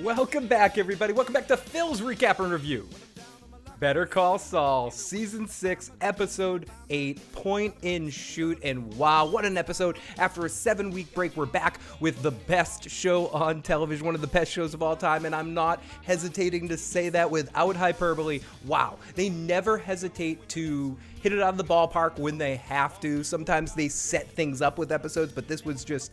Welcome back, everybody. Welcome back to Phil's Recap and Review. Better Call Saul, Season 6, Episode 8, Point and Shoot. And wow, what an episode. After a 7-week break, we're back with the best show on television, one of the best shows of all time. And I'm not hesitating to say that without hyperbole. Wow, they never hesitate to hit it out of the ballpark when they have to. Sometimes they set things up with episodes, but this was just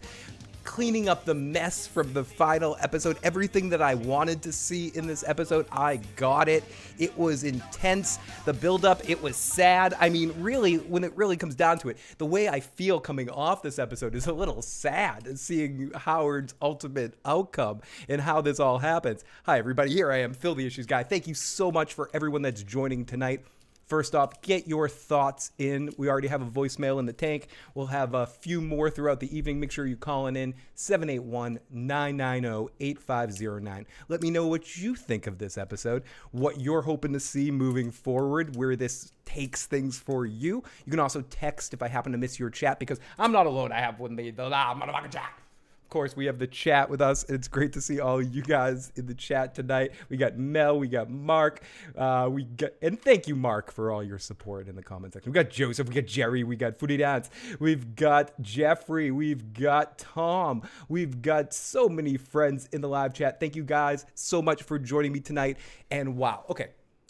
cleaning up the mess from the final episode. Everything that I wanted to see in this episode, I got it. It was intense. The buildup, it was sad. I mean, really, when it really comes down to it, the way I feel coming off this episode is a little sad, seeing Howard's ultimate outcome and how this all happens. Hi, everybody. Here I am, Phil the Issues Guy. Thank you so much for everyone that's joining tonight. First off, get your thoughts in. We already have a voicemail in the tank. We'll have a few more throughout the evening. Make sure you call in 781-990-8509. Let me know what you think of this episode, what you're hoping to see moving forward, where this takes things for you. You can also text if I happen to miss your chat, because I'm not alone. I have one the motherfucking chat. Of course, we have the chat with us, and it's great to see all you guys in the chat tonight. We got Mel, we got Mark, and thank you, Mark, for all your support in the comment section. We got Joseph, we got Jerry, we got Foodie Dance, we've got Jeffrey, we've got Tom, we've got so many friends in the live chat. Thank you guys so much for joining me tonight, and wow, okay.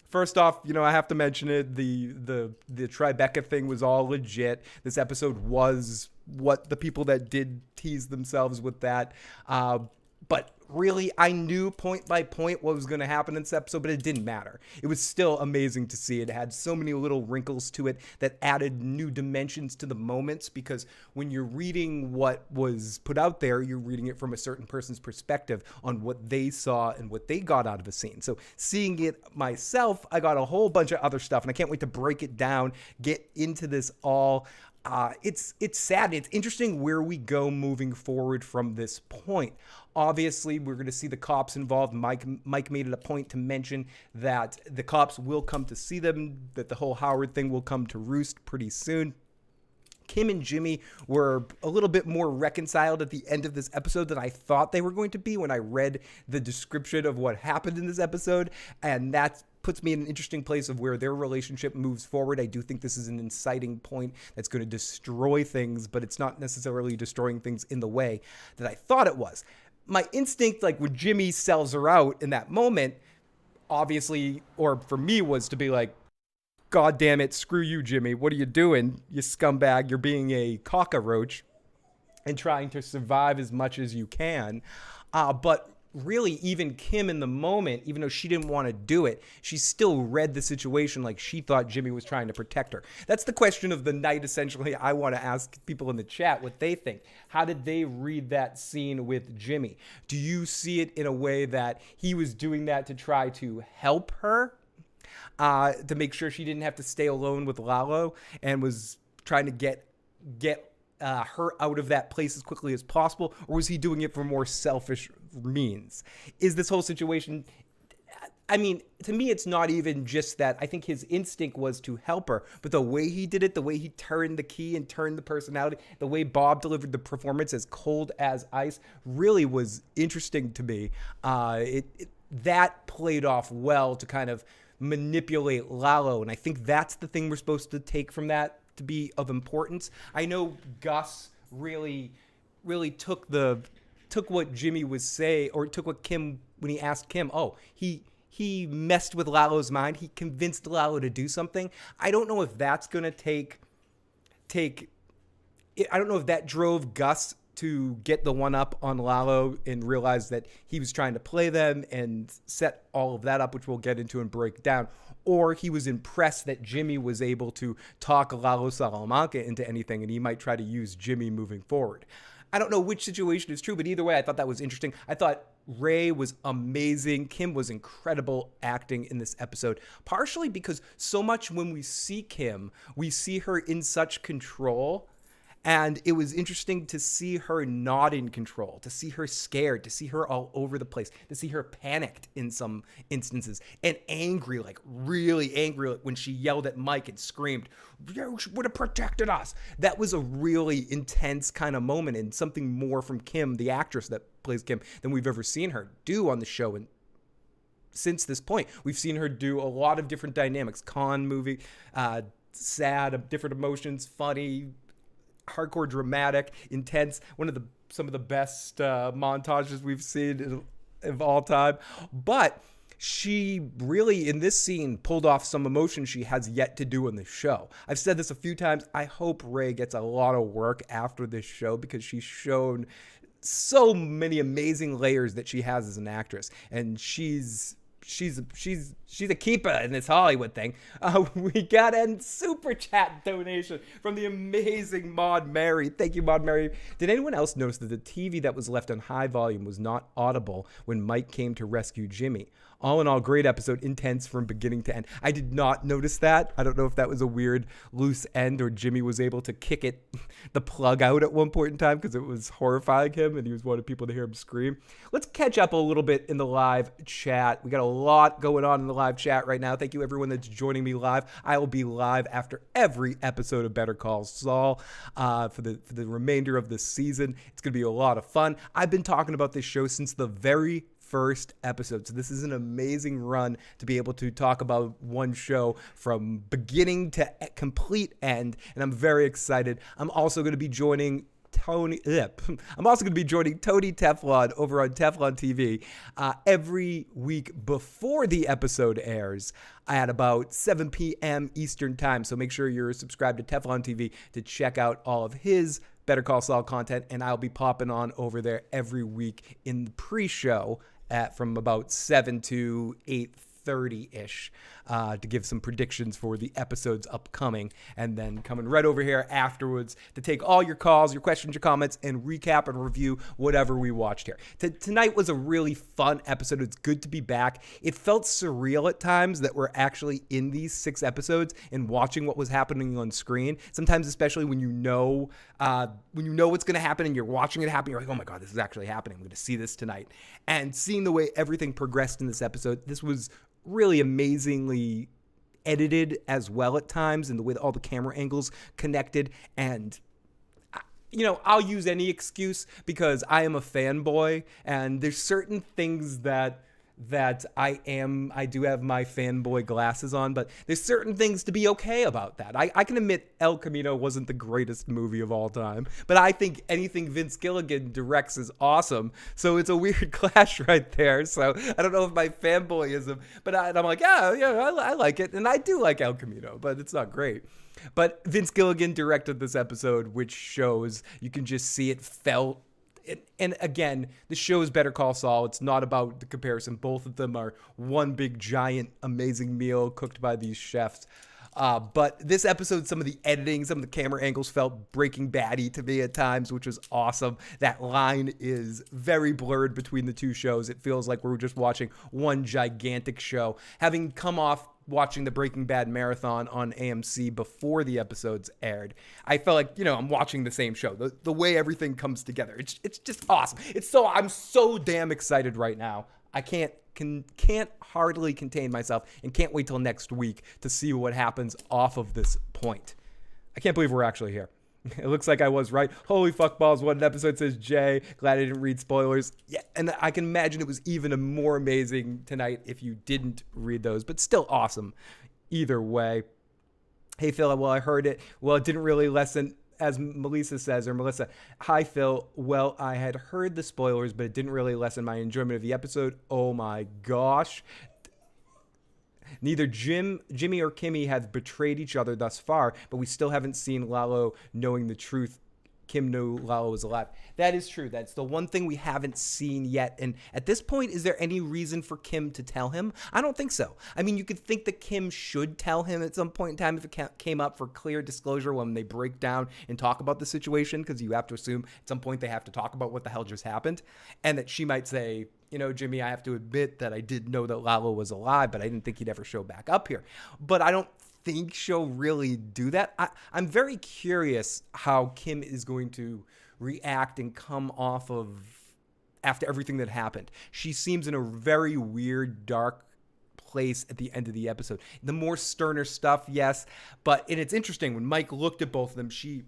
First off, I have to mention it. The Tribeca thing was all legit. This episode was what the people that did tease themselves with that. But really, I knew point by point what was going to happen in this episode, but it didn't matter. It was still amazing to see. It had so many little wrinkles to it that added new dimensions to the moments, because when you're reading what was put out there, you're reading it from a certain person's perspective on what they saw and what they got out of a scene. So seeing it myself, I got a whole bunch of other stuff, and I can't wait to break it down, get into this all. It's sad. It's interesting where we go moving forward from this point. Obviously, we're going to see the cops involved. Mike made it a point to mention that the cops will come to see them, that the whole Howard thing will come to roost pretty soon. Kim and Jimmy were a little bit more reconciled at the end of this episode than I thought they were going to be when I read the description of what happened in this episode, and that puts me in an interesting place of where their relationship moves forward. I do think this is an inciting point that's going to destroy things, but it's not necessarily destroying things in the way that I thought it was. My instinct, like when Jimmy sells her out in that moment, obviously, or for me, was to be like, God damn it, screw you, Jimmy. What are you doing, you scumbag? You're being a cockroach and trying to survive as much as you can. But really, even Kim in the moment, even though she didn't want to do it, she still read the situation like she thought Jimmy was trying to protect her. That's the question of the night, essentially. I want to ask people in the chat what they think. How did they read that scene with Jimmy? Do you see it in a way that he was doing that to try to help her? To make sure she didn't have to stay alone with Lalo, and was trying to get her out of that place as quickly as possible? Or was he doing it for more selfish means? Is this whole situation, I mean, to me, it's not even just that. I think his instinct was to help her, but the way he did it, the way he turned the key and turned the personality, the way Bob delivered the performance as cold as ice, really was interesting to me. That played off well to kind of manipulate Lalo, and I think that's the thing we're supposed to take from that to be of importance. I know Gus really took what Jimmy was saying, or took what Kim, when he asked Kim, he messed with Lalo's mind. He convinced Lalo to do something. I don't know if that's going to take I don't know if that drove Gus to get the one up on Lalo and realize that he was trying to play them and set all of that up, which we'll get into and break down. Or he was impressed that Jimmy was able to talk Lalo Salamanca into anything, and he might try to use Jimmy moving forward. I don't know which situation is true, but either way, I thought that was interesting. I thought Ray was amazing. Kim was incredible acting in this episode, partially because so much when we see Kim, we see her in such control. And it was interesting to see her not in control, to see her scared, to see her all over the place, to see her panicked in some instances and angry, like really angry, like when she yelled at Mike and screamed, "You would have protected us." That was a really intense kind of moment, and something more from Kim, the actress that plays Kim, than we've ever seen her do on the show. And since this point, we've seen her do a lot of different dynamics, con movie, sad, different emotions, funny, hardcore, dramatic, intense. Some of the best montages we've seen of all time. But she really, in this scene, pulled off some emotion she has yet to do in the show. I've said this a few times. I hope Ray gets a lot of work after this show, because she's shown so many amazing layers that she has as an actress, and she's a keeper in this Hollywood thing. We got a super chat donation from the amazing Maud Mary. Thank you, Maud Mary. Did anyone else notice that the TV that was left on high volume was not audible when Mike came to rescue Jimmy? All in all, great episode, intense from beginning to end. I did not notice that. I don't know if that was a weird loose end, or Jimmy was able to kick the plug out at one point in time because it was horrifying him and he was wanting people to hear him scream. Let's catch up a little bit in the live chat. We got a lot going on in the live chat right now. Thank you, everyone that's joining me live. I will be live after every episode of Better Call Saul for the remainder of this season. It's going to be a lot of fun. I've been talking about this show since the very first episode. So this is an amazing run to be able to talk about one show from beginning to complete end. And I'm very excited. I'm also going to be joining Tony Teflon over on Teflon TV every week before the episode airs at about 7 p.m. Eastern time. So make sure you're subscribed to Teflon TV to check out all of his Better Call Saul content. And I'll be popping on over there every week in the pre-show from about 7 to 8:30-ish to give some predictions for the episodes upcoming, and then coming right over here afterwards to take all your calls, your questions, your comments, and recap and review whatever we watched here. Tonight was a really fun episode. It's good to be back. It felt surreal at times that we're actually in these 6 episodes and watching what was happening on screen. Sometimes, especially when you know what's going to happen and you're watching it happen, you're like, oh my God, this is actually happening. I'm going to see this tonight. And seeing the way everything progressed in this episode, this was really amazingly edited as well at times, and the way that all the camera angles connected. And I'll use any excuse because I am a fanboy, and there's certain things that I do have my fanboy glasses on, but there's certain things to be okay about that. I can admit El Camino wasn't the greatest movie of all time, but I think anything Vince Gilligan directs is awesome. So it's a weird clash right there. So I don't know if my fanboyism, but I'm like, I like it. And I do like El Camino, but it's not great. But Vince Gilligan directed this episode, which shows you can just see it felt. And again, the show is Better Call Saul. It's not about the comparison. Both of them are one big, giant, amazing meal cooked by these chefs. But this episode, some of the editing, some of the camera angles felt Breaking Bad-y to me at times, which was awesome. That line is very blurred between the two shows. It feels like we're just watching one gigantic show. Having come off watching the Breaking Bad marathon on AMC before the episodes aired, I felt like, I'm watching the same show. The way everything comes together, it's just awesome. I'm so damn excited right now. I can't hardly contain myself and can't wait till next week to see what happens off of this point. I can't believe we're actually here. It looks like I was right. Holy fuck balls, what an episode, says Jay. Glad I didn't read spoilers. Yeah, and I can imagine it was even more amazing tonight if you didn't read those, but still awesome either way. Hey, Phil, well, I heard it. Well, it didn't really lessen, as Melissa. Hi, Phil. Well, I had heard the spoilers, but it didn't really lessen my enjoyment of the episode. Oh my gosh. Neither Jimmy or Kimmy have betrayed each other thus far, but we still haven't seen Lalo knowing the truth. Kim knew Lalo was alive. That is true. That's the one thing we haven't seen yet. And at this point, is there any reason for Kim to tell him? I don't think so. I mean, you could think that Kim should tell him at some point in time if it came up for clear disclosure when they break down and talk about the situation, because you have to assume at some point they have to talk about what the hell just happened. And that she might say, Jimmy, I have to admit that I did know that Lalo was alive, but I didn't think he'd ever show back up here. But I don't think she'll really do that. I'm very curious how Kim is going to react and come off of after everything that happened. She seems in a very weird, dark place at the end of the episode. The more sterner stuff, yes, and it's interesting when Mike looked at both of them, she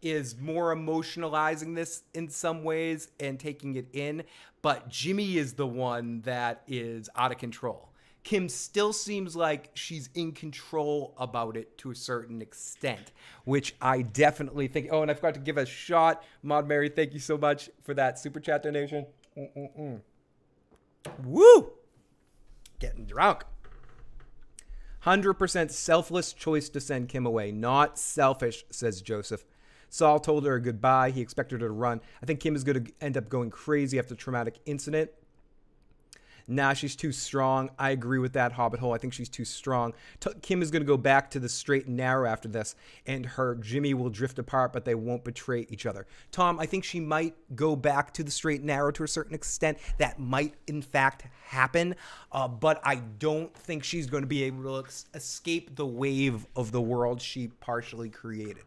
is more emotionalizing this in some ways and taking it in, but Jimmy is the one that is out of control. Kim still seems like she's in control about it to a certain extent, which I definitely think. Oh, and I forgot to give a shot. Maud Mary, thank you so much for that super chat donation. Woo! Getting drunk. 100% selfless choice to send Kim away. Not selfish, says Joseph. Saul told her goodbye. He expected her to run. I think Kim is going to end up going crazy after the traumatic incident. Nah, she's too strong. I agree with that, Hobbit Hole. I think she's too strong. Kim is going to go back to the straight and narrow after this, and her Jimmy will drift apart, but they won't betray each other. Tom, I think she might go back to the straight and narrow to a certain extent. That might, in fact, happen, but I don't think she's going to be able to escape the wave of the world she partially created.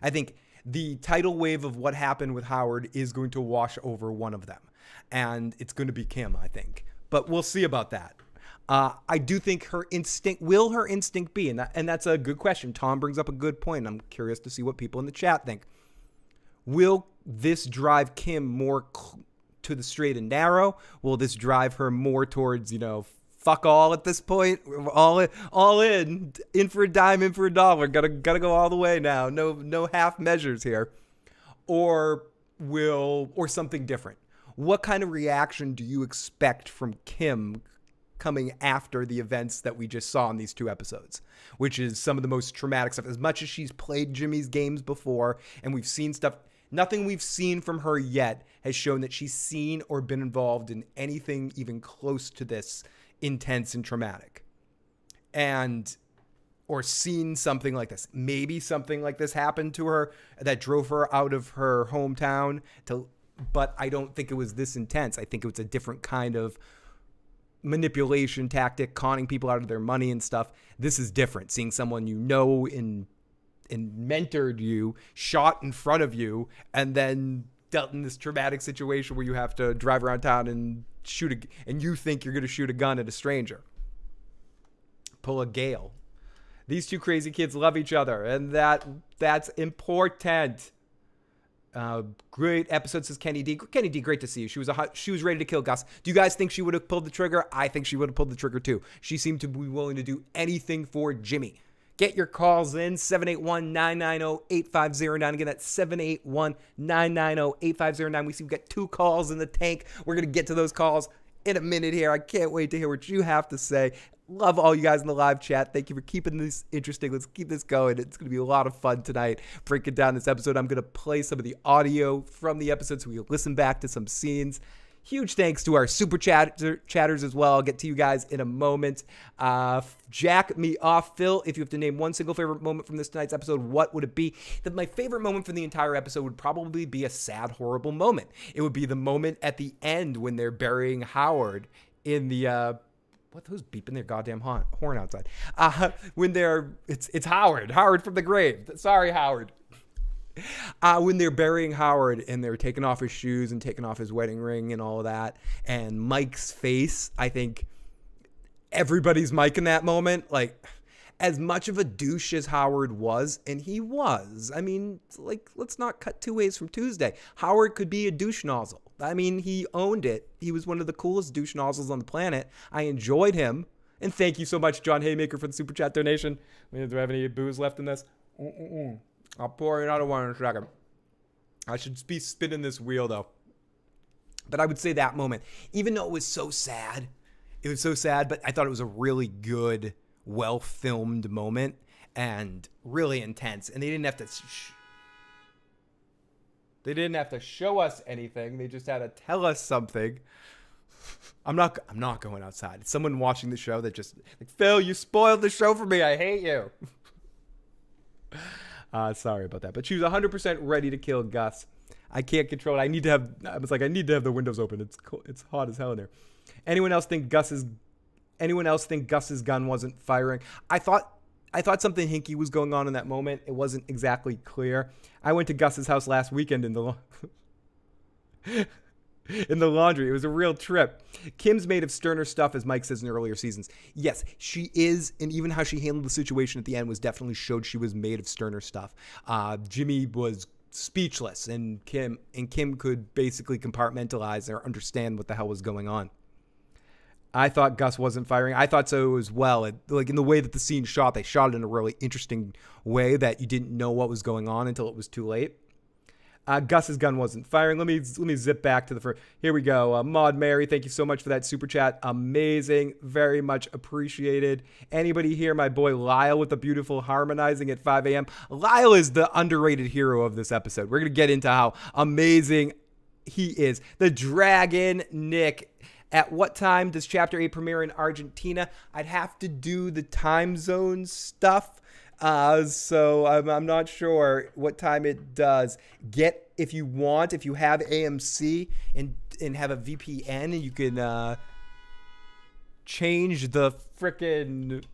I think the tidal wave of what happened with Howard is going to wash over one of them, and it's going to be Kim, I think. But we'll see about that. I do think her instinct be, and that's a good question. Tom brings up a good point. I'm curious to see what people in the chat think. Will this drive Kim more to the straight and narrow? Will this drive her more towards, fuck all at this point? All in for a dime, in for a dollar. Gotta go all the way now. No half measures here. Or something different. What kind of reaction do you expect from Kim coming after the events that we just saw in these 2 episodes, which is some of the most traumatic stuff? As much as she's played Jimmy's games before and we've seen stuff, nothing we've seen from her yet has shown that she's seen or been involved in anything even close to this intense and traumatic. Or seen something like this. Maybe something like this happened to her that drove her out of her hometown but I don't think it was this intense. I think it was a different kind of manipulation tactic, conning people out of their money and stuff. This is different. Seeing someone and mentored you, shot in front of you, and then dealt in this traumatic situation where you have to drive around town and and you think you're going to shoot a gun at a stranger. Pull a Gale. These 2 crazy kids love each other, and that's important. Great episode, says Kenny D. Kenny D, great to see you. She was ready to kill Gus. Do you guys think she would have pulled the trigger? I think she would have pulled the trigger too. She seemed to be willing to do anything for Jimmy. Get your calls in, 781-990-8509. Again, that's 781-990-8509. We see we've got 2 calls in the tank. We're going to get to those calls in a minute here. I can't wait to hear what you have to say. Love all you guys in the live chat. Thank you for keeping this interesting. Let's keep this going. It's going to be a lot of fun tonight breaking down this episode. I'm going to play some of the audio from the episode so we can listen back to some scenes. Huge thanks to our super chatters as well. I'll get to you guys in a moment. Jack me off. Phil, if you have to name one single favorite moment from this tonight's episode, what would it be? My favorite moment from the entire episode would probably be a sad, horrible moment. It would be the moment at the end when they're burying Howard in the... who's beeping their goddamn horn outside? When it's Howard from the grave. Sorry, Howard. When they're burying Howard and they're taking off his shoes and taking off his wedding ring and all of that, and Mike's face, I think everybody's Mike in that moment. Like, as much of a douche as Howard was, and he was, I mean, let's not cut 2 ways from Tuesday. Howard could be a douche nozzle. I mean, he owned it. He was one of the coolest douche nozzles on the planet. I enjoyed him. And thank you so much, John Haymaker, for the super chat donation. Do I have any booze left in this? I'll pour another one in a second. I should be spinning this wheel, though. But I would say that moment, even though it was so sad, but I thought it was a really good, well-filmed moment and really intense. And they didn't have to show us anything. They just had to tell us something. I'm not going outside. It's someone watching the show that just Phil, you spoiled the show for me. I hate you. Sorry about that. But she was 100% ready to kill Gus. I can't control it. I need to have the windows open. It's cold. It's hot as hell in there. Anyone else think Gus's gun wasn't firing? I thought I thought something hinky was going on in that moment. It wasn't exactly clear. I went to Gus's house last weekend in the in the laundry. It was a real trip. Kim's made of sterner stuff, as Mike says in earlier seasons. Yes, she is, and even how she handled the situation at the end was definitely showed she was made of sterner stuff. Jimmy was speechless, and Kim could basically compartmentalize or understand what the hell was going on. I thought Gus wasn't firing. I thought so as well. Like in the way that the scene shot, they shot it in a really interesting way that you didn't know what was going on until it was too late. Gus's gun wasn't firing. Let me zip back to the first. Here we go. Maud Mary, thank you so much for that super chat. Amazing. Very much appreciated. Anybody here? My boy Lyle with the beautiful harmonizing at 5 a.m. Lyle is the underrated hero of this episode. We're going to get into how amazing he is. The Dragon, Nick. At what time does Chapter 8 premiere in Argentina? I'd have to do the time zone stuff. So I'm not sure what time it does. If you have AMC and have a VPN, and you can change the frickin'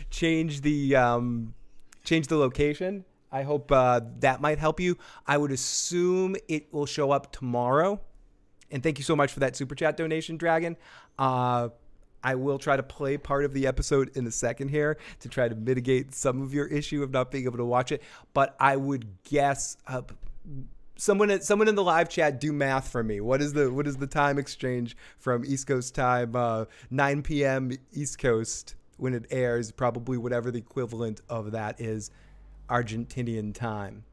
change the location. I hope that might help you. I would assume it will show up tomorrow. And thank you so much for that super chat donation, Dragon. I will try to play part of the episode in a second here to try to mitigate some of your issue of not being able to watch it. But I would guess someone in the live chat do math for me. What is the time exchange from East Coast time, 9 p.m. East Coast when it airs? Probably whatever the equivalent of that is, Argentinian time.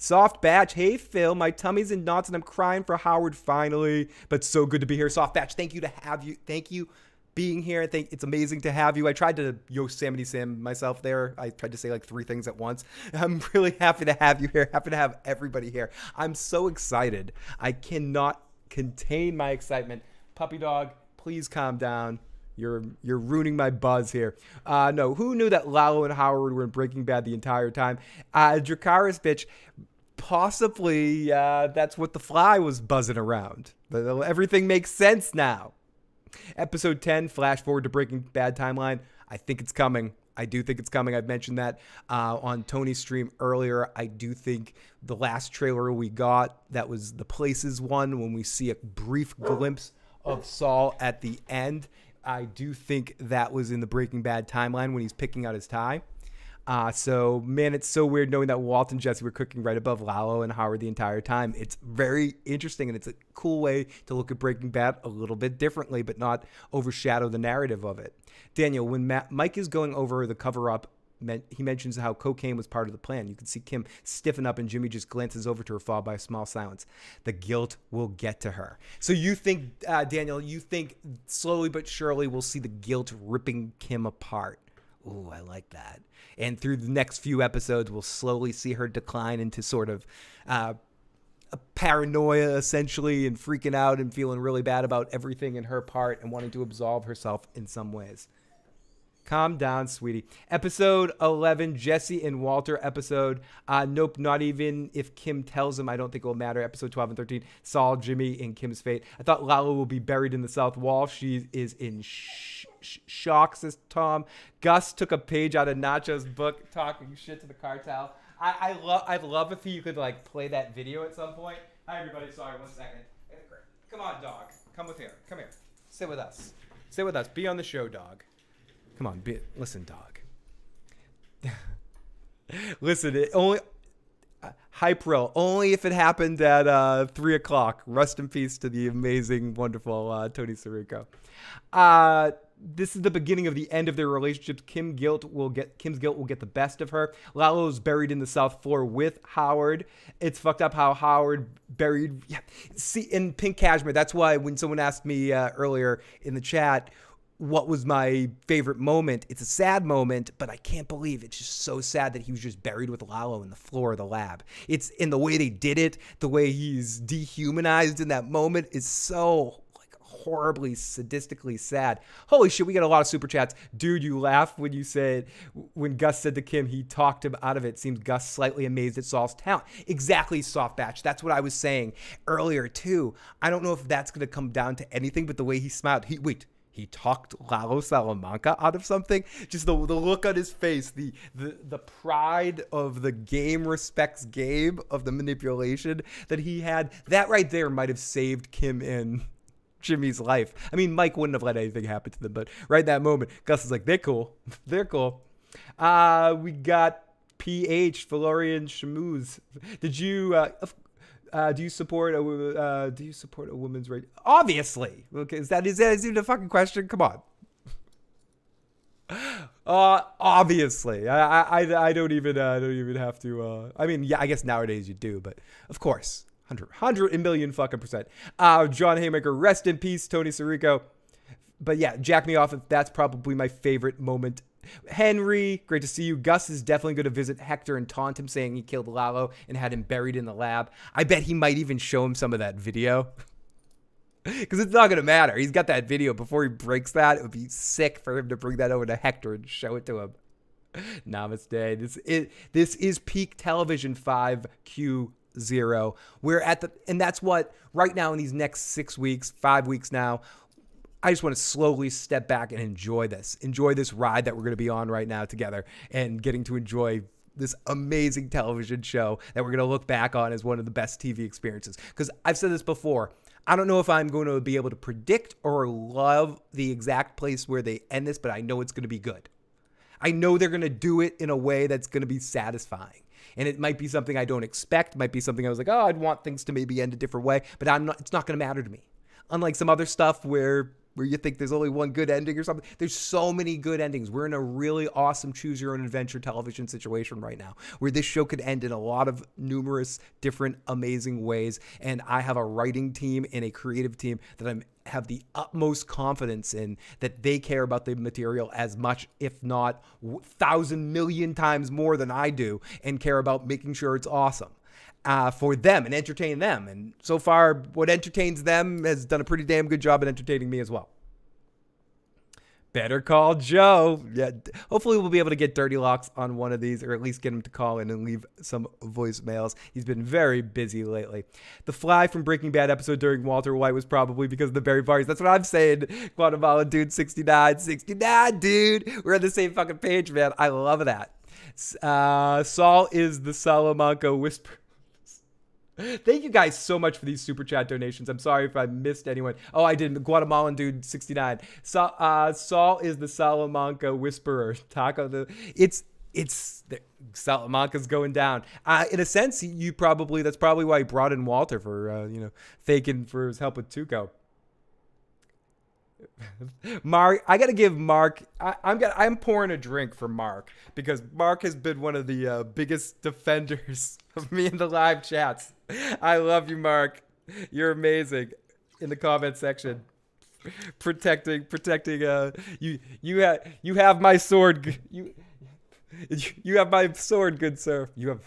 Soft Batch, hey Phil, my tummy's in knots and I'm crying for Howard finally, but so good to be here. Soft Batch, thank you being here. I think it's amazing to have you. I tried to Yosemite Sam myself there. I tried to say like 3 things at once. I'm really happy to have you here. Happy to have everybody here. I'm so excited. I cannot contain my excitement. Puppy dog, please calm down. You're ruining my buzz here. No, who knew that Lalo and Howard were in Breaking Bad the entire time? Dracarys, bitch, possibly that's what the fly was buzzing around. But everything makes sense now. Episode 10, flash forward to Breaking Bad timeline. I think it's coming. I do think it's coming. I've mentioned that on Tony's stream earlier. I do think the last trailer we got, that was the Places one, when we see a brief glimpse of Saul at the end. I do think that was in the Breaking Bad timeline when he's picking out his tie. So, man, it's so weird knowing that Walt and Jesse were cooking right above Lalo and Howard the entire time. It's very interesting, and it's a cool way to look at Breaking Bad a little bit differently, but not overshadow the narrative of it. Daniel, when Mike is going over the cover-up, he mentions how cocaine was part of the plan. You can see Kim stiffen up and Jimmy just glances over to her, followed by a small silence. The guilt will get to her. So you think, Daniel, slowly but surely we'll see the guilt ripping Kim apart. Ooh, I like that. And through the next few episodes, we'll slowly see her decline into sort of a paranoia, essentially, and freaking out and feeling really bad about everything in her part and wanting to absolve herself in some ways. Calm down, sweetie. Episode 11, Jesse and Walter episode. Nope, not even if Kim tells him. I don't think it will matter. Episode 12 and 13, Saul, Jimmy, and Kim's fate. I thought Lalo will be buried in the South Wall. She is in shock, says Tom. Gus took a page out of Nacho's book, talking shit to the cartel. I'd love if you could like play that video at some point. Hi, everybody. Sorry, 1 second. Come on, dog. Come here. Sit with us. Be on the show, dog. Come on, listen, dog. Listen, hype roll. Only if it happened at 3:00. Rest in peace to the amazing, wonderful Tony Sirico. This is the beginning of the end of their relationship. Kim's guilt will get the best of her. Lalo's buried in the South floor with Howard. It's fucked up how Howard buried. Yeah, see, in pink cashmere. That's why when someone asked me earlier in the chat, what was my favorite moment? It's a sad moment, but I can't believe it's just so sad that he was just buried with Lalo in the floor of the lab. It's in the way they did it, the way he's dehumanized in that moment is so like horribly, sadistically sad. Holy shit, we got a lot of super chats. Dude, you laugh when Gus said to Kim, he talked him out of it. Seems Gus slightly amazed at Saul's talent. Exactly, Soft Batch. That's what I was saying earlier too. I don't know if that's going to come down to anything, but the way he smiled. he talked Lalo Salamanca out of something. Just the look on his face, the pride of the game respects game, of the manipulation that he had. That right there might have saved Kim and Jimmy's life. I mean, Mike wouldn't have let anything happen to them, but right in that moment, Gus is like, they're cool. They're cool. We got PH, Valorian Shamouz. Did you... do you support a woman's right? Obviously. Okay, is that even a fucking question? Come on. Obviously. I don't even have to. I mean, yeah, I guess nowadays you do, but of course, 100 million fucking percent. John Haymaker, rest in peace, Tony Sirico. But yeah, jack me off. That's probably my favorite moment. Henry, great to see you. Gus is definitely going to visit Hector and taunt him, saying he killed Lalo and had him buried in the lab. I bet he might even show him some of that video. Because it's not going to matter. He's got that video. Before he breaks that, it would be sick for him to bring that over to Hector and show it to him. Namaste. This is peak television 5Q0. We're at the, and that's what, right now in these next 6 weeks, 5 weeks now, I just want to slowly step back and enjoy this ride that we're going to be on right now together, and getting to enjoy this amazing television show that we're going to look back on as one of the best TV experiences. Because I've said this before, I don't know if I'm going to be able to predict or love the exact place where they end this, but I know it's going to be good. I know they're going to do it in a way that's going to be satisfying. And it might be something I don't expect, might be something I was like, oh, I'd want things to maybe end a different way, but it's not going to matter to me. Unlike some other stuff where you think there's only one good ending or something. There's so many good endings. We're in a really awesome choose your own adventure television situation right now, where this show could end in a lot of numerous different amazing ways. And I have a writing team and a creative team that I have the utmost confidence in, that they care about the material as much, if not 1,000 million times more than I do, and care about making sure it's awesome. For them and entertain them. And so far, what entertains them has done a pretty damn good job at entertaining me as well. Better Call Joe. Yeah, hopefully we'll be able to get Dirty Locks on one of these, or at least get him to call in and leave some voicemails. He's been very busy lately. The fly from Breaking Bad episode during Walter White was probably because of the berry parties. That's what I'm saying. Guatemala dude 69, dude. We're on the same fucking page, man. I love that. Saul is the Salamanca Whisperer. Thank you guys so much for these super chat donations. I'm sorry if I missed anyone. Oh, I didn't. Guatemalan dude 69. Saul is the Salamanca Whisperer. It's the Salamanca's going down. In a sense, that's probably why he brought in Walter for faking for his help with Tuco. Mark, I gotta give Mark. I'm pouring a drink for Mark, because Mark has been one of the biggest defenders of me in the live chats. I love you, Mark. You're amazing in the comment section, protecting. You have my sword. You have my sword, good sir. You have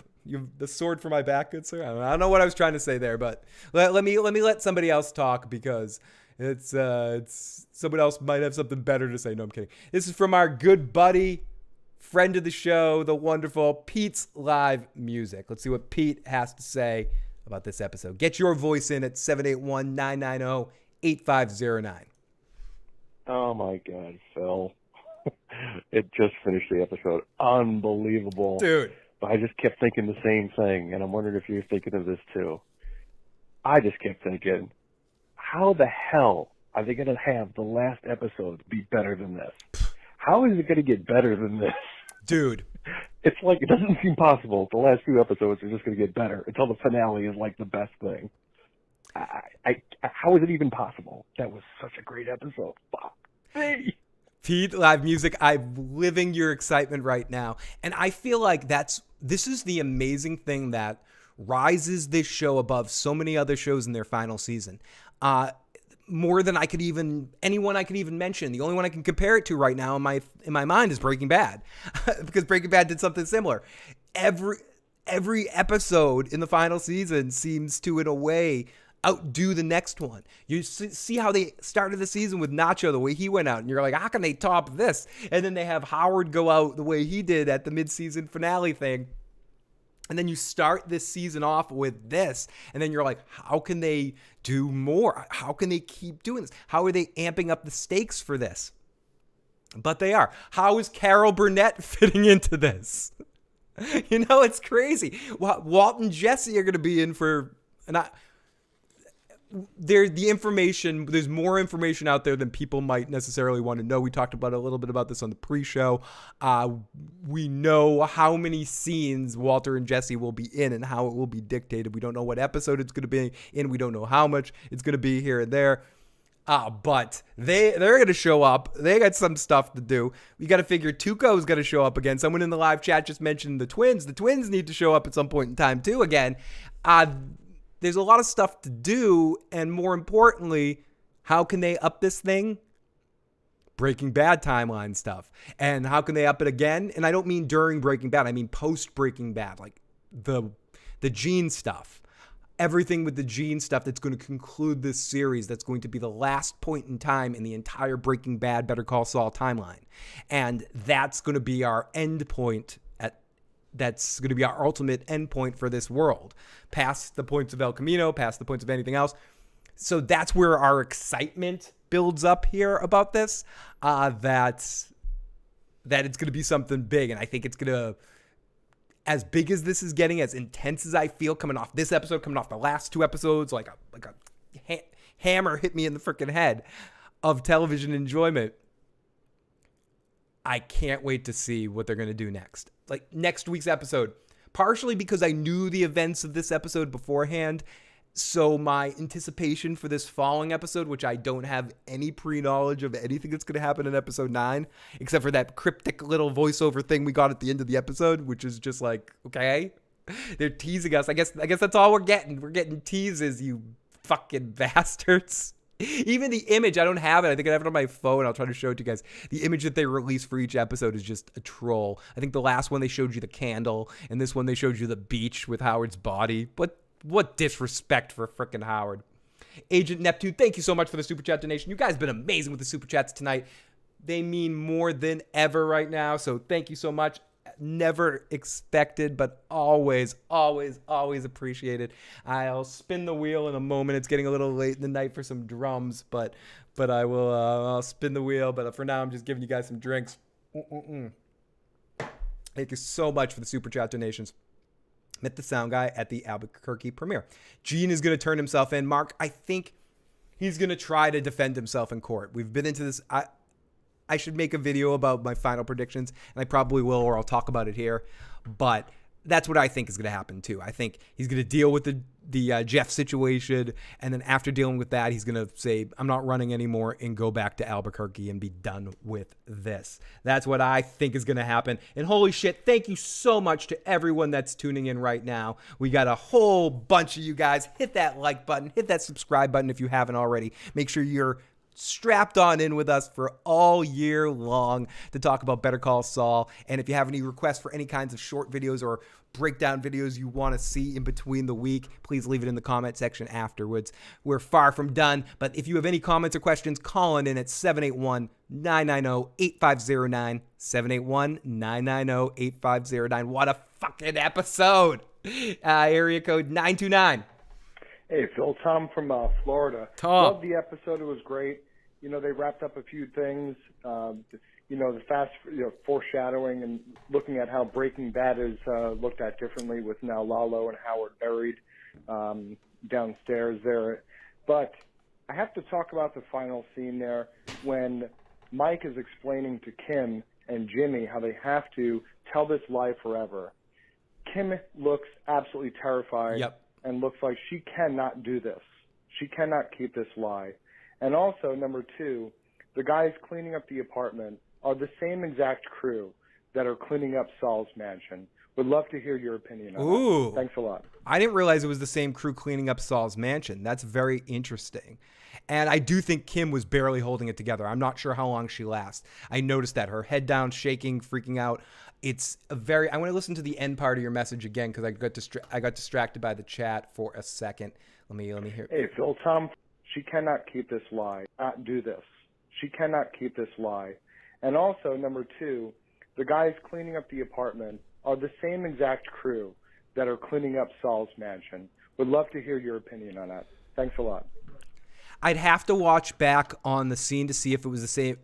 the sword for my back, good sir. I don't know what I was trying to say there, but let me let somebody else talk, because it's someone else might have something better to say. No, I'm kidding. This is from our good buddy, friend of the show, the wonderful Pete's Live Music. Let's see what Pete has to say about this episode. Get your voice in at 781-990-8509. Oh my God, Phil. It just finished the episode. Unbelievable. Dude. But I just kept thinking the same thing, and I'm wondering if you're thinking of this too. I just kept thinking, how the hell are they going to have the last episode be better than this? How is it going to get better than this? Dude. It's like, it doesn't seem possible. The last few episodes are just going to get better until the finale is like the best thing. How is it even possible? That was such a great episode. Fuck. Hey. Pete Live Music, I'm living your excitement right now. And I feel like this is the amazing thing that rises this show above so many other shows in their final season. More than anyone I could even mention. The only one I can compare it to right now in my mind is Breaking Bad, because Breaking Bad did something similar. Every episode in the final season seems to, in a way, outdo the next one. You see how they started the season with Nacho, the way he went out, and you're like, how can they top this? And then they have Howard go out the way he did at the mid-season finale thing. And then you start this season off with this, and then you're like, how can they do more? How can they keep doing this? How are they amping up the stakes for this? But they are. How is Carol Burnett fitting into this? You know, it's crazy. Walt and Jesse are going to be in for... There's more information out there than people might necessarily want to know. We talked about a little bit about this on the pre-show. We know how many scenes Walter and Jesse will be in and how it will be dictated. We don't know what episode it's going to be in. We don't know how much it's going to be here and there. But they're going to show up. They got some stuff to do. We got to figure Tuco's going to show up again. Someone in the live chat just mentioned the twins. The twins need to show up at some point in time too again. There's a lot of stuff to do, and more importantly, how can they up this thing? Breaking Bad timeline stuff. And how can they up it again? And I don't mean during Breaking Bad. I mean post Breaking Bad, like the Gene stuff. Everything with the Gene stuff that's going to conclude this series, that's going to be the last point in time in the entire Breaking Bad, Better Call Saul timeline. And that's going to be our end point. That's going to be our ultimate endpoint for this world, past the points of El Camino, past the points of anything else. So that's where our excitement builds up here about this, that it's going to be something big. And I think it's going to, as big as this is getting, as intense as I feel coming off this episode, coming off the last two episodes, like a hammer hit me in the freaking head of television enjoyment. I can't wait to see what they're going to do next. Like next week's episode, partially because I knew the events of this episode beforehand. So my anticipation for this following episode, which I don't have any pre-knowledge of anything that's going to happen in episode 9, except for that cryptic little voiceover thing we got at the end of the episode, which is just like, okay, they're teasing us. I guess that's all we're getting. We're getting teases, you fucking bastards. Even the image, I don't have it. I think I have it on my phone. I'll try to show it to you guys. The image that they release for each episode is just a troll. I think the last one they showed you the candle, and this one they showed you the beach with Howard's body. But what disrespect for frickin' Howard. Agent Neptune, thank you so much for the Super Chat donation. You guys have been amazing with the Super Chats tonight. They mean more than ever right now, so thank you so much. Never expected, but always, always, always appreciated. I'll spin the wheel in a moment. It's getting a little late in the night for some drums, but I will. I'll spin the wheel. But for now, I'm just giving you guys some drinks. Thank you so much for the Super Chat donations. Met the sound guy at the Albuquerque premiere. Gene is going to turn himself in. Mark, I think he's going to try to defend himself in court. We've been into this. I should make a video about my final predictions, and I probably will, or I'll talk about it here. But that's what I think is going to happen, too. I think he's going to deal with the Jeff situation, and then after dealing with that, he's going to say, I'm not running anymore, and go back to Albuquerque and be done with this. That's what I think is going to happen. And holy shit, thank you so much to everyone that's tuning in right now. We got a whole bunch of you guys. Hit that like button. Hit that subscribe button if you haven't already. Make sure you're strapped on in with us for all year long to talk about Better Call Saul. And if you have any requests for any kinds of short videos or breakdown videos you want to see in between the week, please leave it in the comment section afterwards. We're far from done, but if you have any comments or questions, call in at 781-990-8509, 781-990-8509. What a fucking episode. Area code 929. Hey, Phil, Tom from Florida. Tom. Loved the episode. It was great. You know, they wrapped up a few things. You know, the foreshadowing and looking at how Breaking Bad is looked at differently with now Lalo and Howard buried downstairs there. But I have to talk about the final scene there when Mike is explaining to Kim and Jimmy how they have to tell this lie forever. Kim looks absolutely terrified. Yep. And looks like she cannot do this. She cannot keep this lie. And also, number 2, the guys cleaning up the apartment are the same exact crew that are cleaning up Saul's mansion. Would love to hear your opinion on that. Thanks a lot. I didn't realize it was the same crew cleaning up Saul's mansion. That's very interesting. And I do think Kim was barely holding it together. I'm not sure how long she lasts. I noticed that. Her head down, shaking, freaking out. It's a very... I want to listen to the end part of your message again because I got distracted by the chat for a second. Let me hear... Hey, Phil, Tom, she cannot keep this lie. Not do this. She cannot keep this lie. And also, number 2, the guys cleaning up the apartment are the same exact crew that are cleaning up Saul's mansion. Would love to hear your opinion on that. Thanks a lot. I'd have to watch back on the scene to see if it was the same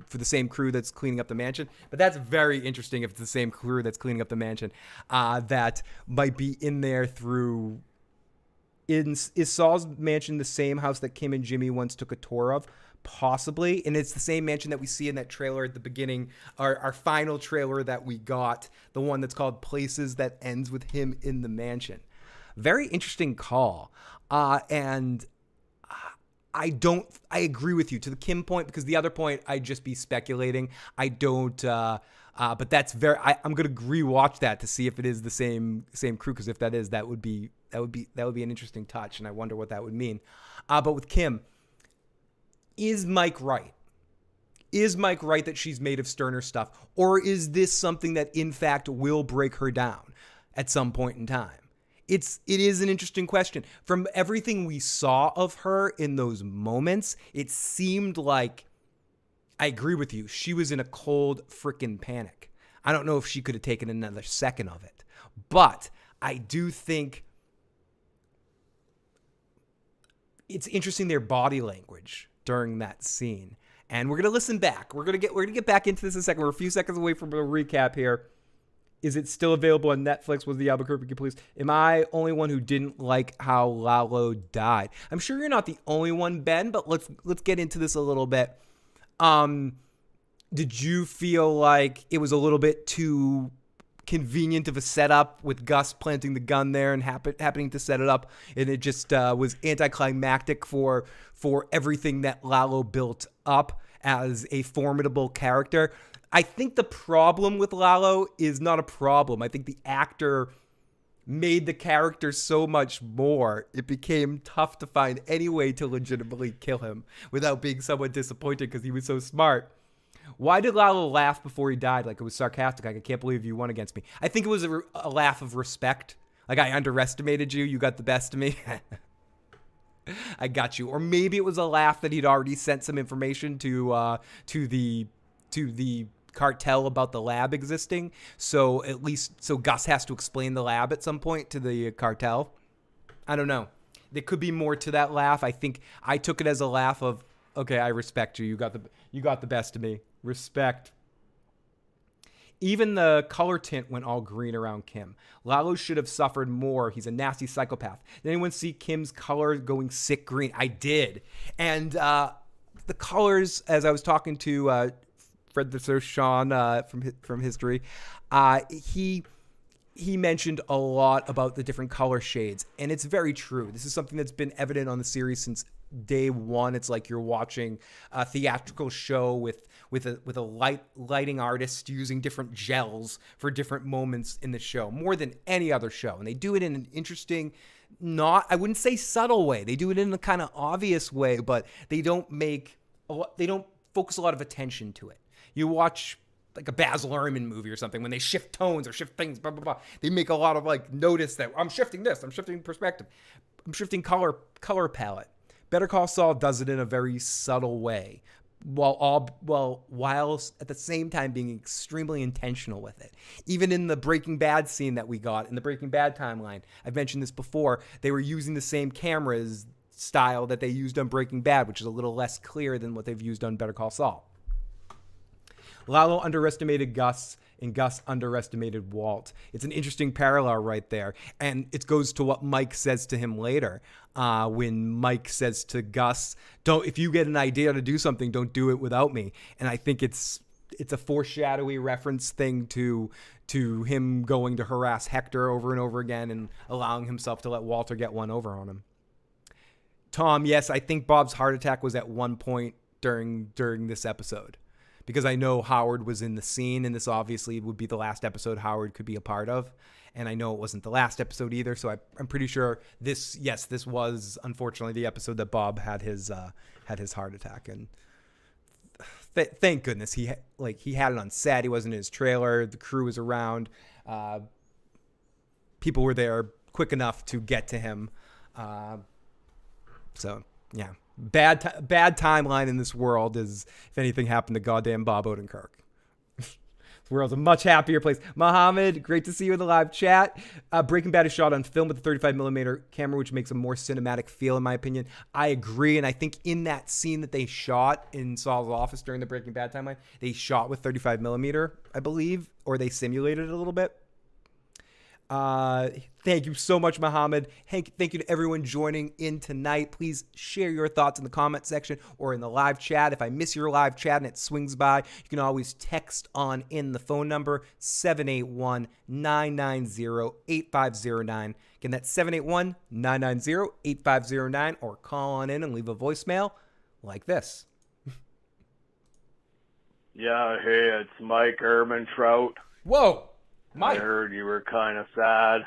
for the same crew that's cleaning up the mansion. But that's very interesting if it's the same crew that's cleaning up the mansion that might be in there through. Is Saul's mansion the same house that Kim and Jimmy once took a tour of? Possibly. And it's the same mansion that we see in that trailer at the beginning, our final trailer that we got, the one that's called Places, that ends with him in the mansion. Very interesting call. And I agree with you to the Kim point, because the other point, I'd just be speculating. I don't, but that's I'm going to rewatch that to see if it is the same crew. Cause if that is, that would be an interesting touch. And I wonder what that would mean. But with Kim, is Mike right? Is Mike right that she's made of sterner stuff? Or is this something that in fact will break her down at some point in time? It is an interesting question. From everything we saw of her in those moments, it seemed like, I agree with you, she was in a cold freaking panic. I don't know if she could have taken another second of it. But I do think it's interesting, their body language during that scene. And we're going to listen back. We're going to get back into this in a second. We're a few seconds away from a recap here. Is it still available on Netflix? Was the Albuquerque Police? Am I only one who didn't like how Lalo died? I'm sure you're not the only one, Ben, but let's get into this a little bit. Did you feel like it was a little bit too convenient of a setup with Gus planting the gun there and happening to set it up, and it just was anticlimactic for everything that Lalo built up as a formidable character? I think the problem with Lalo is not a problem. I think the actor made the character so much more, it became tough to find any way to legitimately kill him without being somewhat disappointed because he was so smart. Why did Lalo laugh before he died? Like it was sarcastic. Like, I can't believe you won against me. I think it was a laugh of respect. Like, I underestimated you. You got the best of me. I got you. Or maybe it was a laugh that he'd already sent some information to the cartel about the lab existing. So Gus has to explain the lab at some point to the cartel. I don't know. There could be more to that laugh. I think I took it as a laugh of, okay, I respect you. You got the best of me. Respect. Even the color tint went all green around Kim. Lalo should have suffered more. He's a nasty psychopath. Did anyone see Kim's color going sick green? I did. And the colors, as I was talking to Fred the Sir Sean from History, he mentioned a lot about the different color shades. And it's very true. This is something that's been evident on the series since day one. It's like you're watching a theatrical show with a lighting artist using different gels for different moments in the show, more than any other show. And they do it in an interesting, I wouldn't say subtle way. They do it in a kind of obvious way, but they don't focus a lot of attention to it. You watch like a Baz Luhrmann movie or something, when they shift tones or shift things, blah, blah, blah. They make a lot of like notice that I'm shifting this, I'm shifting perspective, I'm shifting color palette. Better Call Saul does it in a very subtle way, while at the same time being extremely intentional with it. Even in the Breaking Bad scene that we got in the Breaking Bad timeline, I've mentioned this before, they were using the same cameras style that they used on Breaking Bad, which is a little less clear than what they've used on Better Call Saul. Lalo underestimated Gus, and Gus underestimated Walt. It's an interesting parallel right there. And it goes to what Mike says to him later, when Mike says to Gus, if you get an idea to do something, don't do it without me. And I think it's a foreshadowy reference thing to him going to harass Hector over and over again and allowing himself to let Walter get one over on him. Tom, yes, I think Bob's heart attack was at one point during this episode, because I know Howard was in the scene, and this obviously would be the last episode Howard could be a part of. And I know it wasn't the last episode either, so I'm pretty sure this was unfortunately the episode that Bob had his heart attack. And thank goodness he had it on set. He wasn't in his trailer. The crew was around. People were there quick enough to get to him. So yeah. Bad timeline in this world is if anything happened to goddamn Bob Odenkirk. The world's a much happier place. Mohammed, great to see you in the live chat. Breaking Bad is shot on film with a 35mm camera, which makes a more cinematic feel, in my opinion. I agree, and I think in that scene that they shot in Saul's office during the Breaking Bad timeline, they shot with 35mm, I believe, or they simulated it a little bit. Thank you so much, Mohammed. Thank you to everyone joining in tonight. Please share your thoughts in the comment section or in the live chat. If I miss your live chat and it swings by, you can always text on in the phone number 781-990-8509. Again, that's 781-990-8509, or call on in and leave a voicemail like this. Yeah, hey, it's Mike Ehrmantraut. Whoa, Mike. I heard you were kind of sad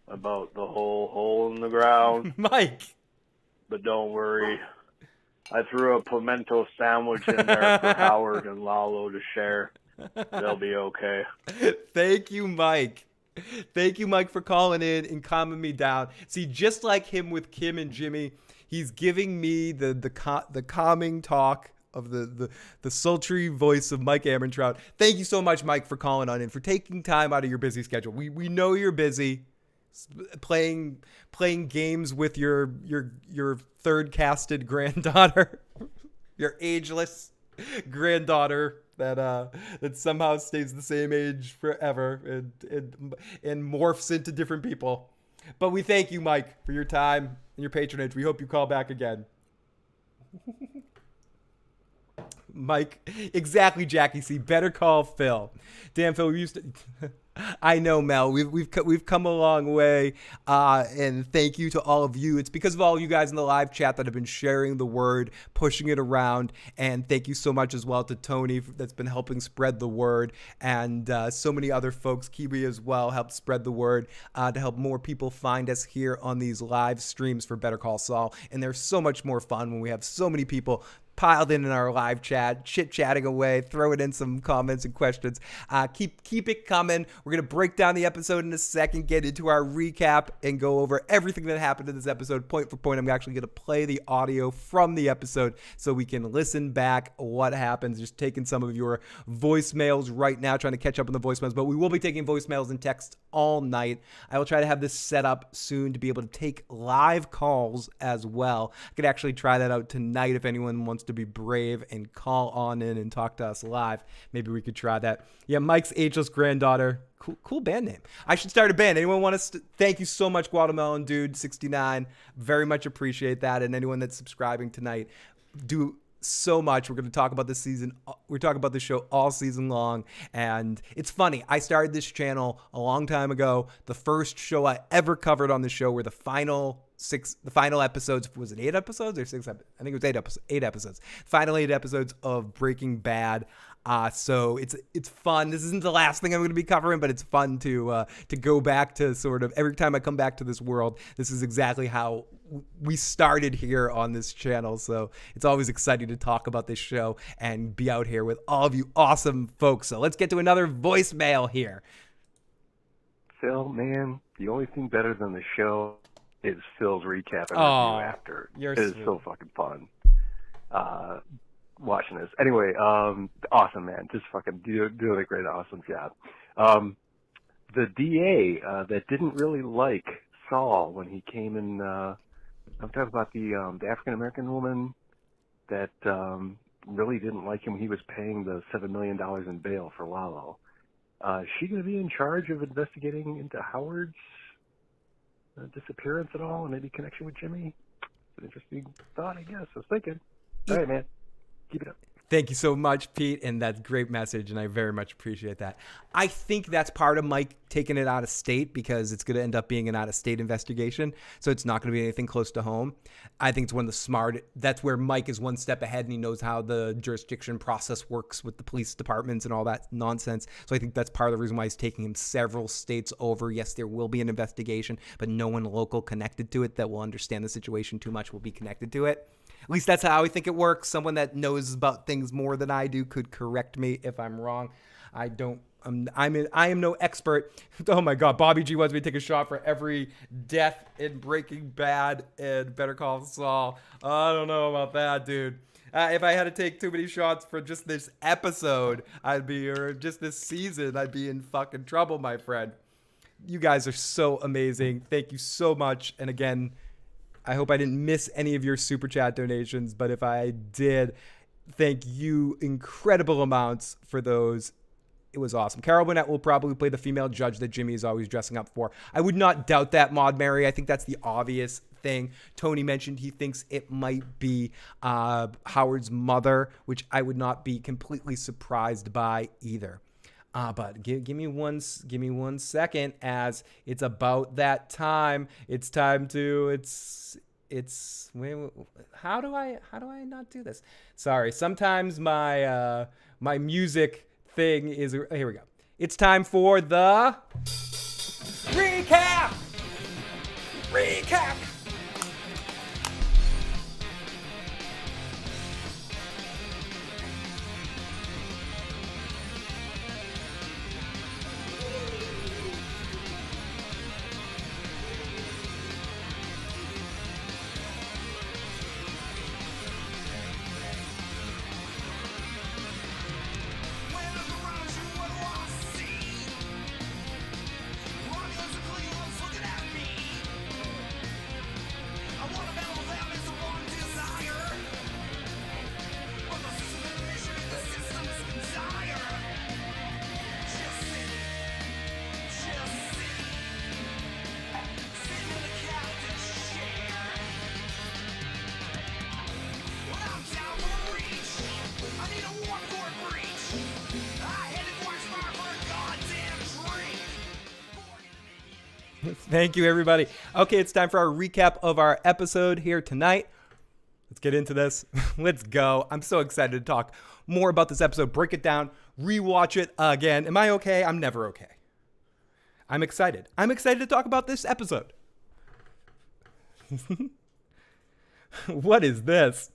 about the whole hole in the ground. Mike. But don't worry. I threw a pimento sandwich in there for Howard and Lalo to share. They'll be okay. Thank you, Mike. Thank you, Mike, for calling in and calming me down. See, just like him with Kim and Jimmy, he's giving me the calming talk of the sultry voice of Mike Ehrmantraut. Thank you so much, Mike, for calling on and for taking time out of your busy schedule. We know you're busy playing games with your third casted granddaughter, your ageless granddaughter that somehow stays the same age forever and morphs into different people. But we thank you, Mike, for your time and your patronage. We hope you call back again. Mike, exactly, Jackie C. Better call Phil. Damn, Phil, we used to... I know, Mel. We've come a long way, and thank you to all of you. It's because of all you guys in the live chat that have been sharing the word, pushing it around, and thank you so much as well to Tony that's been helping spread the word, and so many other folks, Kiwi as well, helped spread the word to help more people find us here on these live streams for Better Call Saul. And they're so much more fun when we have so many people piled in our live chat, chit-chatting away, throwing in some comments and questions. Keep it coming. We're going to break down the episode in a second, get into our recap, and go over everything that happened in this episode, point for point. I'm actually going to play the audio from the episode so we can listen back what happens. Just taking some of your voicemails right now, trying to catch up on the voicemails, but we will be taking voicemails and texts all night. I will try to have this set up soon to be able to take live calls as well. I could actually try that out tonight if anyone wants to be brave and call on in and talk to us live. Maybe we could try that. Yeah, Mike's ageless granddaughter. Cool band name. I should start a band. Anyone want to? Thank you so much, Guatemalan Dude 69. Very much appreciate that. And anyone that's subscribing tonight, do so much. We're going to talk about this season. We're talking about this show all season long. And it's funny. I started this channel a long time ago. The first show I ever covered on the show were the final episodes. Was it 8 episodes or 6? I think it was 8 episodes. Final 8 episodes of Breaking Bad. So it's fun. This isn't the last thing I'm going to be covering, but it's fun to go back to sort of every time I come back to this world. This is exactly how we started here on this channel. So it's always exciting to talk about this show and be out here with all of you awesome folks. So let's get to another voicemail here. Phil, man, the only thing better than the show is Phil's recap and review after. You're it is sweet. so fucking fun watching this. Anyway, awesome, man. Just fucking doing a great, awesome job. The DA that didn't really like Saul when he came in, I'm talking about the African-American woman that really didn't like him when he was paying the $7 million in bail for Lalo. Is she going to be in charge of investigating into Howard's disappearance at all and maybe connection with Jimmy? It's an interesting thought, I guess. I was thinking. All right, man. Keep it up. Thank you so much, Pete, and that's a great message, and I very much appreciate that. I think that's part of Mike taking it out of state because it's going to end up being an out-of-state investigation, so it's not going to be anything close to home. I think it's one of the that's where Mike is one step ahead, and he knows how the jurisdiction process works with the police departments and all that nonsense, so I think that's part of the reason why he's taking him several states over. Yes, there will be an investigation, but no one local connected to it that will understand the situation too much will be connected to it. At least that's how I think it works. Someone that knows about things more than I do could correct me if I'm wrong. I am no expert. Oh my God, Bobby G wants me to take a shot for every death in Breaking Bad and Better Call Saul. I don't know about that, dude. If I had to take too many shots for just this episode, or just this season, I'd be in fucking trouble, my friend. You guys are so amazing. Thank you so much. And again, I hope I didn't miss any of your super chat donations, but if I did, thank you incredible amounts for those. It was awesome. Carol Burnett will probably play the female judge that Jimmy is always dressing up for. I would not doubt that, Maud Mary. I think that's the obvious thing. Tony mentioned he thinks it might be Howard's mother, which I would not be completely surprised by either. But give me one second, as it's about that time. It's time to wait, how do I not do this? Sorry. Sometimes my my music thing is here we go. It's time for the recap. Thank you, everybody. Okay, it's time for our recap of our episode here tonight. Let's get into this. Let's go. I'm so excited to talk more about this episode, break it down, rewatch it again. Am I okay? I'm never okay. I'm excited. I'm excited to talk about this episode. What is this?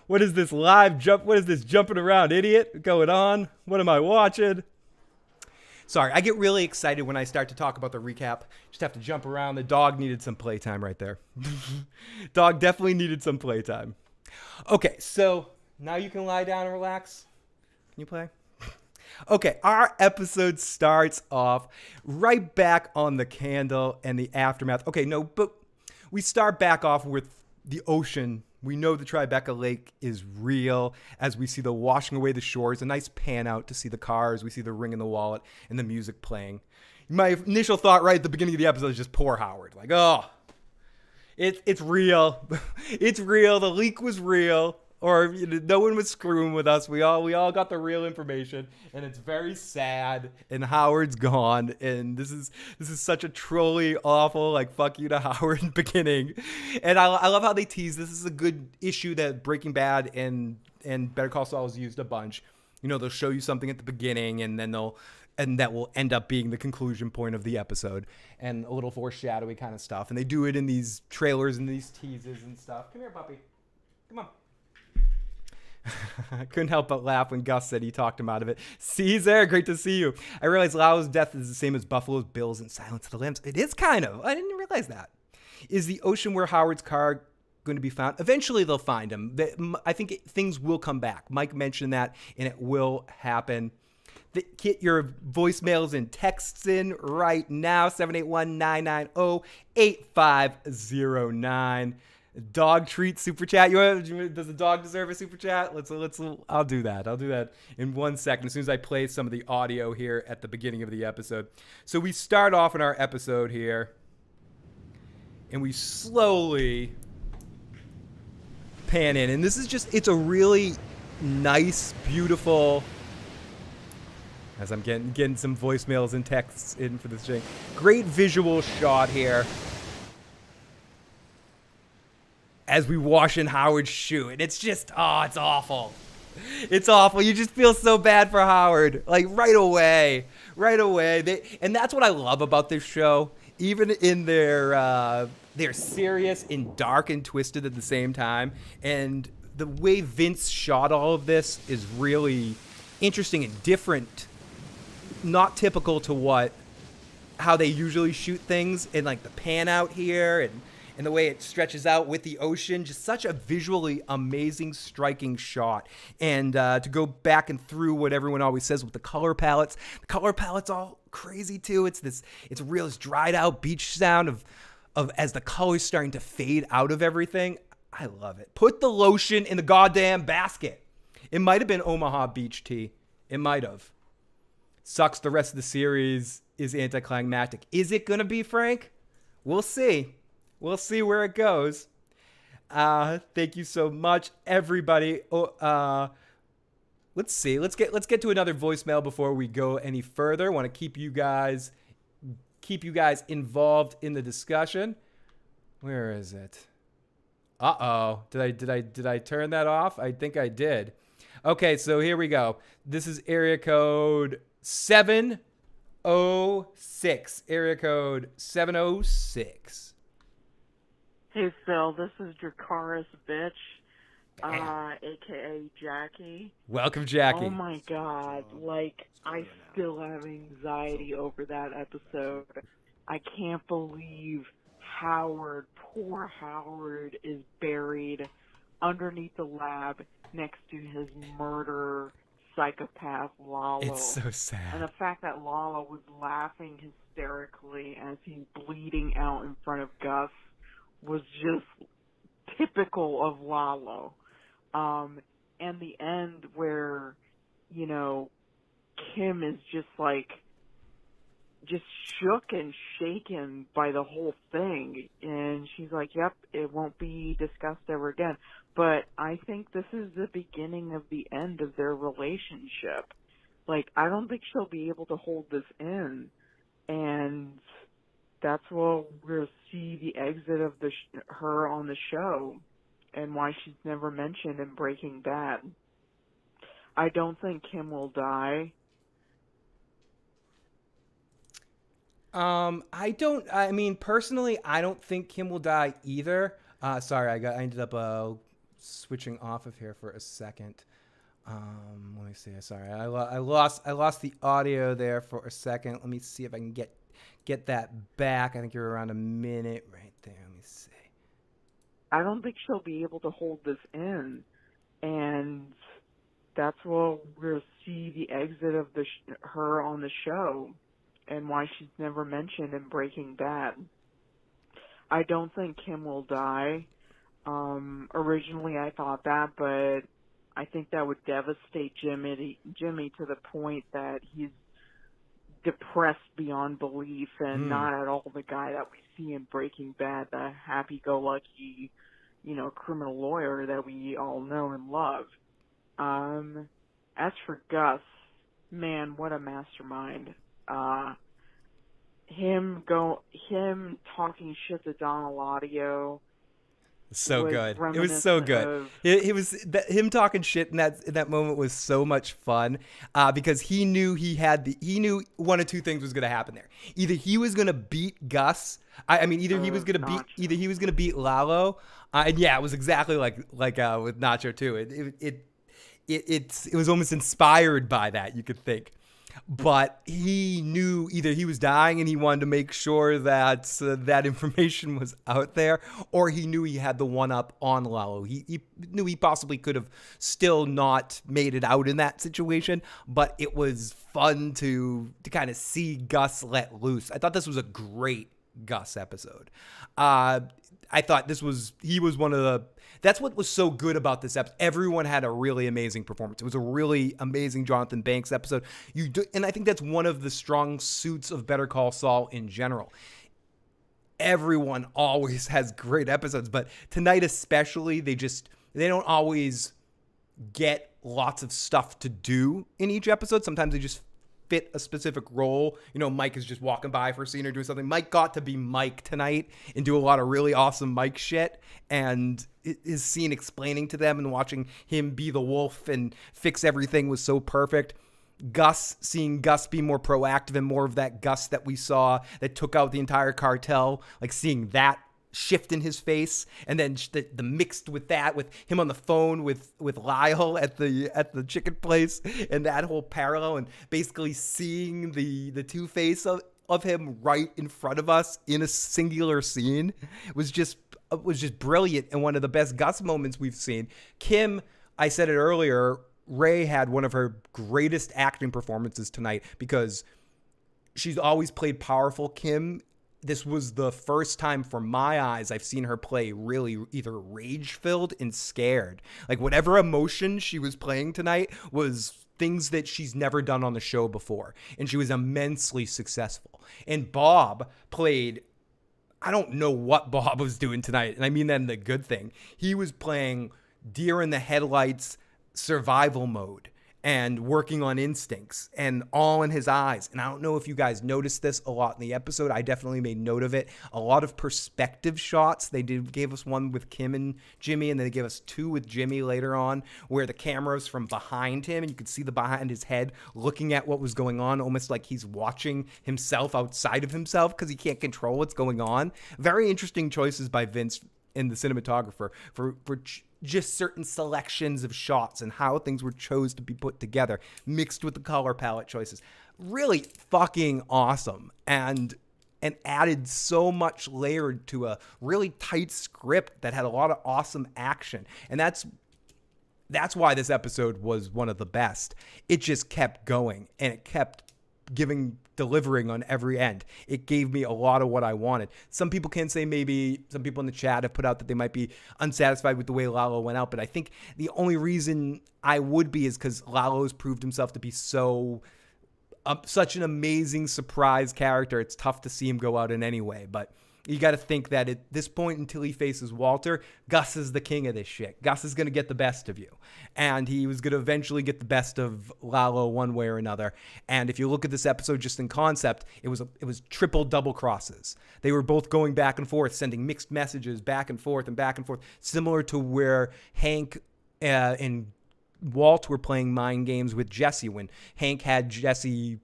What is this live jump? What is this jumping around idiot going on? What am I watching? Sorry, I get really excited when I start to talk about the recap. Just have to jump around. The dog needed some playtime right there. Dog definitely needed some playtime. Okay, so now you can lie down and relax. Can you play? Okay, our episode starts off right back on the candle and the aftermath. Okay, no, but we start back off with the ocean. We know the Tribeca Lake is real as we see the washing away the shores. A nice pan out to see the cars. We see the ring in the wallet and the music playing. My initial thought right at the beginning of the episode is just poor Howard. Like, oh, it's real. It's real. The leak was real. Or no one was screwing with us. We all got the real information, and it's very sad. And Howard's gone, and this is such a trolly, awful, like fuck you to Howard beginning. And I love how they tease this is a good issue that Breaking Bad and Better Call Saul has used a bunch. You know, they'll show you something at the beginning, and then that will end up being the conclusion point of the episode, and a little foreshadowy kind of stuff. And they do it in these trailers and these teases and stuff. Come here, puppy. Come on. I couldn't help but laugh when Gus said he talked him out of it. Caesar, great to see you. I realized Lalo's death is the same as Buffalo's Bills and Silence of the Lambs. It is kind of. I didn't realize that. Is the ocean where Howard's car going to be found? Eventually they'll find him. I think things will come back. Mike mentioned that, and it will happen. Get your voicemails and texts in right now. 781-990-8509. Dog treat super chat. Does the dog deserve a super chat? I'll do that. I'll do that in 1 second as soon as I play some of the audio here at the beginning of the episode. So we start off in our episode here, and we slowly pan in, and this is it's a really nice, beautiful. As I'm getting some voicemails and texts in for this thing. Great visual shot here. As we wash in Howard's shoe. And it's just, it's awful. It's awful. You just feel so bad for Howard. Like, right away. And that's what I love about this show. Even in they're serious and dark and twisted at the same time. And the way Vince shot all of this is really interesting and different. Not typical to how they usually shoot things. And, like, the pan out here and the way it stretches out with the ocean. Just such a visually amazing, striking shot. And to go back and through what everyone always says with the color palettes all crazy too. It's real, this dried out beach sound of as the colors starting to fade out of everything. I love it. Put the lotion in the goddamn basket. It might have been Omaha Beach Tea. It might have. Sucks the rest of the series is anticlimactic. Is it going to be, Frank? We'll see. We'll see where it goes. Thank you so much, everybody. Let's see. Let's get to another voicemail before we go any further. Want to keep you guys involved in the discussion. Where is it? Uh-oh. Did I turn that off? I think I did. Okay, so here we go. This is area code 706. Area code 706. Hey, Phil, this is Dracaris Bitch, a.k.a. Jackie. Welcome, Jackie. Oh, my God. Like, I still have anxiety over that episode. I can't believe Howard, poor Howard, is buried underneath the lab next to his murder psychopath Lalo. It's so sad. And the fact that Lalo was laughing hysterically as he's bleeding out in front of Gus was just typical of Lalo. And the end where, you know, Kim is just shook and shaken by the whole thing. And she's like, yep, it won't be discussed ever again. But I think this is the beginning of the end of their relationship. Like, I don't think she'll be able to hold this in. And that's where we'll see the exit of her on the show and why she's never mentioned in Breaking Bad. I don't think Kim will die. Personally, I don't think Kim will die either. Sorry, I ended up switching off of here for a second. Let me see. Sorry, I lost the audio there for a second. Let me see if I can get that back. I think you're around a minute right there. Let me see. I don't think she'll be able to hold this in, and that's where we'll see the exit of her on the show and why she's never mentioned in Breaking Bad. I don't think Kim will die. Originally I thought that, but I think that would devastate Jimmy to the point that he's depressed beyond belief and not at all the guy that we see in Breaking Bad, the happy-go-lucky, criminal lawyer that we all know and love. As for Gus, man, what a mastermind. Him talking shit to Don Eladio. So good. It was so good. Him talking shit in that moment was so much fun because he knew one of two things was going to happen there. Either he was going to beat Gus. Either he was going to beat Lalo. And yeah, it was exactly like with Nacho too. It was almost inspired by that, you could think. But he knew either he was dying and he wanted to make sure that that information was out there, or he knew he had the one up on Lalo. He knew he possibly could have still not made it out in that situation, but it was fun to kind of see Gus let loose. I thought this was a great Gus episode. I thought he was one of the. That's what was so good about this episode. Everyone had a really amazing performance. It was a really amazing Jonathan Banks episode. And I think that's one of the strong suits of Better Call Saul in general. Everyone always has great episodes, but tonight especially, they don't always get lots of stuff to do in each episode. Sometimes they just fit a specific role. Mike is just walking by for a scene or doing something. Mike got to be Mike tonight and do a lot of really awesome Mike shit. And his scene explaining to them and watching him be the wolf and fix everything was so perfect. Seeing Gus be more proactive and more of that Gus that we saw that took out the entire cartel, like seeing that shift in his face, and then the mixed with that, with him on the phone with Lyle at the chicken place, and that whole parallel, and basically seeing the two-face of him right in front of us in a singular scene was just was just brilliant and one of the best Gus moments we've seen. Kim, I said it earlier, Ray had one of her greatest acting performances tonight because she's always played powerful. Kim, this was the first time from my eyes I've seen her play really either rage-filled and scared. Like whatever emotion she was playing tonight was things that she's never done on the show before. And she was immensely successful. And Bob played, I don't know what Bob was doing tonight, and I mean that in the good thing. He was playing deer in the headlights survival mode and working on instincts and all in his eyes. And I don't know if you guys noticed this a lot in the episode. I definitely made note of it. A lot of perspective shots. They gave us one with Kim and Jimmy, and then they gave us two with Jimmy later on where the camera's from behind him and you could see the behind his head looking at what was going on, almost like he's watching himself outside of himself because he can't control what's going on. Very interesting choices by Vince and the cinematographer for just certain selections of shots and how things were chose to be put together, mixed with the color palette choices. Really fucking awesome. And added so much layered to a really tight script that had a lot of awesome action. And that's why this episode was one of the best. It just kept going and it kept delivering on every end. It gave me a lot of what I wanted. Some people can say, maybe some people in the chat have put out that they might be unsatisfied with the way Lalo went out, but I think the only reason I would be is because Lalo's proved himself to be such an amazing surprise character. It's tough to see him go out in any way, but you got to think that at this point until he faces Walter, Gus is the king of this shit. Gus is going to get the best of you. And he was going to eventually get the best of Lalo one way or another. And if you look at this episode just in concept, it was triple double crosses. They were both going back and forth, sending mixed messages back and forth, similar to where Hank and Walt were playing mind games with Jesse when Hank had Jesse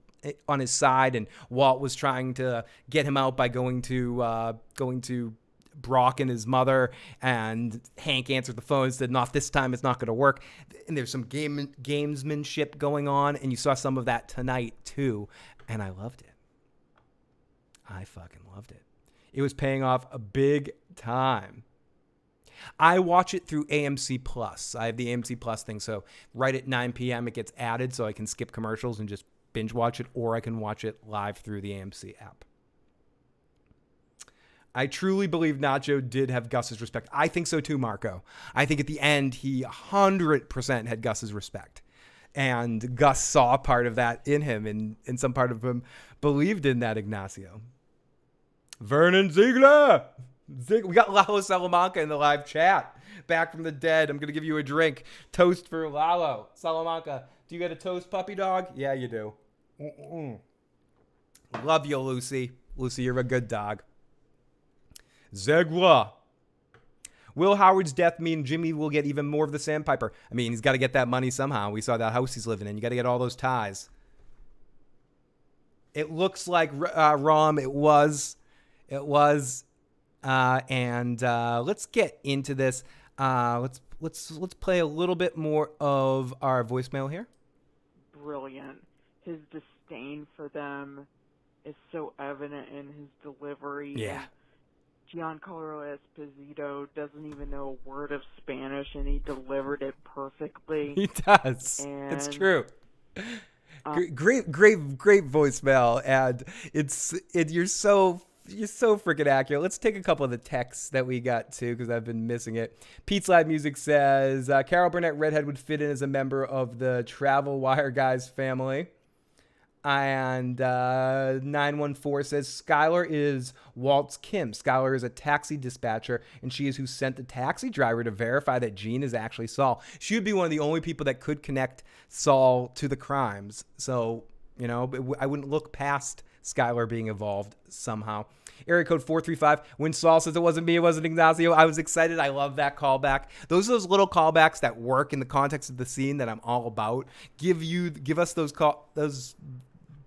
on his side and Walt was trying to get him out by going to Brock and his mother, and Hank answered the phone and said, not this time, it's not going to work. And there's some gamesmanship going on, and you saw some of that tonight too, and I loved it. I fucking loved it. It was paying off a big time. I watch it through AMC Plus. I have the AMC Plus thing, so right at 9 p.m. it gets added so I can skip commercials and just binge watch it, or I can watch it live through the AMC app. I truly believe Nacho did have Gus's respect. I think so too, Marco. I think at the end, he 100% had Gus's respect. And Gus saw part of that in him, and some part of him believed in that Ignacio. Vernon Ziegler! We got Lalo Salamanca in the live chat. Back from the dead. I'm going to give you a drink. Toast for Lalo. Salamanca. Do you get a toast, puppy dog? Yeah, you do. Love you, Lucy. Lucy, you're a good dog. Zegwa. Will Howard's death mean Jimmy will get even more of the sandpiper? I mean, he's got to get that money somehow. We saw that house he's living in. You got to get all those ties. It looks like Rom. It was. And let's get into this. Let's play a little bit more of our voicemail here. Brilliant. His disdain for them is so evident in his delivery. Yeah. Giancarlo Esposito doesn't even know a word of Spanish, and he delivered it perfectly. He does. And, it's true. Great voicemail, and you're so freaking accurate. Let's take a couple of the texts that we got too, because I've been missing it. Pete's Live Music says Carol Burnett Redhead would fit in as a member of the Travel Wire Guys family. And 914 says Skylar is Walt's Kim. Skylar is a taxi dispatcher, and she is who sent the taxi driver to verify that Gene is actually Saul. She would be one of the only people that could connect Saul to the crimes. So, I wouldn't look past Skylar being involved somehow. Area code 435. When Saul says it wasn't me, it wasn't Ignacio, I was excited. I love that callback. Those are those little callbacks that work in the context of the scene that I'm all about. Give us those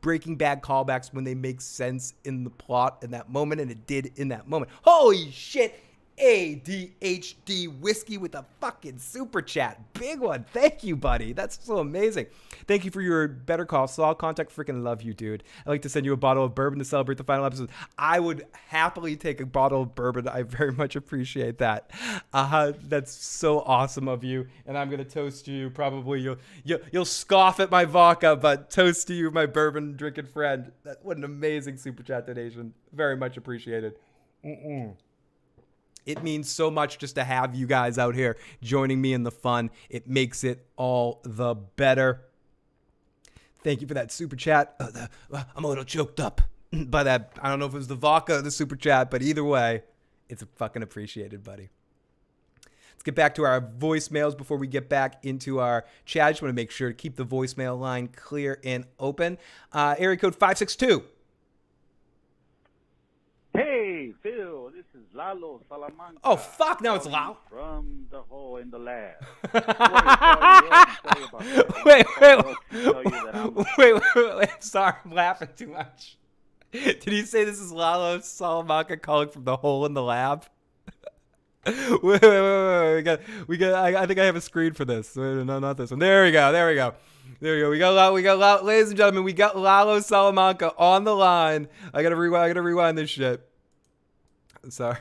Breaking Bad callbacks when they make sense in the plot in that moment, and it did in that moment. Holy shit! ADHD Whiskey with a fucking super chat. Big one. Thank you, buddy. That's so amazing. Thank you for your Better Call Saul contact. Freaking love you, dude. I'd like to send you a bottle of bourbon to celebrate the final episode. I would happily take a bottle of bourbon. I very much appreciate that. That's so awesome of you. And I'm going to toast you. Probably you'll scoff at my vodka, but toast to you, my bourbon drinking friend. What an amazing super chat donation. Very much appreciated. It means so much just to have you guys out here joining me in the fun. It makes it all the better. Thank you for that super chat. I'm a little choked up by that. I don't know if it was the vodka or the super chat, but either way, it's fucking appreciated, buddy. Let's get back to our voicemails before we get back into our chat. I just want to make sure to keep the voicemail line clear and open. Area code 562. Hey, Phil, this is Lalo Salamanca. Oh, fuck, now it's Lalo. From the hole in the lab. Wait. Sorry, I'm laughing too much. Did he say this is Lalo Salamanca calling from the hole in the lab? Wait. We got. I think I have a screen for this. Wait, no, not this one. There we go. We got ladies and gentlemen, we got Lalo Salamanca on the line. I gotta rewind this shit. Sorry.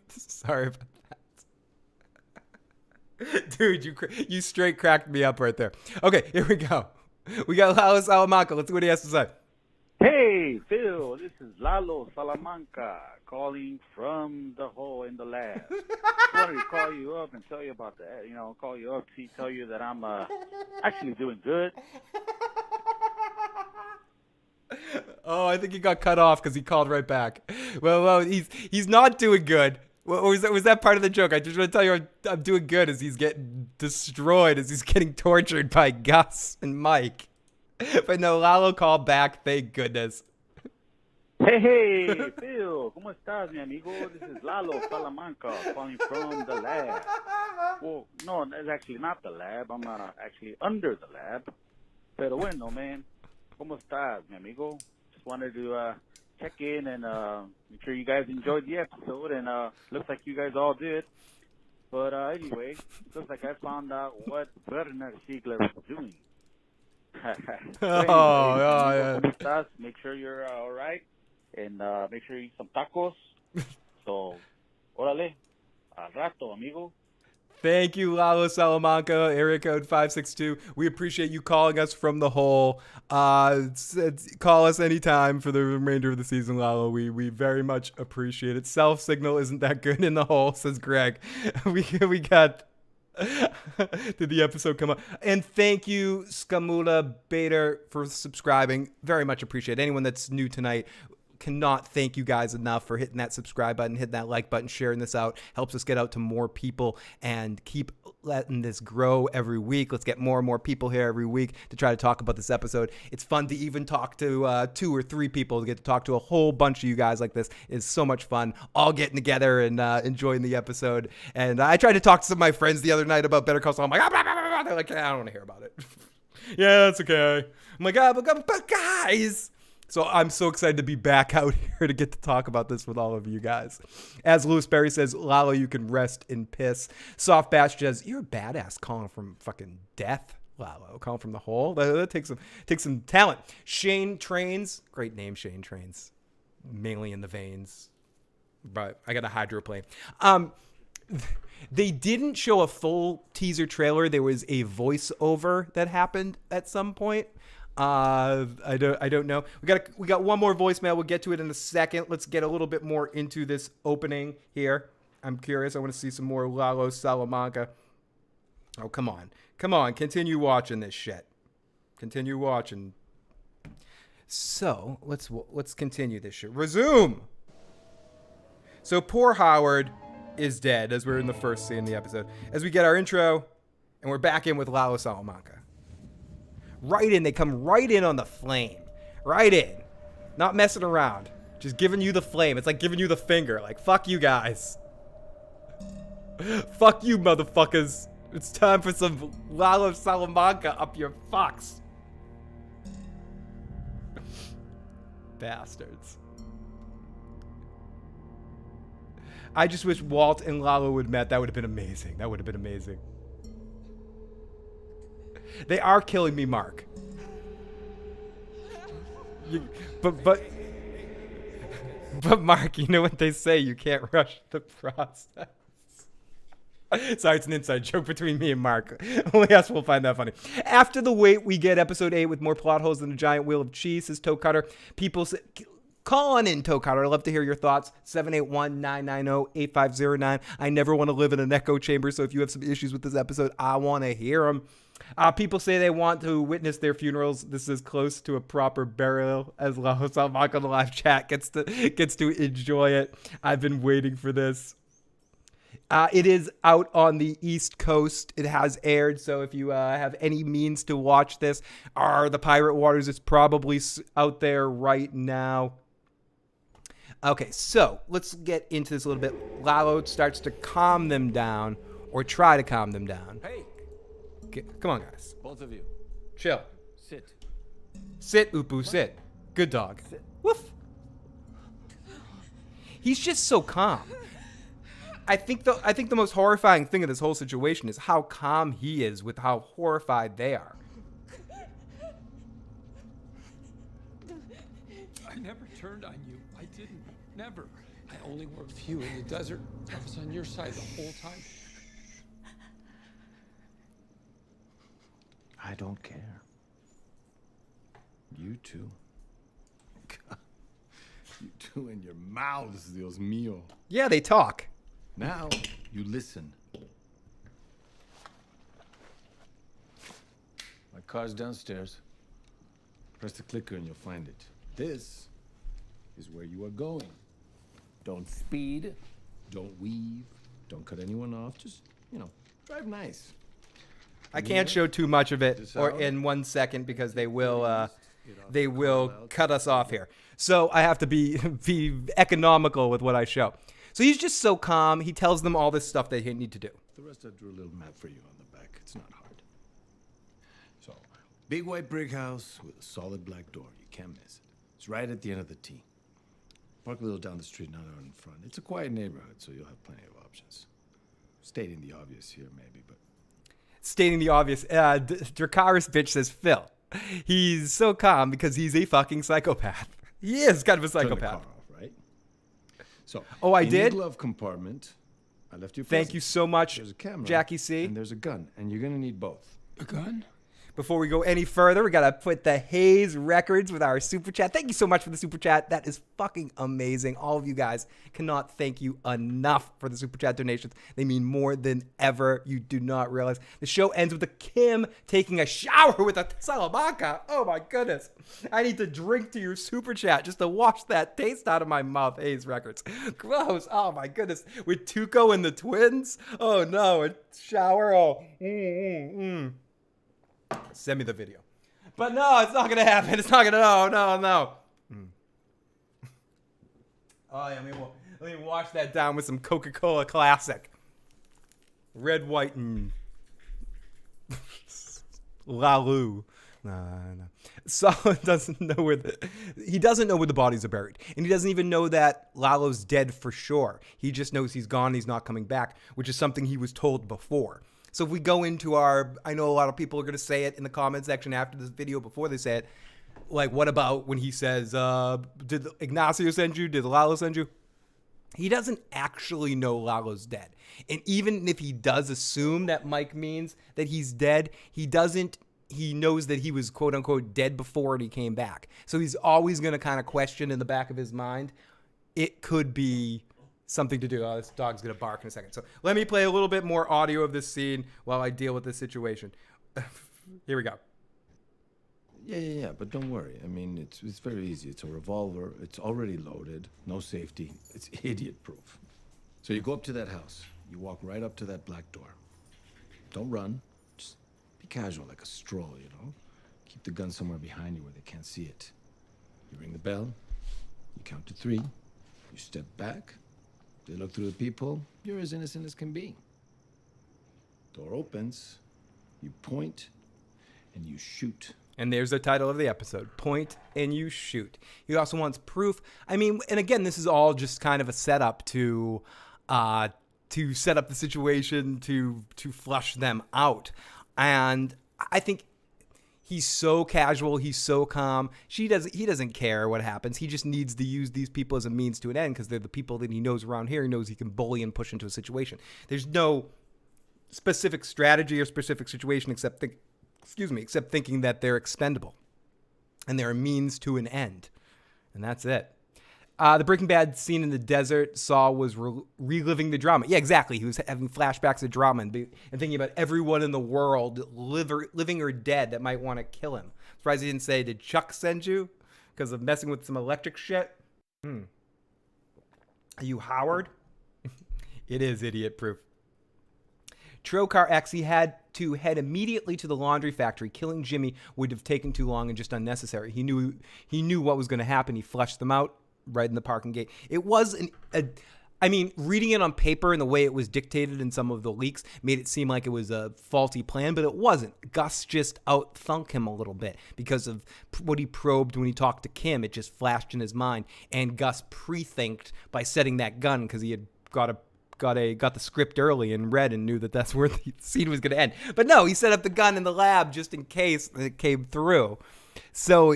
Sorry about that. Dude, you straight cracked me up right there. Okay, here we go. We got Lalo Salamanca. Let's see what he has to say. Hey, Phil, this is Lalo Salamanca calling from the hole in the lab. I wanted to call you up and tell you about that. Call you up to tell you that I'm actually doing good. Oh, I think he got cut off because he called right back. Well, he's not doing good. Was that part of the joke? I just want to tell you I'm doing good as he's getting destroyed, as he's getting tortured by Gus and Mike. But no, Lalo called back. Thank goodness. Hey, Phil, ¿cómo estás, mi amigo? This is Lalo Salamanca calling from the lab. Well, no, that's actually not the lab. I'm actually under the lab. Pero bueno, man. ¿Cómo estás, mi amigo? Just wanted to check in and make sure you guys enjoyed the episode, and looks like you guys all did. But anyway, looks like I found out what Werner Ziegler was doing. Yeah. ¿Cómo estás? Make sure you're all right, and make sure you eat some tacos. So, órale, al rato, amigo. Thank you, Lalo Salamanca, area code 562. We appreciate you calling us from the hole. Call us anytime for the remainder of the season, Lalo. We very much appreciate it. Self signal isn't that good in the hole, says Greg. We got. Did the episode come up? And thank you, Scamula Bader, for subscribing. Very much appreciate it. Anyone that's new tonight, cannot thank you guys enough for hitting that subscribe button, hitting that like button, sharing this out. Helps us get out to more people and keep letting this grow every week. Let's get more and more people here every week to try to talk about this episode. It's fun to even talk to 2 or 3 people. To get to talk to a whole bunch of you guys like this is so much fun. All getting together and enjoying the episode. And I tried to talk to some of my friends the other night about Better Call Saul. I'm like, they're like, I don't want to hear about it. Yeah, that's okay. I'm like, but guys. So I'm so excited to be back out here to get to talk about this with all of you guys. As Lewis Berry says, Lalo, you can rest in piss. Soft Bash says, you're a badass calling from fucking death, Lalo. Calling from the hole. That takes some talent. Shane Trains. Great name, Shane Trains. Mainly in the veins. But I got a hydroplane. They didn't show a full teaser trailer. There was a voiceover that happened at some point. I don't know. We got one more voicemail. We'll get to it in a second. Let's get a little bit more into this opening here. I'm curious. I want to see some more Lalo Salamanca. Oh, come on. Continue watching this shit. Continue watching. So let's continue this shit. Resume. So poor Howard is dead, as we're in the first scene of the episode. As we get our intro, and we're back in with Lalo Salamanca. Right in. They come right in on the flame. Right in. Not messing around. Just giving you the flame. It's like giving you the finger. Like, fuck you guys. Fuck you, motherfuckers. It's time for some Lalo Salamanca up your fucks. Bastards. I just wish Walt and Lalo would met. That would have been amazing. That would have been amazing. They are killing me, Mark. But Mark, you know what they say, you can't rush the process. Sorry, it's an inside joke between me and Mark. Only us will find that funny. After the wait, we get episode 8 with more plot holes than a giant wheel of cheese, says Toe Cutter. People say, call on in, Toe Cutter. I'd love to hear your thoughts. 781-990-8509. I never want to live in an echo chamber, so if you have some issues with this episode, I want to hear them. People say they want to witness their funerals. This is close to a proper burial, as Lalo Salamanca on the live chat gets to enjoy it. I've been waiting for this. It is out on the East Coast. It has aired, so if you have any means to watch this, the Pirate Waters, it's probably out there right now. Okay, so let's get into this a little bit. Lalo starts to calm them down, or try to calm them down. Hey, Come on, guys. both of you, Chill. sit. Sit, Upu, sit. Good dog. Woof. He's just so calm. I think the most horrifying thing of this whole situation is how calm he is with how horrified they are. I never turned on you. I didn't. Never. I only worked for you in the desert. I was on your side the whole time. I don't care. You two. God. You two and your mouths, Dios mío. Yeah, they talk. Now, you listen. My car's downstairs. Press the clicker and you'll find it. This is where you are going. Don't speed. Don't weave. Don't cut anyone off. Just, drive nice. I can't show too much of it or in 1 second because they will cut us off here. So I have to be economical with what I show. So he's just so calm. He tells them all this stuff they need to do. The rest I drew a little map for you on the back. It's not hard. So, big white brick house with a solid black door. You can't miss it. It's right at the end of the T. Park a little down the street, not out in front. It's a quiet neighborhood, so you'll have plenty of options. Stating the obvious here, maybe, but... Stating the obvious, Dracarys bitch says, Phil, he's so calm because he's a fucking psychopath. He is kind of a psychopath. Turn the car off, right? So, I in did? your glove compartment, I left you. Thank you so much, There's a camera, Jackie C. and there's a gun, and you're gonna need both. A gun? Before we go any further, we got to put the Hayes records with our super chat. Thank you so much for the super chat. That is fucking amazing. All of you guys cannot thank you enough for the super chat donations. They mean more than ever. You do not realize. The show ends with a Kim taking a shower with a Salamanca. Oh my goodness. I need to drink to your super chat just to wash that taste out of my mouth. Hayes records. Gross. Oh my goodness. With Tuco and the twins. Oh no. A shower. Oh. Send me the video. But no, it's not going to happen. It's not going to. No. Oh, yeah. Let me wash that down with some Coca-Cola Classic. Red, white, and Lalo. No. Saul doesn't know where the bodies are buried. And he doesn't even know that Lalo's dead for sure. He just knows he's gone. He's not coming back, which is something he was told before. So if we go into I know a lot of people are going to say it in the comment section after this video before they say it. Like, what about when he says, did Ignacio send you? Did Lalo send you? He doesn't actually know Lalo's dead. And even if he does assume that Mike means that he's dead, he knows that he was quote unquote dead before he came back. So he's always going to kind of question in the back of his mind, it could be something to do. Oh, this dog's going to bark in a second. So let me play a little bit more audio of this scene while I deal with this situation. Here we go. Yeah, but don't worry. I mean, it's very easy. It's a revolver. It's already loaded. No safety. It's idiot-proof. So you go up to that house. You walk right up to that black door. Don't run. Just be casual, like a stroll, Keep the gun somewhere behind you where they can't see it. You ring the bell. You count to 3. You step back. They look through the peephole. You're as innocent as can be. Door opens. You point, and you shoot. And there's the title of the episode, Point and You Shoot. He also wants proof. I mean, and again, this is all just kind of a setup to to set up the situation to flush them out. And I think he's so casual. He's so calm. He doesn't care what happens. He just needs to use these people as a means to an end because they're the people that he knows around here. He knows he can bully and push into a situation. There's no specific strategy or specific situation except thinking that they're expendable and they're a means to an end. And that's it. The Breaking Bad scene in the desert, Saul was reliving the drama. Yeah, exactly. He was having flashbacks of drama and thinking about everyone in the world, living or dead, that might want to kill him. Surprised he didn't say, "Did Chuck send you?" Because of messing with some electric shit. Are you Howard? It is idiot proof. Trokar X, he had to head immediately to the laundry factory. Killing Jimmy would have taken too long and just unnecessary. He knew what was going to happen. He flushed them out right in the parking gate. It was reading it on paper and the way it was dictated in some of the leaks made it seem like it was a faulty plan, but it wasn't. Gus just outthunk him a little bit because of what he probed when he talked to Kim. It just flashed in his mind, and Gus pre-thinked by setting that gun because he had got the script early and read and knew that that's where the scene was going to end. But no, he set up the gun in the lab just in case it came through. So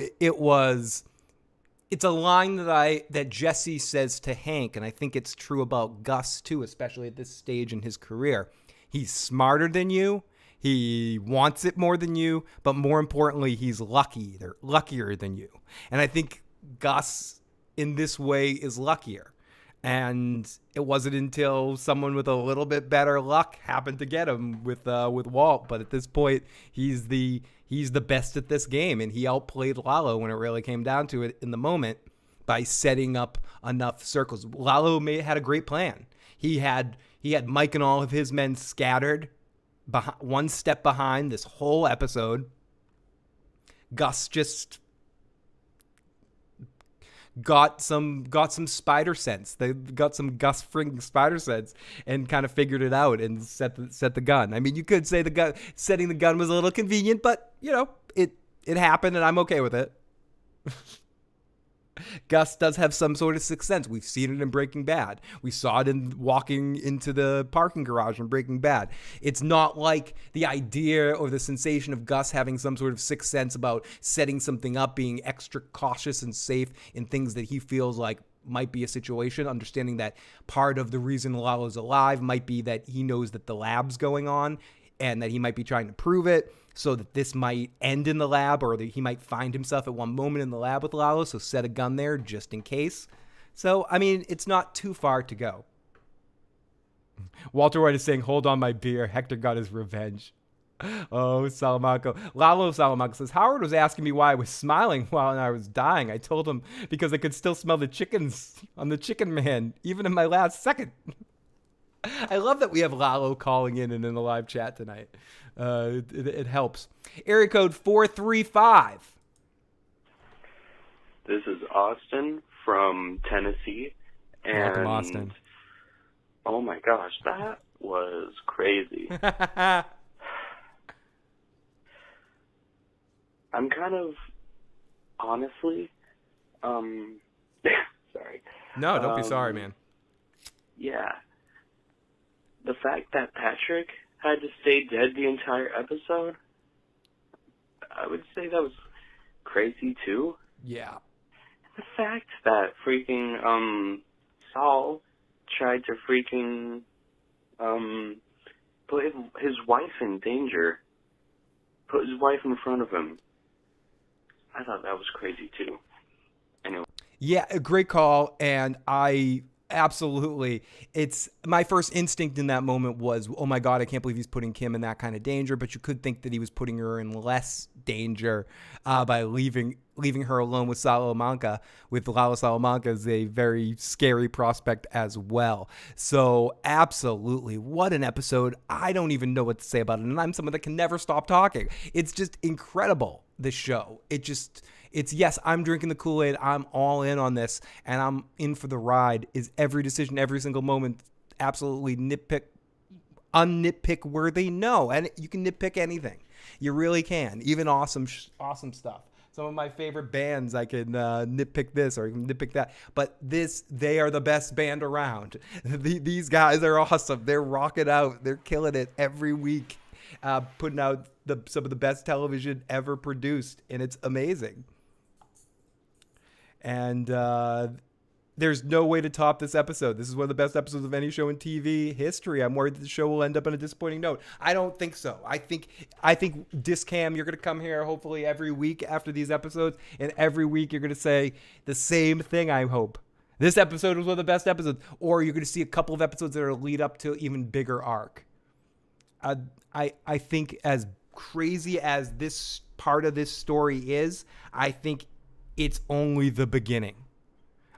it's a line that Jesse says to Hank, and I think it's true about Gus too, especially at this stage in his career. He's smarter than you. He wants it more than you, but more importantly, he's luckier than you. And I think Gus in this way is luckier. And it wasn't until someone with a little bit better luck happened to get him with Walt. But at this point, he's the best at this game, and he outplayed Lalo when it really came down to it in the moment by setting up enough circles. Lalo had a great plan. He had Mike and all of his men scattered, one step behind this whole episode. Gus just got some spider sense. They got some Gus friggin' spider sense and kind of figured it out and set the gun. I mean, you could say setting the gun was a little convenient, but it happened and I'm okay with it. Gus does have some sort of sixth sense. We've seen it in Breaking Bad. We saw it in walking into the parking garage in Breaking Bad. It's not like the idea or the sensation of Gus having some sort of sixth sense about setting something up, being extra cautious and safe in things that he feels like might be a situation, understanding that part of the reason Lalo's alive might be that he knows that the lab's going on and that he might be trying to prove it, so that this might end in the lab, or that he might find himself at one moment in the lab with Lalo, so set a gun there just in case. So, I mean, it's not too far to go. Walter White is saying, "Hold on my beer. Hector got his revenge." Oh, Salamanca. Lalo Salamanca says, "Howard was asking me why I was smiling while I was dying. I told him because I could still smell the chickens on the chicken man, even in my last second." I love that we have Lalo calling in and in the live chat tonight. It helps. Area code 435. This is Austin from Tennessee. And welcome, Austin. Oh my gosh, that was crazy. I'm kind of, honestly, sorry. No, don't be sorry, man. Yeah. The fact that Patrick had to stay dead the entire episode, I would say that was crazy too. Yeah. The fact that freaking Saul tried to freaking put his wife in danger, put his wife in front of him, I thought that was crazy too. Anyway. Yeah, a great call, and absolutely. It's my first instinct in that moment was, oh my God, I can't believe he's putting Kim in that kind of danger. But you could think that he was putting her in less danger by leaving her alone with Salamanca. With Lalo Salamanca is a very scary prospect as well. So absolutely, what an episode. I don't even know what to say about it. And I'm someone that can never stop talking. It's just incredible, this show. It's yes, I'm drinking the Kool-Aid. I'm all in on this, and I'm in for the ride. Is every decision, every single moment, absolutely unnitpick worthy? No, and you can nitpick anything. You really can, even awesome stuff. some of my favorite bands. I can nitpick this or nitpick that. But they are the best band around. These guys are awesome. They're rocking out. They're killing it every week, putting out some of the best television ever produced, and it's amazing. And there's no way to top this episode. This is one of the best episodes of any show in TV history. I'm worried that the show will end up on a disappointing note. I don't think so. I think Discam, you're going to come here hopefully every week after these episodes, and every week you're going to say the same thing, I hope. This episode was one of the best episodes, or you're going to see a couple of episodes that are lead up to an even bigger arc. I think as crazy as this part of this story is, I think it's only the beginning.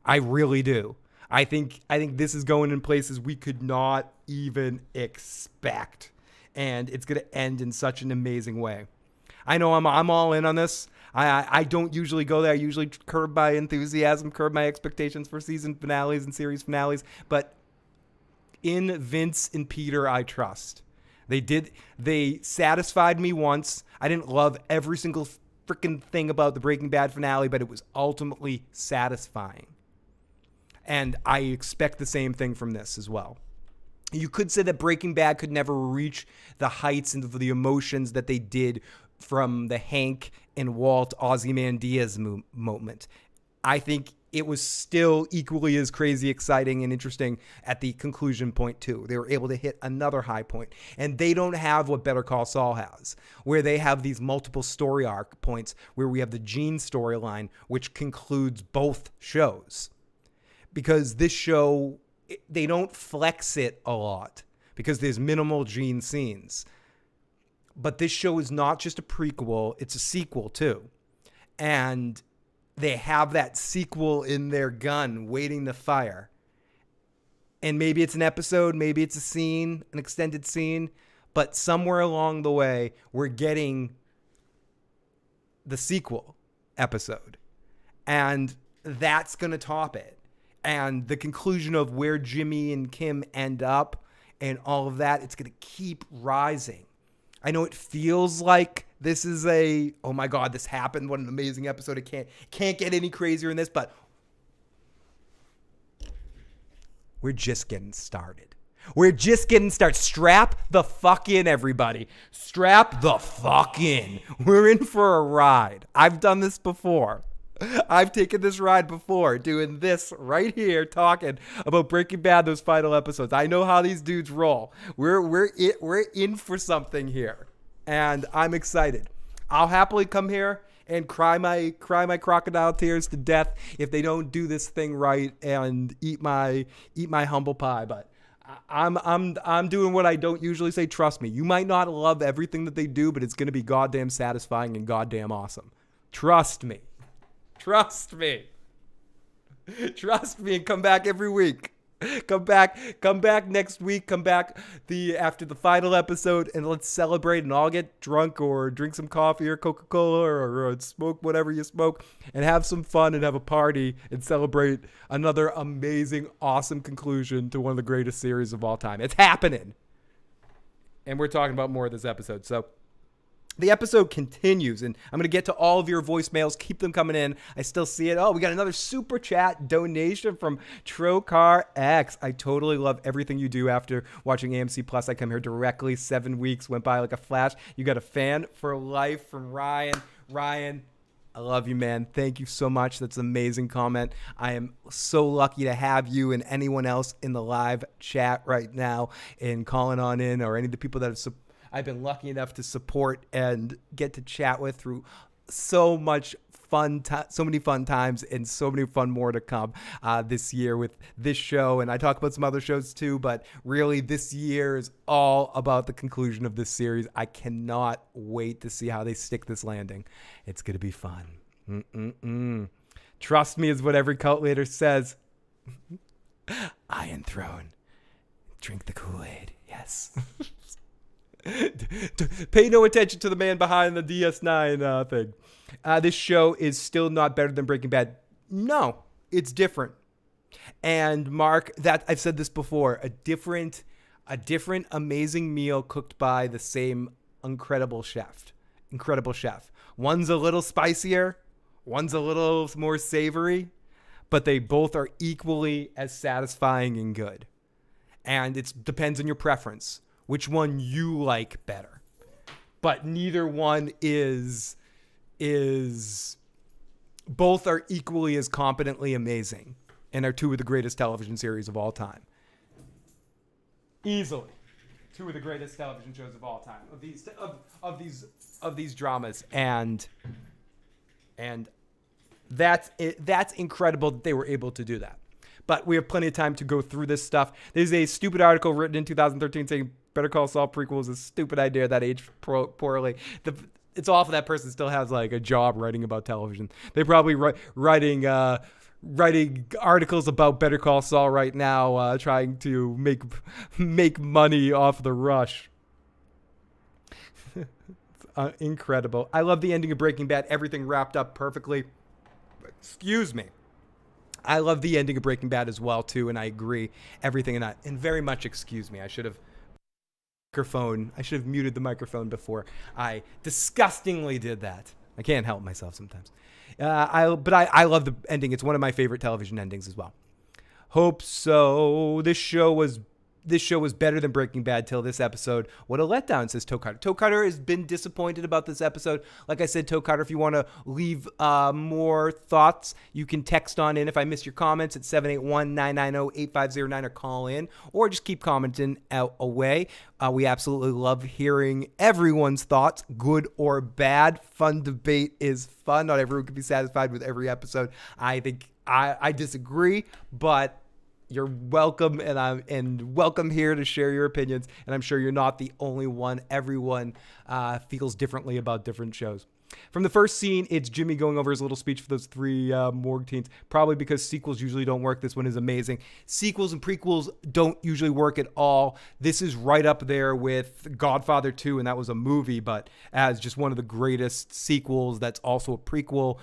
I really do. I think this is going in places we could not even expect, and it's going to end in such an amazing way. I know I'm all in on this. I don't usually go there. I usually curb my enthusiasm, curb my expectations for season finales and series finales, but in Vince and Peter, I trust. They satisfied me once. I didn't love every single freaking thing about the Breaking Bad finale, but it was ultimately satisfying. And I expect the same thing from this as well. You could say that Breaking Bad could never reach the heights and the emotions that they did from the Hank and Walt Ozymandias moment. I think it was still equally as crazy, exciting, and interesting at the conclusion point, too. They were able to hit another high point. And they don't have what Better Call Saul has, where they have these multiple story arc points, where we have the Gene storyline, which concludes both shows. Because this show, they don't flex it a lot, because there's minimal Gene scenes. But this show is not just a prequel, it's a sequel, too. And they have that sequel in their gun waiting to fire. And maybe it's an episode, maybe it's a scene, an extended scene, but somewhere along the way, we're getting the sequel episode. And that's going to top it. And the conclusion of where Jimmy and Kim end up and all of that, it's going to keep rising. I know it feels like this is oh my God, this happened. What an amazing episode. It can't get any crazier than this, but we're just getting started. We're just getting started. Strap the fuck in, everybody. Strap the fuck in. We're in for a ride. I've done this before. I've taken this ride before, doing this right here, talking about Breaking Bad, those final episodes. I know how these dudes roll. We're in for something here, and I'm excited. I'll happily come here and cry my crocodile tears to death if they don't do this thing right and eat my humble pie. But I'm doing what I don't usually say. Trust me, you might not love everything that they do, but it's going to be goddamn satisfying and goddamn awesome. Trust me. Trust me. Trust me, and come back every week. Come back next week. Come back after the final episode, and let's celebrate and all get drunk or drink some coffee or Coca-Cola or smoke whatever you smoke and have some fun and have a party and celebrate another amazing, awesome conclusion to one of the greatest series of all time. It's happening. And we're talking about more of this episode. So the episode continues, and I'm going to get to all of your voicemails. Keep them coming in. I still see it. Oh, we got another super chat donation from Trocar X. I totally love everything you do after watching AMC Plus. I come here directly. 7 weeks went by like a flash. You got a fan for life from Ryan. Ryan, I love you, man. Thank you so much. That's an amazing comment. I am so lucky to have you and anyone else in the live chat right now and calling on in, or any of the people that have I've been lucky enough to support and get to chat with through so much fun, so many fun times, and so many fun more to come this year with this show. And I talk about some other shows too, but really this year is all about the conclusion of this series. I cannot wait to see how they stick this landing. It's going to be fun. Trust me is what every cult leader says. Iron Throne. Drink the Kool-Aid. Yes. Pay no attention to the man behind the DS9 thing. This show is still not better than Breaking Bad. No, it's different. And Mark, that I've said this before, a different amazing meal cooked by the same incredible chef. One's a little spicier, One's a little more savory, but they both are equally as satisfying and good. And it depends on your preference, which one you like better. But neither one is both are equally as competently amazing and are two of the greatest television series of all time. Easily. Two of the greatest television shows of all time. Of these dramas. And that's incredible that they were able to do that. But we have plenty of time to go through this stuff. There's a stupid article written in 2013 saying Better Call Saul prequel is a stupid idea that aged poorly. It's awful that person still has like a job writing about television. They're probably writing articles about Better Call Saul right now, trying to make money off the rush. Incredible. I love the ending of Breaking Bad. Everything wrapped up perfectly. Excuse me. I love the ending of Breaking Bad as well too, and I agree everything in that. And very much excuse me. I should have muted the microphone before I disgustingly did that. I can't help myself sometimes. I love the ending. It's one of my favorite television endings as well. Hope so. This show was better than Breaking Bad till this episode. What a letdown, says Toe Cutter. Toe Cutter has been disappointed about this episode. Like I said, Toe Cutter, if you want to leave more thoughts, you can text on in. If I miss your comments, at 781-990-8509 or call in, or just keep commenting away. We absolutely love hearing everyone's thoughts, good or bad. Fun debate is fun. Not everyone can be satisfied with every episode. I think I disagree, but you're welcome, and welcome here to share your opinions. And I'm sure you're not the only one. Everyone feels differently about different shows. From the first scene, it's Jimmy going over his little speech for those three morgue teens, probably because sequels usually don't work. This one is amazing. Sequels and prequels don't usually work at all. This is right up there with Godfather 2, and that was a movie, but as just one of the greatest sequels that's also a prequel.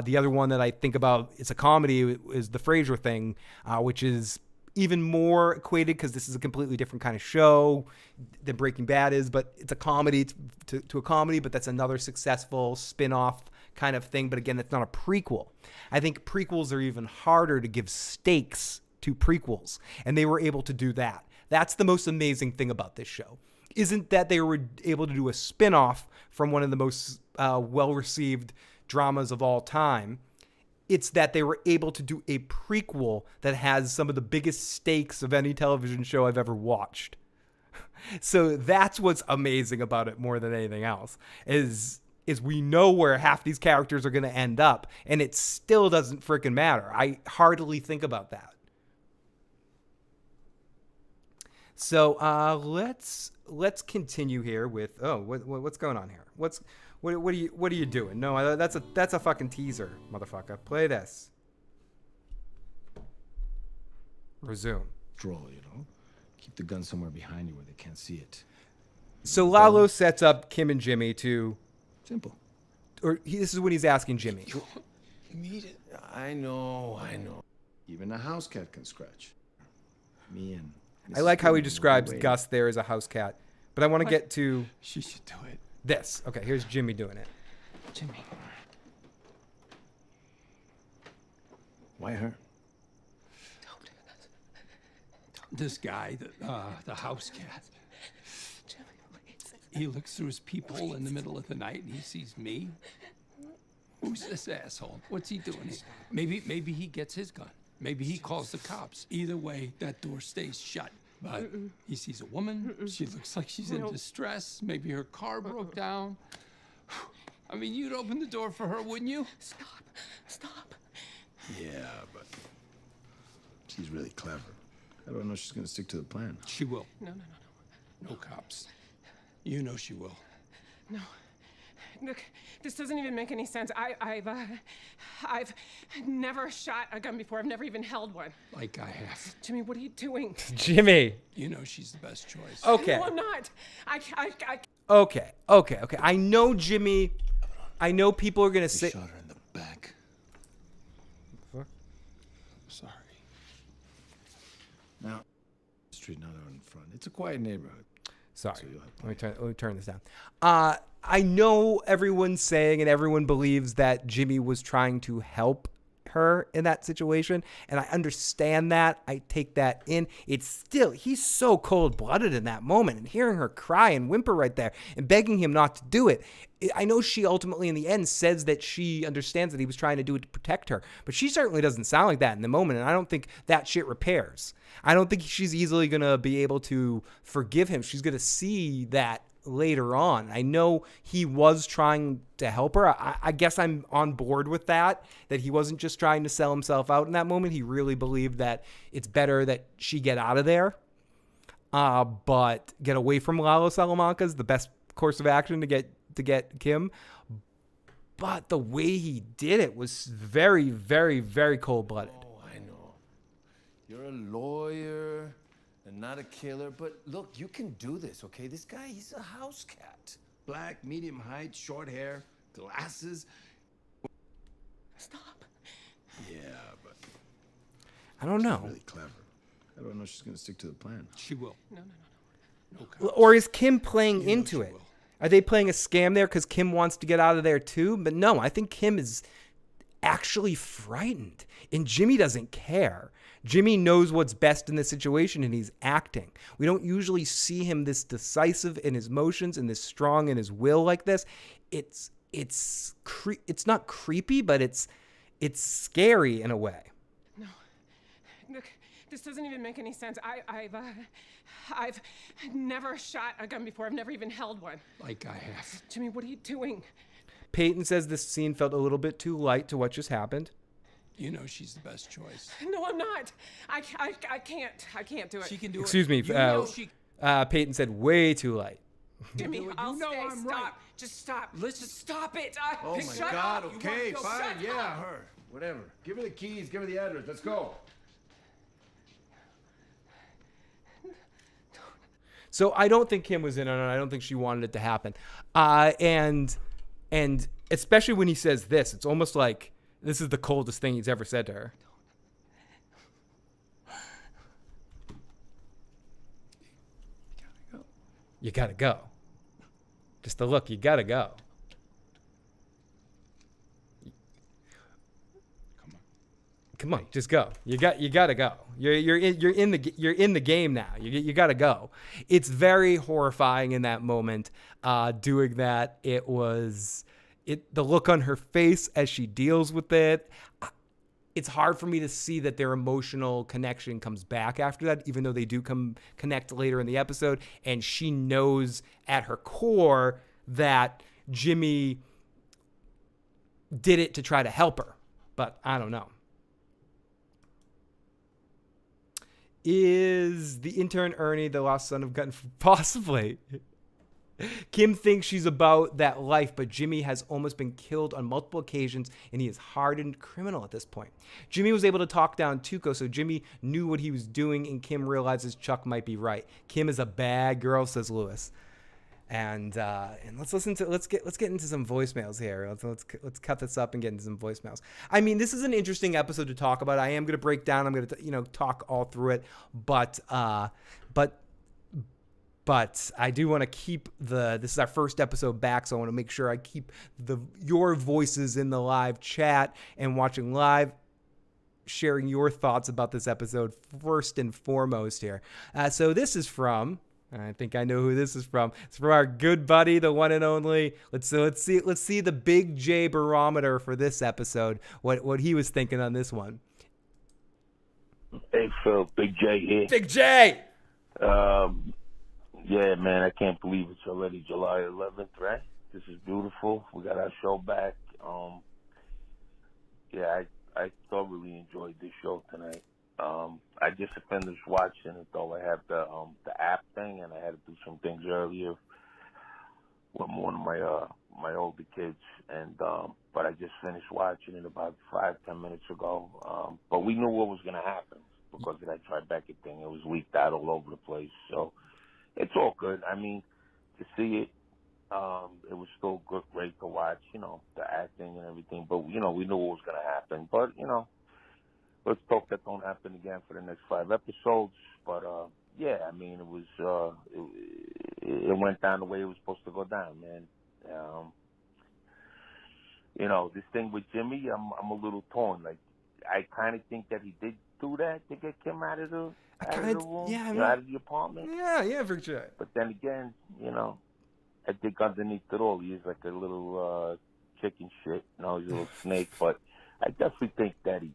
The other one that I think about, it's a comedy, is The Frasier Thing, which is even more equated because this is a completely different kind of show than Breaking Bad is, but it's a comedy to a comedy, but that's another successful spin-off kind of thing. But again, it's not a prequel. I think prequels are even harder to give stakes to prequels, and they were able to do that. That's the most amazing thing about this show. Isn't that they were able to do a spin-off from one of the most well-received dramas of all time. It's that they were able to do a prequel that has some of the biggest stakes of any television show I've ever watched. So that's what's amazing about it more than anything else, is we know where half these characters are going to end up, and it still doesn't freaking matter. I hardly think about that. So let's continue here with what's going on here? What are you doing? No, that's a fucking teaser, motherfucker. Play this. Resume. Droll, you know. Keep the gun somewhere behind you where they can't see it. So Lalo sets up Kim and Jimmy to. Simple. This is what he's asking Jimmy. You need it. I know. Even a house cat can scratch. Me and. I like how he describes Gus there as a house cat, but I want to get to. She should do it. This. Okay, here's Jimmy doing it. Jimmy. Why her? Don't do this. This guy, the house cat. Jimmy, please. He looks through his peephole in the middle of the night and he sees me. Who's this asshole? What's he doing here? Maybe he gets his gun. Maybe he calls the cops. Either way, that door stays shut. But he sees a woman. She looks like she's in distress. Maybe her car broke down. I mean, you'd open the door for her, wouldn't you? Stop. Yeah, but she's really clever. How do I know she's going to stick to the plan? She will. No. No cops. You know she will. No. Look, this doesn't even make any sense. I've never shot a gun before. I've never even held one. Like I have. Jimmy, what are you doing? Jimmy. You know she's the best choice. Okay. No, I'm not. Okay. I know Jimmy. I know people are gonna say. Shot her in the back. Fuck. Sorry. Now, street, now they're in front. It's a quiet neighborhood. Sorry. So you'll have Let me turn this down. I know everyone's saying and everyone believes that Jimmy was trying to help her in that situation, and I understand that. I take that in. It's still, he's so cold-blooded in that moment, and hearing her cry and whimper right there and begging him not to do it. I know she ultimately in the end says that she understands that he was trying to do it to protect her, but she certainly doesn't sound like that in the moment, and I don't think that shit repairs. I don't think she's easily going to be able to forgive him. She's going to see that later on. I know he was trying to help her. I guess I'm on board with that he wasn't just trying to sell himself out in that moment. He really believed that it's better that she get out of there, but get away from Lalo Salamanca is the best course of action to get Kim. But the way he did it was very, very, very cold-blooded. Oh, I know. You're a lawyer and not a killer, but look, you can do this, okay? This guy, he's a house cat. Black, medium height, short hair, glasses. Stop. Yeah, but I don't know. really clever. How do I know she's gonna stick to the plan? She will. No. Or is Kim playing You know into she it? will. Are they playing a scam there because Kim wants to get out of there too? But no, I think Kim is actually frightened, and Jimmy doesn't care. Jimmy knows what's best in this situation, and he's acting. We don't usually see him this decisive in his motions and this strong in his will like this. It's not creepy, but it's scary in a way. No. Look, this doesn't even make any sense. I've never shot a gun before. I've never even held one. Like I have. Jimmy, what are you doing? Peyton says this scene felt a little bit too light to what just happened. You know she's the best choice. No, I'm not. I can't do it. She can do Excuse it. me. You know she. Peyton said way too light. Jimmy, do it. I'll You know stay. I'm Stop. right. Just stop. Listen. Just stop it. Oh my Shut God, up. okay, No, fine, shut yeah, up. her. Whatever. Give her the keys, give her the address, let's go. So I don't think Kim was in on it. I don't think she wanted it to happen. And especially when he says this, it's almost like this is the coldest thing he's ever said to her. You gotta go. Just the look, you gotta go. Come on, just go. You gotta go. You're in the game now. You gotta go. It's very horrifying in that moment. Doing that, the look on her face as she deals with it. It's hard for me to see that their emotional connection comes back after that, even though they do connect later in the episode. And she knows at her core that Jimmy did it to try to help her. But I don't know. Is the intern Ernie the lost son of Gun? Possibly. Kim thinks she's about that life, but Jimmy has almost been killed on multiple occasions, and he is hardened criminal at this point. Jimmy was able to talk down Tuco, so Jimmy knew what he was doing, and Kim realizes Chuck might be right. Kim is a bad girl, says Lewis. And let's get into some voicemails here. Let's cut this up and get into some voicemails. I mean, this is an interesting episode to talk about. I am going to break down. I'm going to talk all through it, but I do want to keep this is our first episode back, so I want to make sure I keep your voices in the live chat and watching live, sharing your thoughts about this episode first and foremost here. So this is from, I think I know who this is from. It's from our good buddy, the one and only. Let's see the Big J barometer for this episode. What he was thinking on this one. Hey Phil, Big J here. Big J. Yeah, man, I can't believe it's already July 11th, right? This is beautiful. We got our show back. Yeah, I thoroughly enjoyed this show tonight. I just finished watching it, though. I have the app thing, and I had to do some things earlier with one of my older kids, and but I just finished watching it about 5-10 minutes ago. But we knew what was going to happen because of that Tribeca thing. It was leaked out all over the place, so it's all good. I mean, to see it, it was still good, great to watch. The acting and everything. But we knew what was going to happen. But let's hope that don't happen again for the next 5 episodes. But yeah, I mean, it it went down the way it was supposed to go down, man. You know, this thing with Jimmy, I'm a little torn. Like, I kind of think that he did do that to get Kim out of the room, out of the apartment. Yeah, for sure. But then again, you know, I think underneath it all, he's like a little chicken shit. You know, he's a little snake. But I definitely think that he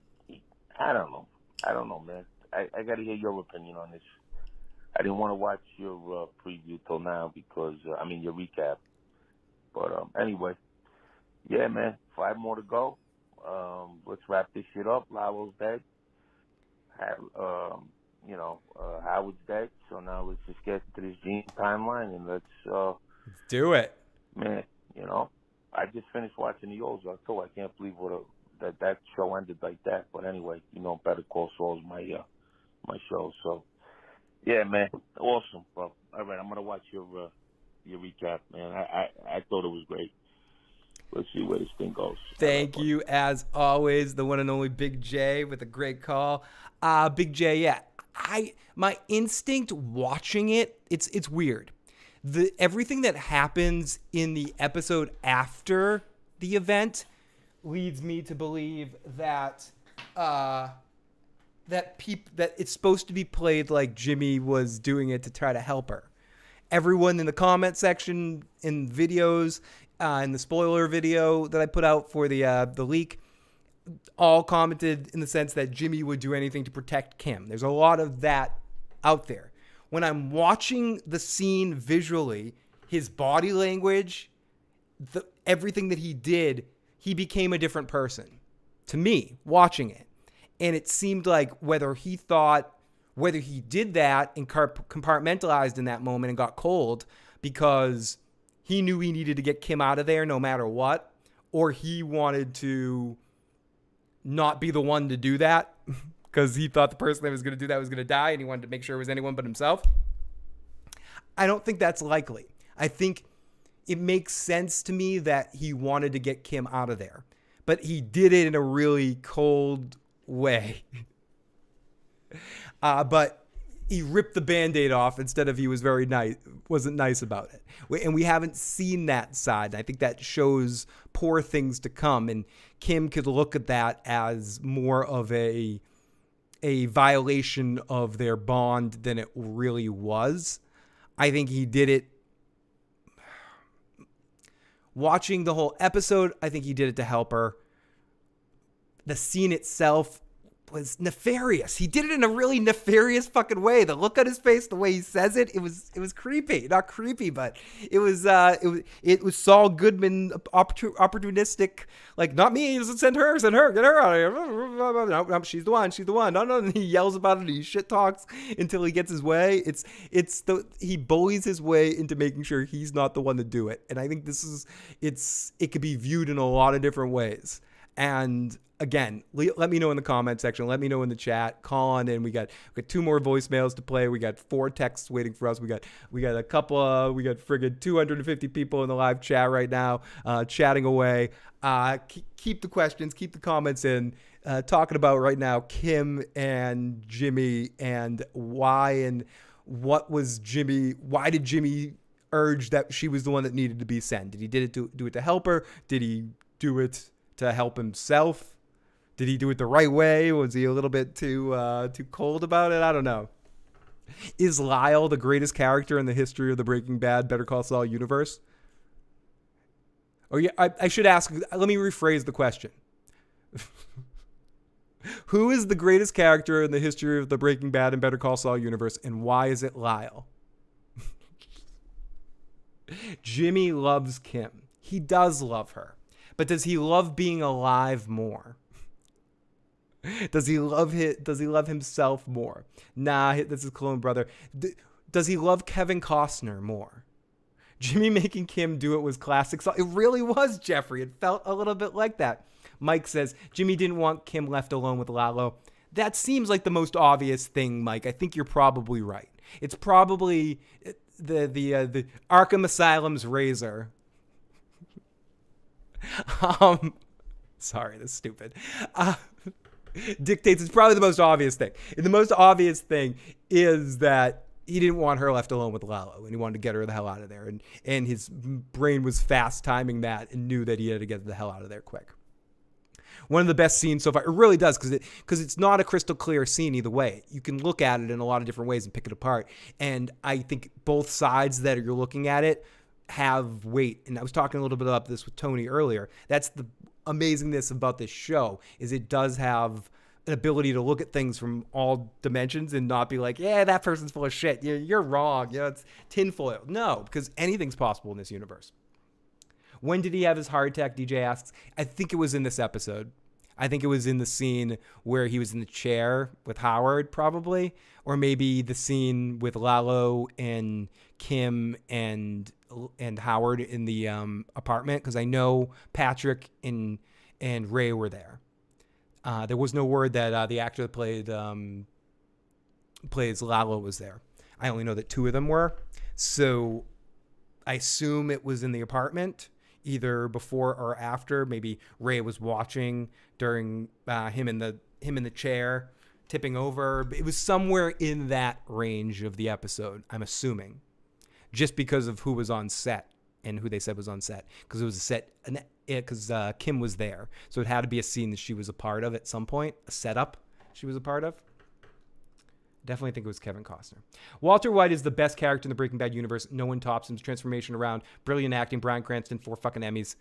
I don't know, man. I got to hear your opinion on this. I didn't want to watch your preview till now because, your recap. But anyway, yeah, man, 5 more to go. Let's wrap this shit up. Lalo's dead. Howard's dead. So now let's just get to this Gene timeline and let's do it. Man, you know, I just finished watching the Ozark too. I can't believe that show ended like that. But anyway, you know, Better Call Saul is my show. So yeah, man, awesome, bro. All right, I'm gonna watch your recap, man. I thought it was great. Let's see where this thing goes. Thank you, as always, the one and only Big J with a great call. Big J, yeah. My instinct watching it's weird. Everything that happens in the episode after the event leads me to believe that that it's supposed to be played like Jimmy was doing it to try to help her. Everyone in the comment section, in videos, in the spoiler video that I put out for the leak, all commented in the sense that Jimmy would do anything to protect Kim. There's a lot of that out there. When I'm watching the scene visually, his body language, everything that he did, he became a different person to me watching it. And it seemed like whether he did that and compartmentalized in that moment and got cold because he knew he needed to get Kim out of there no matter what, or he wanted to not be the one to do that because he thought the person that was going to do that was going to die and he wanted to make sure it was anyone but himself. I don't think that's likely. I think it makes sense to me that he wanted to get Kim out of there, but he did it in a really cold way. But he ripped the Band-Aid off instead of he wasn't nice about it. And we haven't seen that side. I think that shows poor things to come. And Kim could look at that as more of a violation of their bond than it really was. I think he did it. Watching the whole episode, I think he did it to help her. The scene itself was nefarious. He did it in a really nefarious fucking way. The look on his face, the way he says it, it was creepy. Not creepy, but it was Saul Goodman opportunistic. Like, not me. Send her, get her out of here. No, she's the one. No. And he yells about it. And he shit talks until he gets his way. He bullies his way into making sure he's not the one to do it. And I think it could be viewed in a lot of different ways. And again, let me know in the comment section. Let me know in the chat. Call on in. We got 2 more voicemails to play. We got 4 texts waiting for us. We got a couple. We got friggin' 250 people in the live chat right now, chatting away. Keep the questions. Keep the comments in. Talking about right now Kim and Jimmy and why and what was Jimmy. Why did Jimmy urge that she was the one that needed to be sent? Did he do it to help her? Did he do it to help himself? Did he do it the right way? Was he a little bit too cold about it? I don't know. Is Lyle the greatest character in the history of the Breaking Bad, Better Call Saul universe? Or yeah, I should ask. Let me rephrase the question. Who is the greatest character in the history of the Breaking Bad and Better Call Saul universe, and why is it Lyle? Jimmy loves Kim. He does love her. But does he love being alive more? Does he love himself more? Nah, that's his clone brother. Does he love Kevin Costner more? Jimmy making Kim do it was classic. It really was, Jeffrey. It felt a little bit like that. Mike says, Jimmy didn't want Kim left alone with Lalo. That seems like the most obvious thing, Mike. I think you're probably right. It's probably the Arkham Asylum's razor. Sorry, that's stupid. Dictates it's probably the most obvious thing. And the most obvious thing is that he didn't want her left alone with Lalo, and he wanted to get her the hell out of there. And his brain was fast timing that and knew that he had to get the hell out of there quick. One of the best scenes so far. It really does, because it's not a crystal clear scene either way. You can look at it in a lot of different ways and pick it apart. And I think both sides that you're looking at it have weight. And I was talking a little bit about this with Tony earlier. That's the amazingness about this show, is it does have an ability to look at things from all dimensions and not be like, yeah, that person's full of shit. You're wrong. It's tinfoil. No, because anything's possible in this universe. When did he have his heart attack? DJ asks. I think it was in this episode. I think it was in the scene where he was in the chair with Howard, probably, or maybe the scene with Lalo and Kim and Howard in the apartment, because I know Patrick and Ray were there. There was no word that the actor that plays Lalo was there. I only know that 2 of them were. So I assume it was in the apartment, either before or after. Maybe Ray was watching during him in the chair tipping over. It was somewhere in that range of the episode, I'm assuming, just because of who was on set and who they said was on set, because it was a set. Because Kim was there. So it had to be a scene that she was a part of at some point, a setup she was a part of. Definitely think it was Kevin Costner. Walter White is the best character in the Breaking Bad universe. No one tops him. His transformation around. Brilliant acting. Bryan Cranston, 4 fucking Emmys.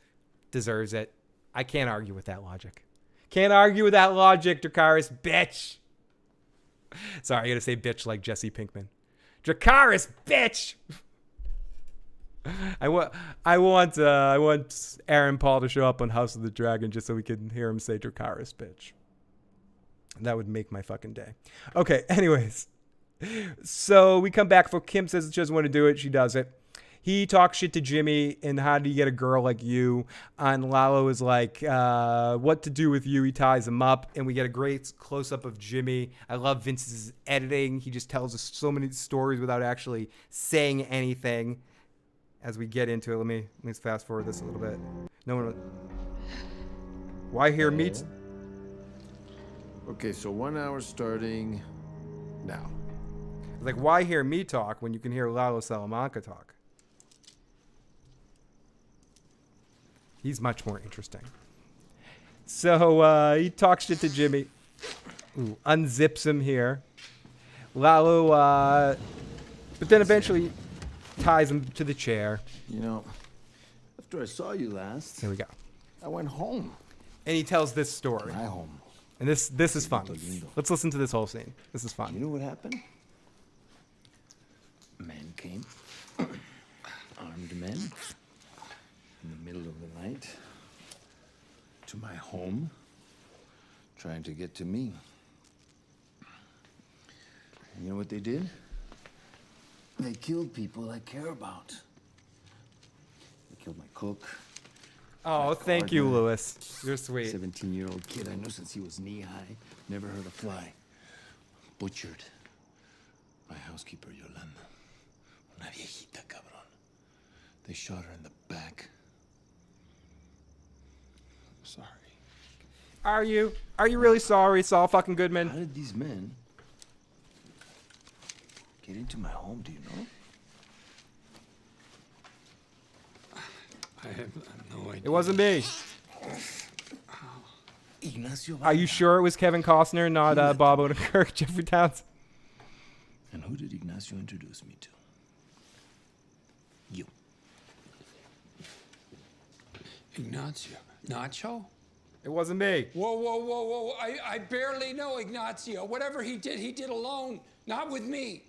Deserves it. I can't argue with that logic. Can't argue with that logic, Dracarys, bitch. Sorry, I gotta say bitch like Jesse Pinkman. Dracarys, bitch. I want Aaron Paul to show up on House of the Dragon just so we can hear him say Dracarys, bitch. That would make my fucking day. Okay, anyways. So we come back for Kim says she doesn't want to do it. She does it. He talks shit to Jimmy, and how do you get a girl like you? And Lalo is like, what to do with you? He ties him up, and we get a great close-up of Jimmy. I love Vince's editing. He just tells us so many stories without actually saying anything. As we get into it, let me fast forward this a little bit. No one. Why hear me? Okay, so 1 hour starting now. Like, why hear me talk when you can hear Lalo Salamanca talk? He's much more interesting. So he talks shit to Jimmy. Ooh, unzips him here. Lalo, but then eventually ties him to the chair. You know, after I saw you last, here we go. I went home. And he tells this story. My home. And this is fun. Let's listen to this whole scene. This is fun. You know what happened? A man came, armed men, in the middle of the night, to my home, trying to get to me. And you know what they did? They killed people I care about. They killed my cook. Oh, thank you, Lewis. You're sweet. 17-year-old kid I knew since he was knee-high. Never hurt a fly. Butchered. My housekeeper, Yolanda. Una viejita, cabrón. They shot her in the back. I'm sorry. Are you? Are you really sorry, Saul fucking Goodman? How did these men get into my home, do you know? I have no idea. It wasn't me. Ignacio. Are you sure it was Kevin Costner, not Bob Odenkirk, Jeffrey Towns? And who did Ignacio introduce me to? You. Ignacio. Nacho? It wasn't me. Whoa. I barely know Ignacio. Whatever he did alone, not with me.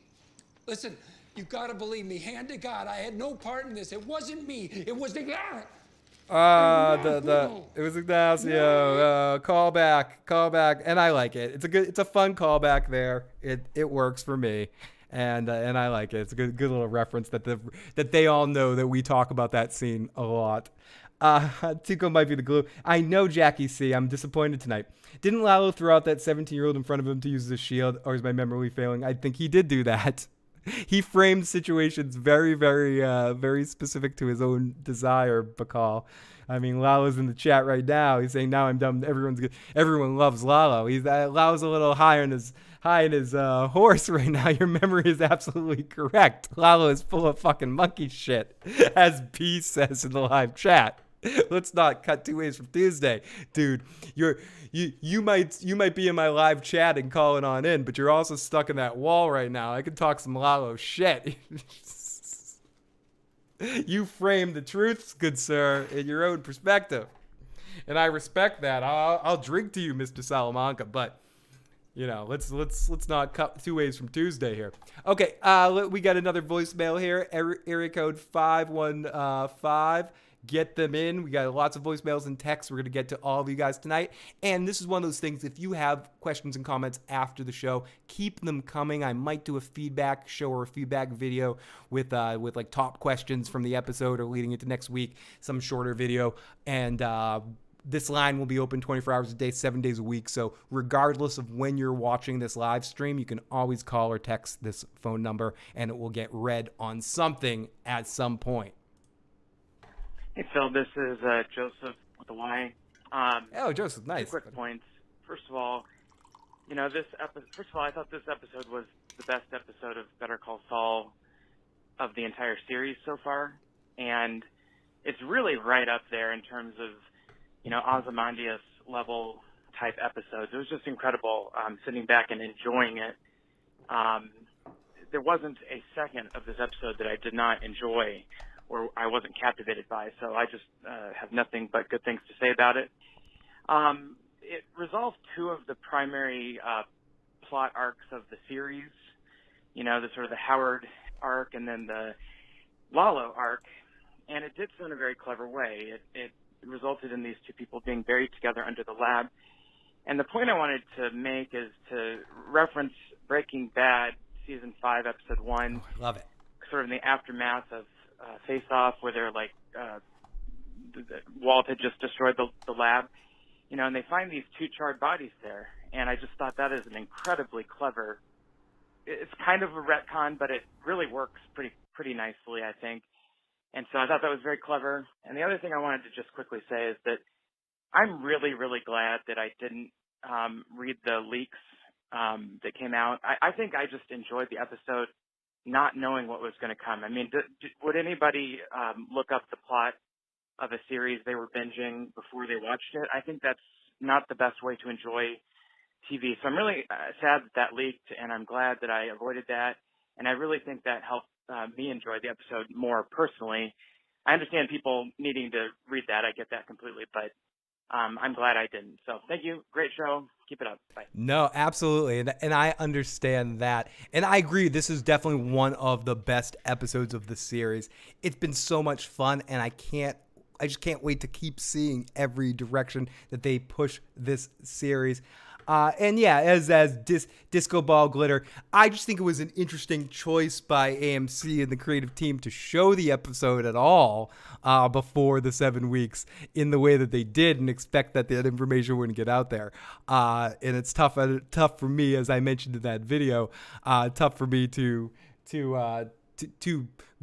Listen, you gotta believe me, hand to God, I had no part in this. It wasn't me. It was the guy. It was Ignacio. Call back, and I like it. It's a fun callback there. It works for me, and I like it. It's a good little reference that they all know that we talk about that scene a lot. Tico might be the glue. I know, Jackie C. I'm disappointed tonight. Didn't Lalo throw out that 17-year-old in front of him to use as a shield, or is my memory failing? I think he did do that. He framed situations very, very, very specific to his own desire, Bacall. I mean, Lalo's in the chat right now. He's saying, "Now I'm dumb. Everyone's good. Everyone loves Lalo." Lalo's a little high in his horse right now. Your memory is absolutely correct. Lalo is full of fucking monkey shit, as B says in the live chat. Let's not cut 2 ways from Tuesday, dude. You might be in my live chat and calling on in, but you're also stuck in that wall right now. I can talk some Lalo shit. You frame the truths, good sir, in your own perspective, and I respect that. I'll drink to you, Mr. Salamanca, but let's not cut 2 ways from Tuesday here. Okay, we got another voicemail here. Area code 515. Get them in. We got lots of voicemails and texts. We're going to get to all of you guys tonight. And this is one of those things, if you have questions and comments after the show, keep them coming. I might do a feedback show or a feedback video with like top questions from the episode or leading into next week, some shorter video. And this line will be open 24 hours a day, 7 days a week. So regardless of when you're watching this live stream, you can always call or text this phone number and it will get read on something at some point. Hey, Phil, this is Joseph with the Y. Joseph, nice. 2 quick points. First of all, I thought this episode was the best episode of Better Call Saul of the entire series so far. And it's really right up there in terms of, Ozymandias level type episodes. It was just incredible sitting back and enjoying it. There wasn't a second of this episode that I did not enjoy or I wasn't captivated by, so I just have nothing but good things to say about it. It resolved 2 of the primary plot arcs of the series, the sort of the Howard arc and then the Lalo arc, and it did so in a very clever way. It resulted in these 2 people being buried together under the lab. And the point I wanted to make is to reference Breaking Bad, Season 5, Episode 1. Oh, I love it. Sort of in the aftermath of Face Off, where they're like, Walt had just destroyed the lab, and they find these 2 charred bodies there. And I just thought that is an incredibly clever, it's kind of a retcon, but it really works pretty nicely, I think. And so I thought that was very clever. And the other thing I wanted to just quickly say is that I'm really, really glad that I didn't read the leaks that came out. I think I just enjoyed the episode not knowing what was going to come. I mean, would anybody look up the plot of a series they were binging before they watched it? I think that's not the best way to enjoy TV. So I'm really sad that leaked, and I'm glad that I avoided that. And I really think that helped me enjoy the episode more personally. I understand people needing to read that. I get that completely, but I'm glad I didn't. So thank you. Great show. Keep it up. Bye. No, absolutely. And I understand that. And I agree. This is definitely one of the best episodes of the series. It's been so much fun, and I just can't wait to keep seeing every direction that they push this series. And yeah, as Disco Ball Glitter, I just think it was an interesting choice by AMC and the creative team to show the episode at all before the 7 weeks in the way that they did, and expect that information wouldn't get out there. And it's tough for me, as I mentioned in that video, tough for me to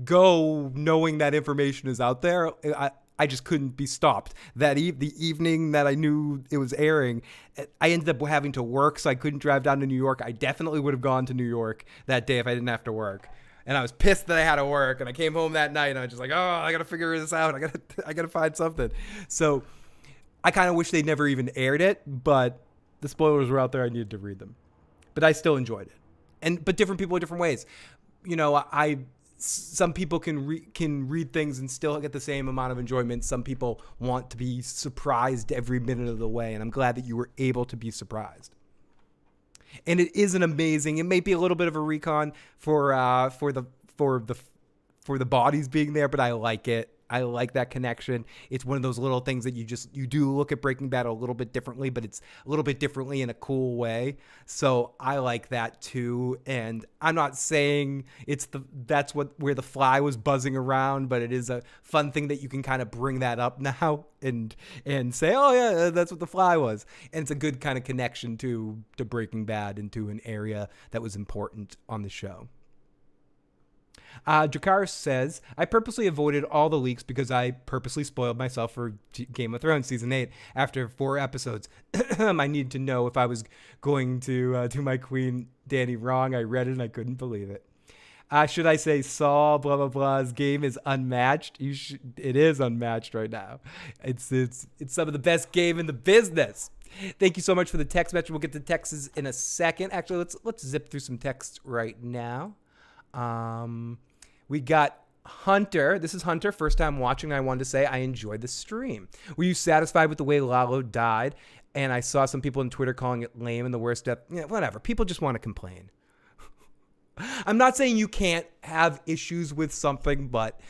go knowing that information is out there. I just couldn't be stopped. The evening that I knew it was airing, I ended up having to work, so I couldn't drive down to New York. I definitely would have gone to New York that day if I didn't have to work. And I was pissed that I had to work, and I came home that night, and I was just like, oh, I got to figure this out. I got to find something. So I kind of wish they never even aired it, but the spoilers were out there. I needed to read them. But I still enjoyed it. But different people in different ways. Some people can read things and still get the same amount of enjoyment. Some people want to be surprised every minute of the way, and I'm glad that you were able to be surprised. And it is an amazing. It may be a little bit of a recon for the bodies being there, but I like it. I like that connection. It's one of those little things that you do look at Breaking Bad a little bit differently, but it's a little bit differently in a cool way. So I like that too. And I'm not saying that's where the fly was buzzing around, but it is a fun thing that you can kind of bring that up now and say, oh yeah, that's what the fly was. And it's a good kind of connection to Breaking Bad and to an area that was important on the show. Jakar says, I purposely avoided all the leaks because I purposely spoiled myself for Game of Thrones Season 8. After 4 episodes, I needed to know if I was going to do my queen Dany wrong. I read it and I couldn't believe it. Should I say Saul, blah, blah, blah's game is unmatched? It is unmatched right now. It's some of the best game in the business. Thank you so much for the text message. We'll get to texts in a second. Actually, let's zip through some texts right now. We got Hunter. This is Hunter. First time watching. I wanted to say I enjoyed the stream. Were you satisfied with the way Lalo died? And I saw some people on Twitter calling it lame and the worst death. Yeah, whatever. People just want to complain. I'm not saying you can't have issues with something, but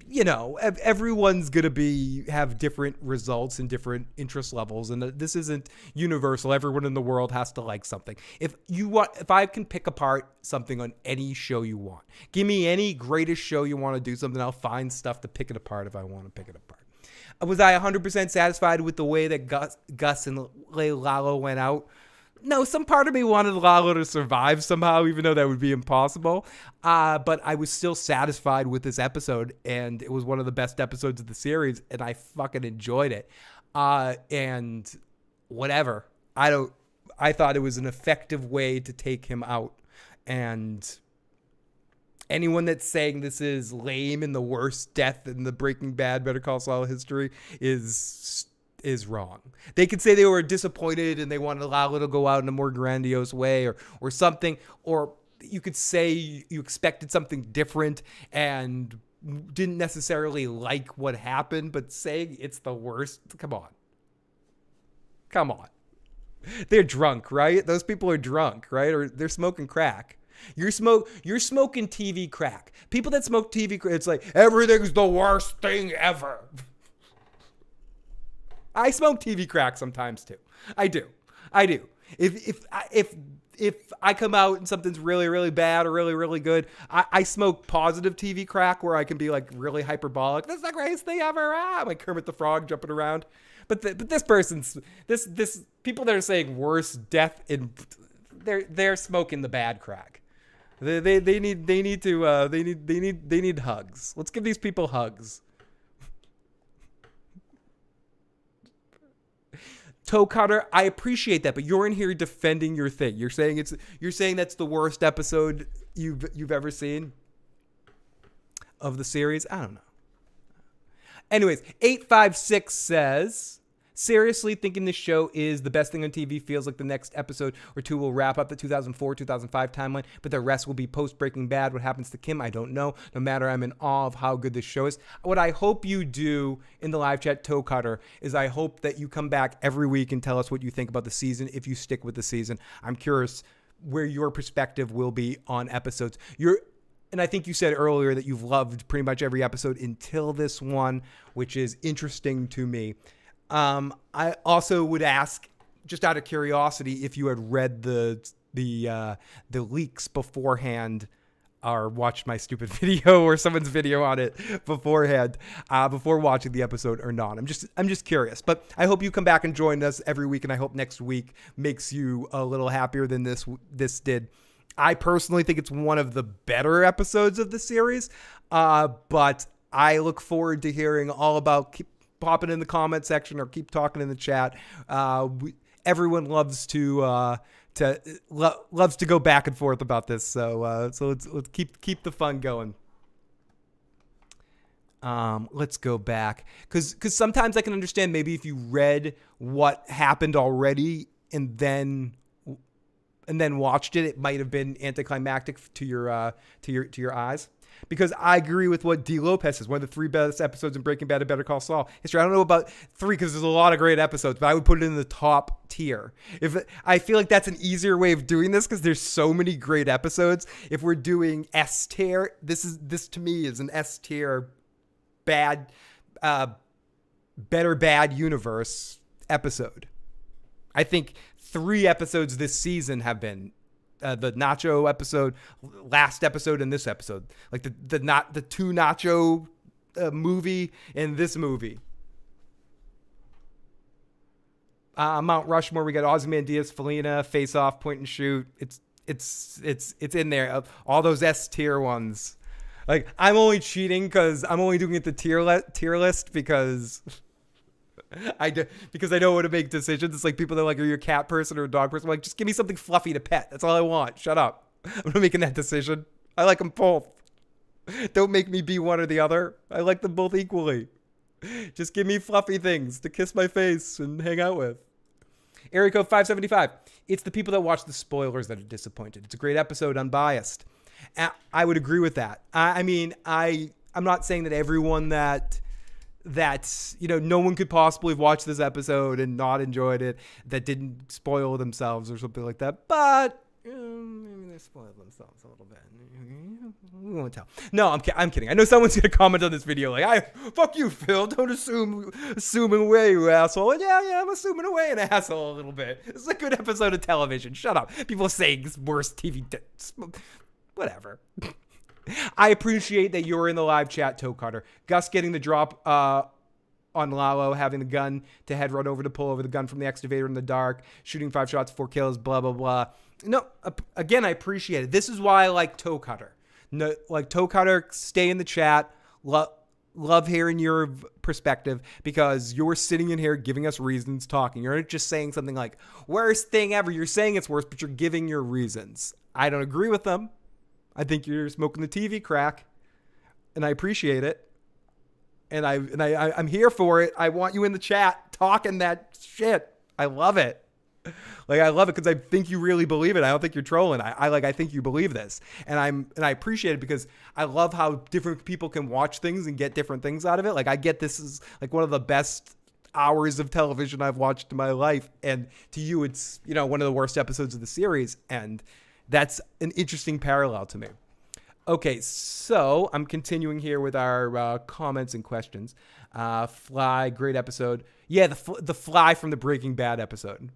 you know, everyone's going to have different results and different interest levels. And this isn't universal. Everyone in the world has to like something. If I can pick apart something on any show you want, give me any greatest show you want to do something, I'll find stuff to pick it apart if I want to pick it apart. Was I 100% satisfied with the way that Gus and Lalo went out? No, some part of me wanted Lalo to survive somehow, even though that would be impossible. But I was still satisfied with this episode, and it was one of the best episodes of the series, and I fucking enjoyed it. And whatever. I thought it was an effective way to take him out. And anyone that's saying this is lame and the worst death in the Breaking Bad, Better Call Saul history is wrong. They could say they were disappointed and they wanted Lalo to go out in a more grandiose way or something, or you could say you expected something different and didn't necessarily like what happened, but saying it's the worst, come on. They're drunk, right? Those people are drunk, right? Or they're smoking crack. You're smoking TV crack. People that smoke TV crack, it's like everything's the worst thing ever. I smoke TV crack sometimes too. I do. If I come out and something's really, really bad or really, really good, I smoke positive TV crack where I can be like really hyperbolic. That's the greatest thing ever. I'm like Kermit the Frog jumping around. But this people that are saying worst death they're smoking the bad crack. They need hugs. Let's give these people hugs. Toe Cutter, I appreciate that, but you're in here defending your thing. You're saying that's the worst episode you've ever seen of the series. I don't know. Anyways, 856 says, seriously thinking this show is the best thing on TV. Feels like the next episode or two will wrap up the 2004-2005 timeline, but the rest will be post Breaking Bad. What happens to Kim, I don't know. No matter, I'm in awe of how good this show is. What I hope you do in the live chat, Toe Cutter, is I hope that you come back every week and tell us what you think about the season if you stick with the season. I'm curious where your perspective will be on episodes. And I think you said earlier that you've loved pretty much every episode until this one, which is interesting to me. I also would ask, just out of curiosity, if you had read the leaks beforehand, or watched my stupid video or someone's video on it beforehand, before watching the episode or not. I'm just curious. But I hope you come back and join us every week, and I hope next week makes you a little happier than this did. I personally think it's one of the better episodes of the series, but I look forward to hearing all about. Keep popping in the comment section or keep talking in the chat. Everyone loves to go back and forth about this, so let's keep the fun going. Let's go back because sometimes I can understand maybe if you read what happened already and then watched it, it might have been anticlimactic to your eyes. Because I agree with what D. Lopez says, one of the 3 best episodes in Breaking Bad and Better Call Saul history. I don't know about 3 because there's a lot of great episodes, but I would put it in the top tier. I feel like that's an easier way of doing this because there's so many great episodes. If we're doing S tier, this to me is an S tier better bad universe episode. I think 3 episodes this season have been. The Nacho episode, last episode, and this episode, like the 2 Nacho movie and this movie. Mount Rushmore, we got Ozymandias, Felina, Face Off, Point and Shoot. It's in there. All those S tier ones Like, I'm only cheating because I'm only doing it the tier list because because I don't want to make decisions. It's like people that are like, are you a cat person or a dog person? I'm like, just give me something fluffy to pet. That's all I want. Shut up. I'm not making that decision. I like them both. Don't make me be one or the other. I like them both equally. Just give me fluffy things to kiss my face and hang out with. Area code 575. It's the people that watch the spoilers that are disappointed. It's a great episode, unbiased. I would agree with that. I mean, I'm not saying that everyone that no one could possibly have watched this episode and not enjoyed it, that didn't spoil themselves or something like that. But maybe they spoiled themselves a little bit. We won't tell. No, I'm kidding. I know someone's gonna comment on this video like, fuck you, Phil. Don't assume away, you asshole. And yeah, I'm assuming away an asshole a little bit. This is a good episode of television. Shut up. People saying it's worst TV. Whatever. I appreciate that you're in the live chat, Toe Cutter. Gus getting the drop on Lalo, having the gun to head run over to pull over the gun from the excavator in the dark, shooting 5 shots, 4 kills, blah, blah, blah. No, again, I appreciate it. This is why I like Toe Cutter. No, like Toe Cutter, stay in the chat. Love hearing your perspective because you're sitting in here giving us reasons, talking. You're not just saying something like, worst thing ever. You're saying it's worse, but you're giving your reasons. I don't agree with them. I think you're smoking the TV crack, and I appreciate it. And I'm here for it. I want you in the chat talking that shit. I love it. Like, I love it because I think you really believe it. I don't think you're trolling. I think you believe this, and I appreciate it because I love how different people can watch things and get different things out of it. Like, I get this is like one of the best hours of television I've watched in my life, and to you, it's one of the worst episodes of the series, and that's an interesting parallel to me. Okay, so I'm continuing here with our comments and questions. Fly, great episode. Yeah, the Fly from the Breaking Bad episode.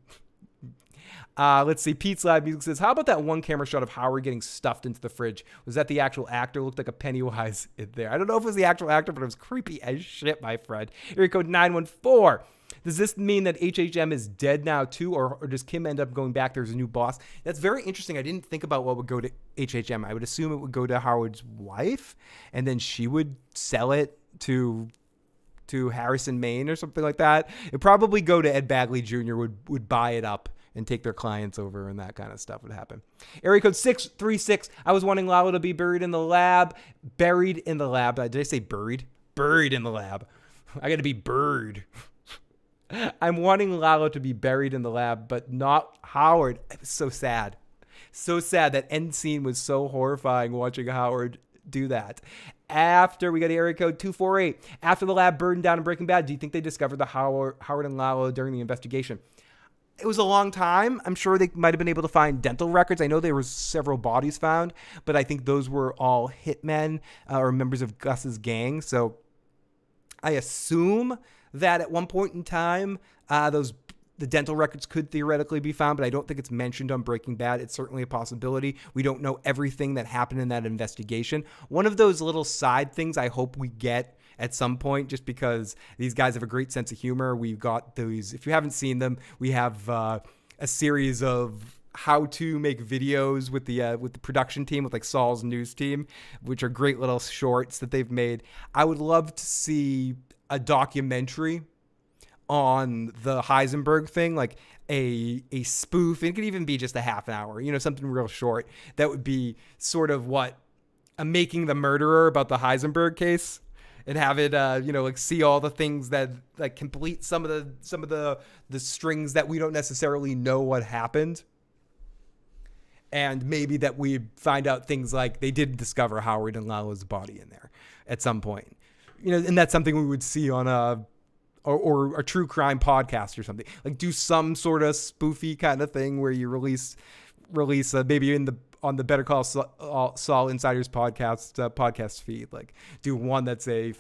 Let's see. Pete's Live Music says, how about that one camera shot of Howard getting stuffed into the fridge? Was that the actual actor? Looked like a Pennywise in there. I don't know if it was the actual actor, but it was creepy as shit, my friend. Area code 914. Does this mean that HHM is dead now too, or does Kim end up going back? There's a new boss. That's very interesting. I didn't think about what would go to HHM. I would assume it would go to Howard's wife, and then she would sell it to Harrison, Maine, or something like that. It'd probably go to Ed Bagley Jr. would buy it up and take their clients over, and that kind of stuff would happen. Area code 636. I was wanting Lalo to be buried in the lab. Buried in the lab. Did I say buried? Buried in the lab. I got to be buried. I'm wanting Lalo to be buried in the lab, but not Howard. It was so sad. So sad. That end scene was so horrifying watching Howard do that. After we got area code 248. After the lab burned down in Breaking Bad, do you think they discovered the Howard and Lalo during the investigation? It was a long time. I'm sure they might have been able to find dental records. I know there were several bodies found, but I think those were all hitmen or members of Gus's gang. So I assume that at one point in time, the dental records could theoretically be found, but I don't think it's mentioned on Breaking Bad. It's certainly a possibility. We don't know everything that happened in that investigation. One of those little side things I hope we get at some point, just because these guys have a great sense of humor. We've got those, if you haven't seen them, we have a series of how to make videos with the production team, with like Saul's news team, which are great little shorts that they've made. I would love to see a documentary on the Heisenberg thing, like a spoof. It could even be just a half an hour, something real short. That would be sort of what a Making the Murderer about the Heisenberg case, and have it, like see all the things that like complete some of the strings that we don't necessarily know what happened. And maybe that we find out things like they did discover Howard and Lalo's body in there at some point. And that's something we would see on a true crime podcast or something. Like do some sort of spoofy kind of thing where you release maybe on the Better Call Saul Insiders podcast feed. Like do one that's a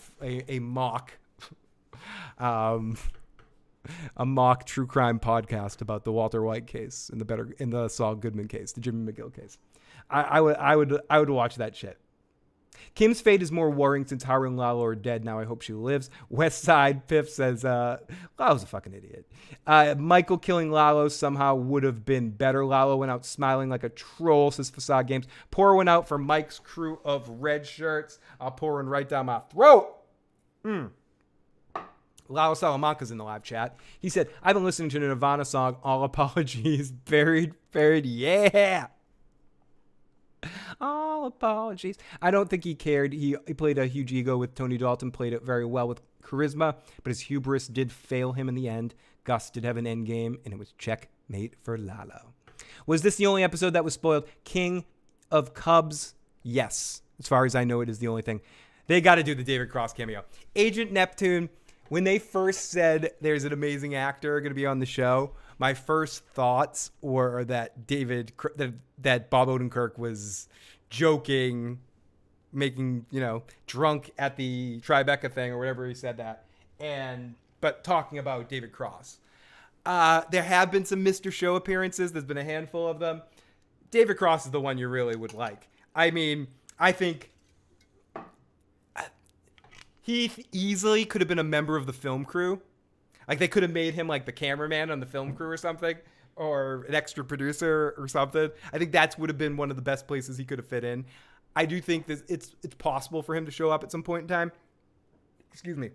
mock a mock true crime podcast about the Walter White case and the Saul Goodman case, the Jimmy McGill case. I would watch that shit. Kim's fate is more worrying since Haru and Lalo are dead. Now I hope she lives. West Side Piff says, Lalo's a fucking idiot. Michael killing Lalo somehow would have been better. Lalo went out smiling like a troll, says Facade Games. Pour one out for Mike's crew of red shirts. I'll pour one right down my throat. Lalo Salamanca's in the live chat. He said, I've been listening to the Nirvana song, All Apologies, Buried, yeah. All apologies. I don't think he cared. He played a huge ego with Tony Dalton, played it very well with charisma, but his hubris did fail him in the end. Gus did have an end game, and it was checkmate for Lalo. Was this the only episode that was spoiled? King of Cubs? Yes. As far as I know, it is the only thing. They got to do the David Cross cameo. Agent Neptune, when they first said there's an amazing actor going to be on the show, my first thoughts were that that Bob Odenkirk was joking, making, drunk at the Tribeca thing or whatever he said that, but talking about David Cross. There have been some Mr. Show appearances. There's been a handful of them. David Cross is the one you really would like. I mean, I think he easily could have been a member of the film crew. Like, they could have made him like the cameraman on the film crew or something, or an extra producer or something. I think that would have been one of the best places he could have fit in. I do think that it's possible for him to show up at some point in time. Excuse me.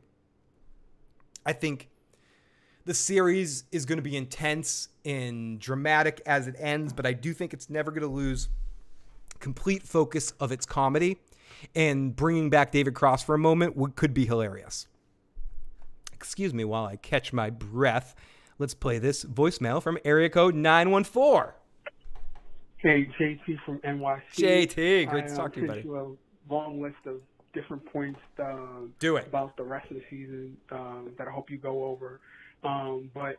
I think the series is going to be intense and dramatic as it ends, but I do think it's never going to lose complete focus of its comedy. And bringing back David Cross for a moment could be hilarious. Excuse me while I catch my breath. Let's play this voicemail from area code 914. Hey, JT from NYC. JT, great to talk to you, buddy. You a long list of different points Do it. about the rest of the season that I hope you go over. But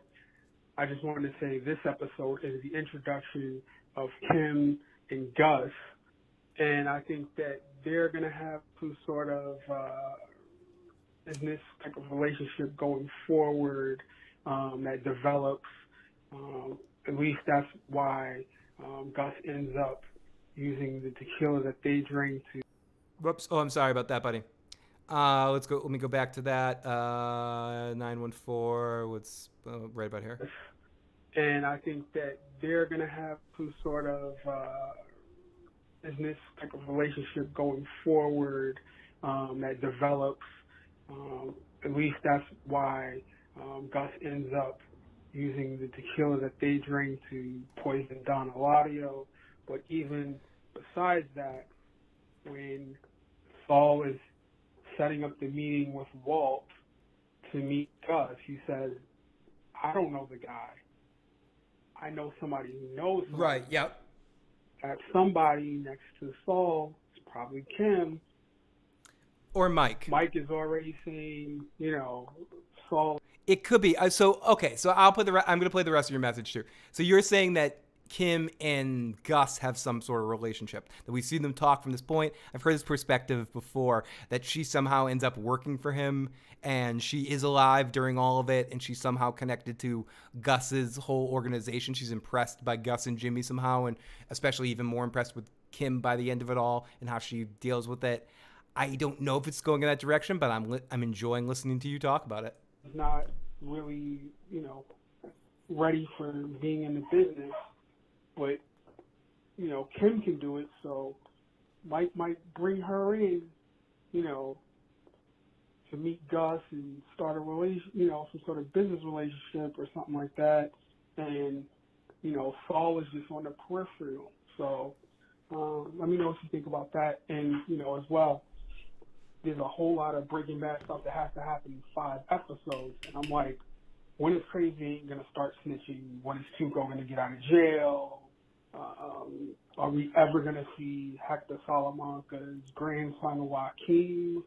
I just wanted to say this episode is the introduction of Kim and Gus. And I think that they're going to have some sort of business type of relationship going forward that develops. At least that's why Gus ends up using the tequila that they drink to. Whoops. Oh, I'm sorry about that, buddy. Let's go. Let me go back to that. 914. What's right about here? And I think that they're going to have some sort of business type of relationship going forward that develops. At least that's why Gus ends up using the tequila that they drink to poison Don Eladio. But even besides that, when Saul is setting up the meeting with Walt to meet Gus, he says, I don't know the guy. I know somebody who knows somebody. Right, yep. That somebody next to Saul is probably Kim. Or Mike. Mike is already saying, Saul. It could be. So I'm going to play the rest of your message too. So you're saying that Kim and Gus have some sort of relationship, that we see them talk from this point. I've heard this perspective before, that she somehow ends up working for him and she is alive during all of it, and she's somehow connected to Gus's whole organization. She's impressed by Gus and Jimmy somehow, and especially even more impressed with Kim by the end of it all and how she deals with it. I don't know if it's going in that direction, but I'm enjoying listening to you talk about it. Not really, ready for being in the business, but Kim can do it, so Mike might bring her in, to meet Gus and start a some sort of business relationship or something like that. And Saul is just on the peripheral. So let me know what you think about that. And as well, there's a whole lot of Breaking Bad stuff that has to happen in 5 episodes. And I'm like, when is Crazy going to start snitching? When is Tuco going to get out of jail? Are we ever going to see Hector Salamanca's grandson, Joaquin,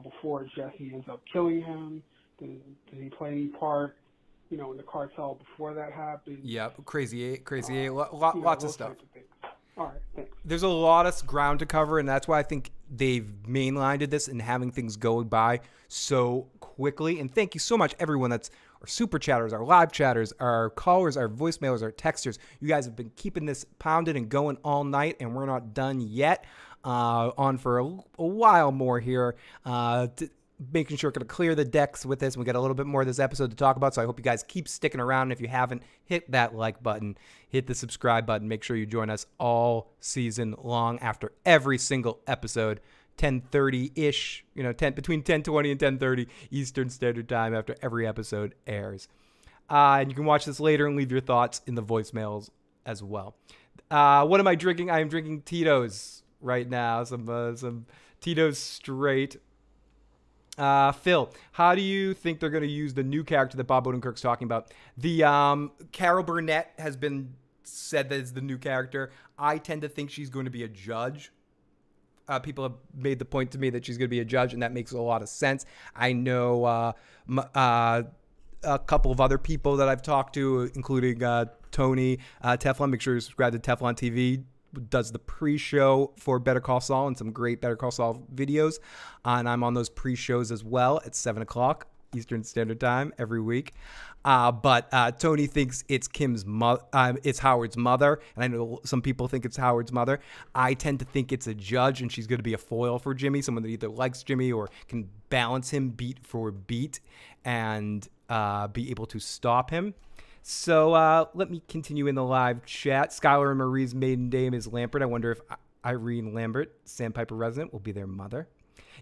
before Jesse ends up killing him? Does he play any part, in the cartel before that happens? Yep, Crazy Eight, lots of stuff. All right, thanks. There's a lot of ground to cover, and that's why I think they've mainlined this and having things go by so quickly. And thank you so much, everyone that's our super chatters, our live chatters, our callers, our voicemailers, our texters. You guys have been keeping this pounded and going all night, and we're not done yet. on for a while more here, making sure we're going to clear the decks with this. We got a little bit more of this episode to talk about, so I hope you guys keep sticking around. If you haven't, hit that like button, hit the subscribe button. Make sure you join us all season long after every single episode. 10:30-ish, between 10:20 and 10:30 Eastern Standard Time after every episode airs. And you can watch this later and leave your thoughts in the voicemails as well. What am I drinking? I am drinking Tito's right now. Some Tito's straight. Phil, how do you think they're going to use the new character that Bob Odenkirk's talking about? The Carol Burnett has been said that is the new character. I tend to think she's going to be a judge. People have made the point to me that she's going to be a judge, and that makes a lot of sense. I know a couple of other people that I've talked to, including Tony Teflon. Make sure you subscribe to Teflon TV. Does the pre-show for Better Call Saul and some great Better Call Saul videos. And I'm on those pre-shows as well at 7 o'clock Eastern Standard Time every week. But Tony thinks it's it's Howard's mother, and I know some people think it's Howard's mother. I tend to think it's a judge, and she's going to be a foil for Jimmy, someone that either likes Jimmy or can balance him beat for beat and be able to stop him. So let me continue in the live chat. Skylar and Marie's maiden name is Lambert. I wonder if Irene Lambert, Sandpiper resident, will be their mother.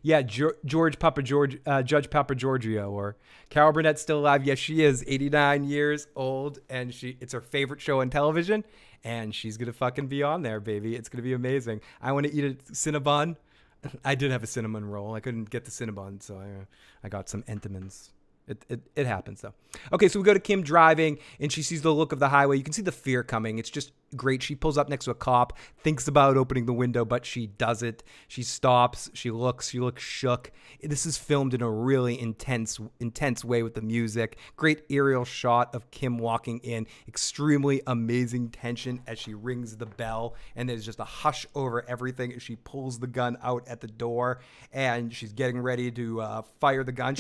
Yeah, Judge Papa Giorgio, or Carol Burnett still alive. Yes, she is 89 years old, and it's her favorite show on television, and she's going to fucking be on there, baby. It's going to be amazing. I want to eat a Cinnabon. I did have a cinnamon roll. I couldn't get the Cinnabon, so I got some Entenmann's. It happens, though. Okay, so we go to Kim driving, and she sees the look of the highway. You can see the fear coming. It's just great. She pulls up next to a cop, thinks about opening the window, but she doesn't. She stops. She looks shook. This is filmed in a really intense way with the music. Great aerial shot of Kim walking in. Extremely amazing tension as she rings the bell, and there's just a hush over everything as she pulls the gun out at the door, and she's getting ready to fire the gun.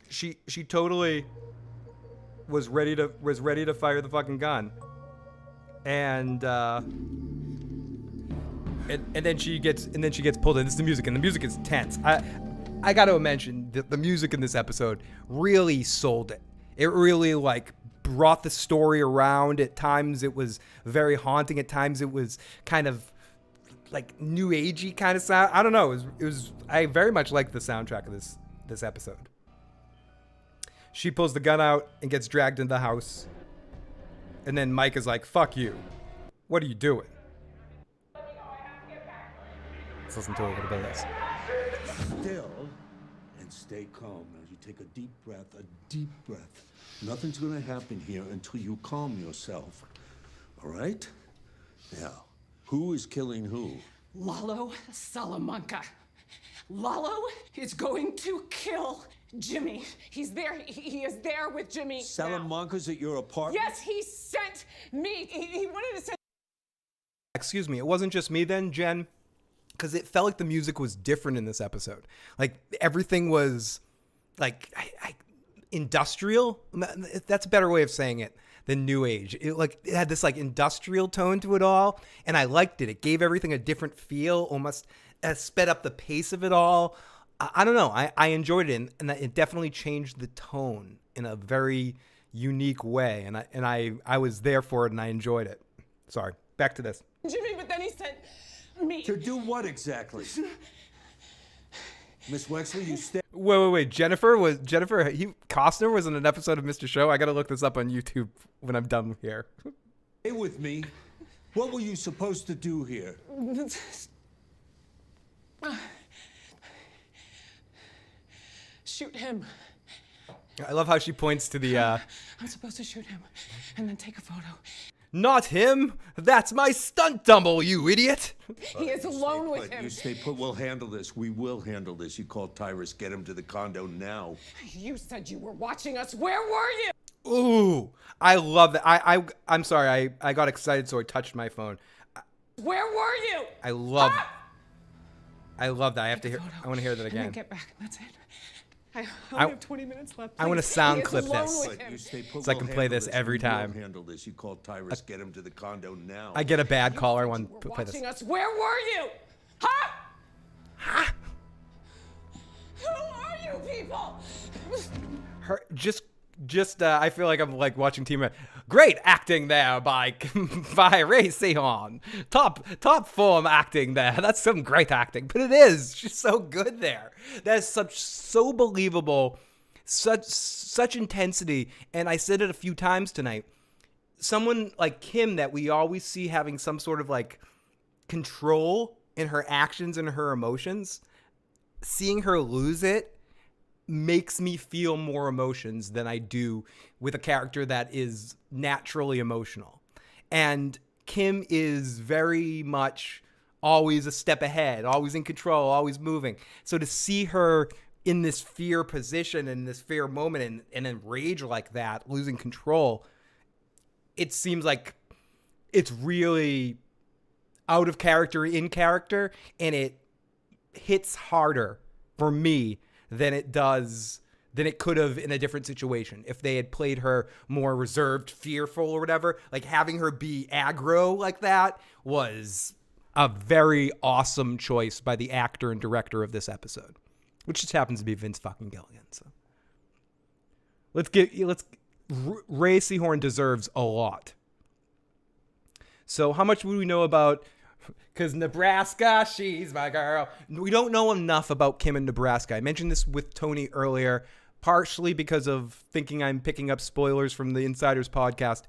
She totally was ready to fire the fucking gun, and then she gets pulled in. This is the music, and the music is tense. I got to mention that the music in this episode really sold it. It really brought the story around. At times it was very haunting. At times it was kind of new agey kind of sound. I don't know. It was. I very much liked the soundtrack of this episode. She pulls the gun out and gets dragged into the house. And then Mike is like, fuck you. What are you doing? Let's listen to a little bit of this. Still and stay calm. Now you take a deep breath. Nothing's going to happen here until you calm yourself. All right? Now, who is killing who? Lalo Salamanca. Lalo is going to kill Jimmy. He's there. He is there with Jimmy. Salamanca's at your apartment? Yes, he sent me. He wanted to send. Excuse me. It wasn't just me then, Jen, because it felt like the music was different in this episode. Everything was industrial. That's a better way of saying it than new age. It had this industrial tone to it all, and I liked it. It gave everything a different feel, almost sped up the pace of it all. I don't know. I enjoyed it, and it definitely changed the tone in a very unique way, and I was there for it, and I enjoyed it. Sorry. Back to this. Jimmy, but then he sent me. To do what exactly? Miss Wexler, you stay. Wait. Costner was in an episode of Mr. Show. I got to look this up on YouTube when I'm done here. Stay with me. What were you supposed to do here? Shoot him. I love how she points to the I'm supposed to shoot him and then take a photo. Not him. That's my stunt double, you idiot. He is alone with him. You stay put. We'll handle this. We will handle this. You call Tyrus. Get him to the condo now. You said you were watching us. Where were you? Ooh, I love that. I'm sorry. I got excited, so I touched my phone. Where were you? I love that. I have to hear. I want to hear that again. And then get back. That's it. I only have 20 minutes left. I want to sound clip this, so I can play this every time. Handle this. You call Tyrus. Get him to the condo now. I get a bad caller. I want to play this. Watching us. Where were you? Who are you people? Her I feel like I'm like watching Team. Great acting there by Ray Sehon. Top form acting there. That's some great acting, but it is. She's so good there. That's so believable. Such intensity. And I said it a few times tonight. Someone like Kim that we always see having some sort of like control in her actions and her emotions. Seeing her lose it makes me feel more emotions than I do with a character that is naturally emotional. And Kim is very much always a step ahead, always in control, always moving. So to see her in this fear position, in this fear moment, and in rage like that, losing control, it seems like it's really out of character, in character, and it hits harder for me than it could have in a different situation. If they had played her more reserved, fearful or whatever, like having her be aggro like that was a very awesome choice by the actor and director of this episode, which just happens to be Vince fucking Gilligan. So Ray Sehorn deserves a lot. So how much would we know about, because Nebraska, she's my girl. We don't know enough about Kim in Nebraska. I mentioned this with Tony earlier, partially because of thinking I'm picking up spoilers from the Insiders podcast.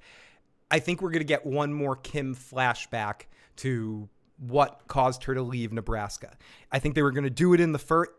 I think we're going to get one more Kim flashback to what caused her to leave Nebraska. I think they were going to do it in the first.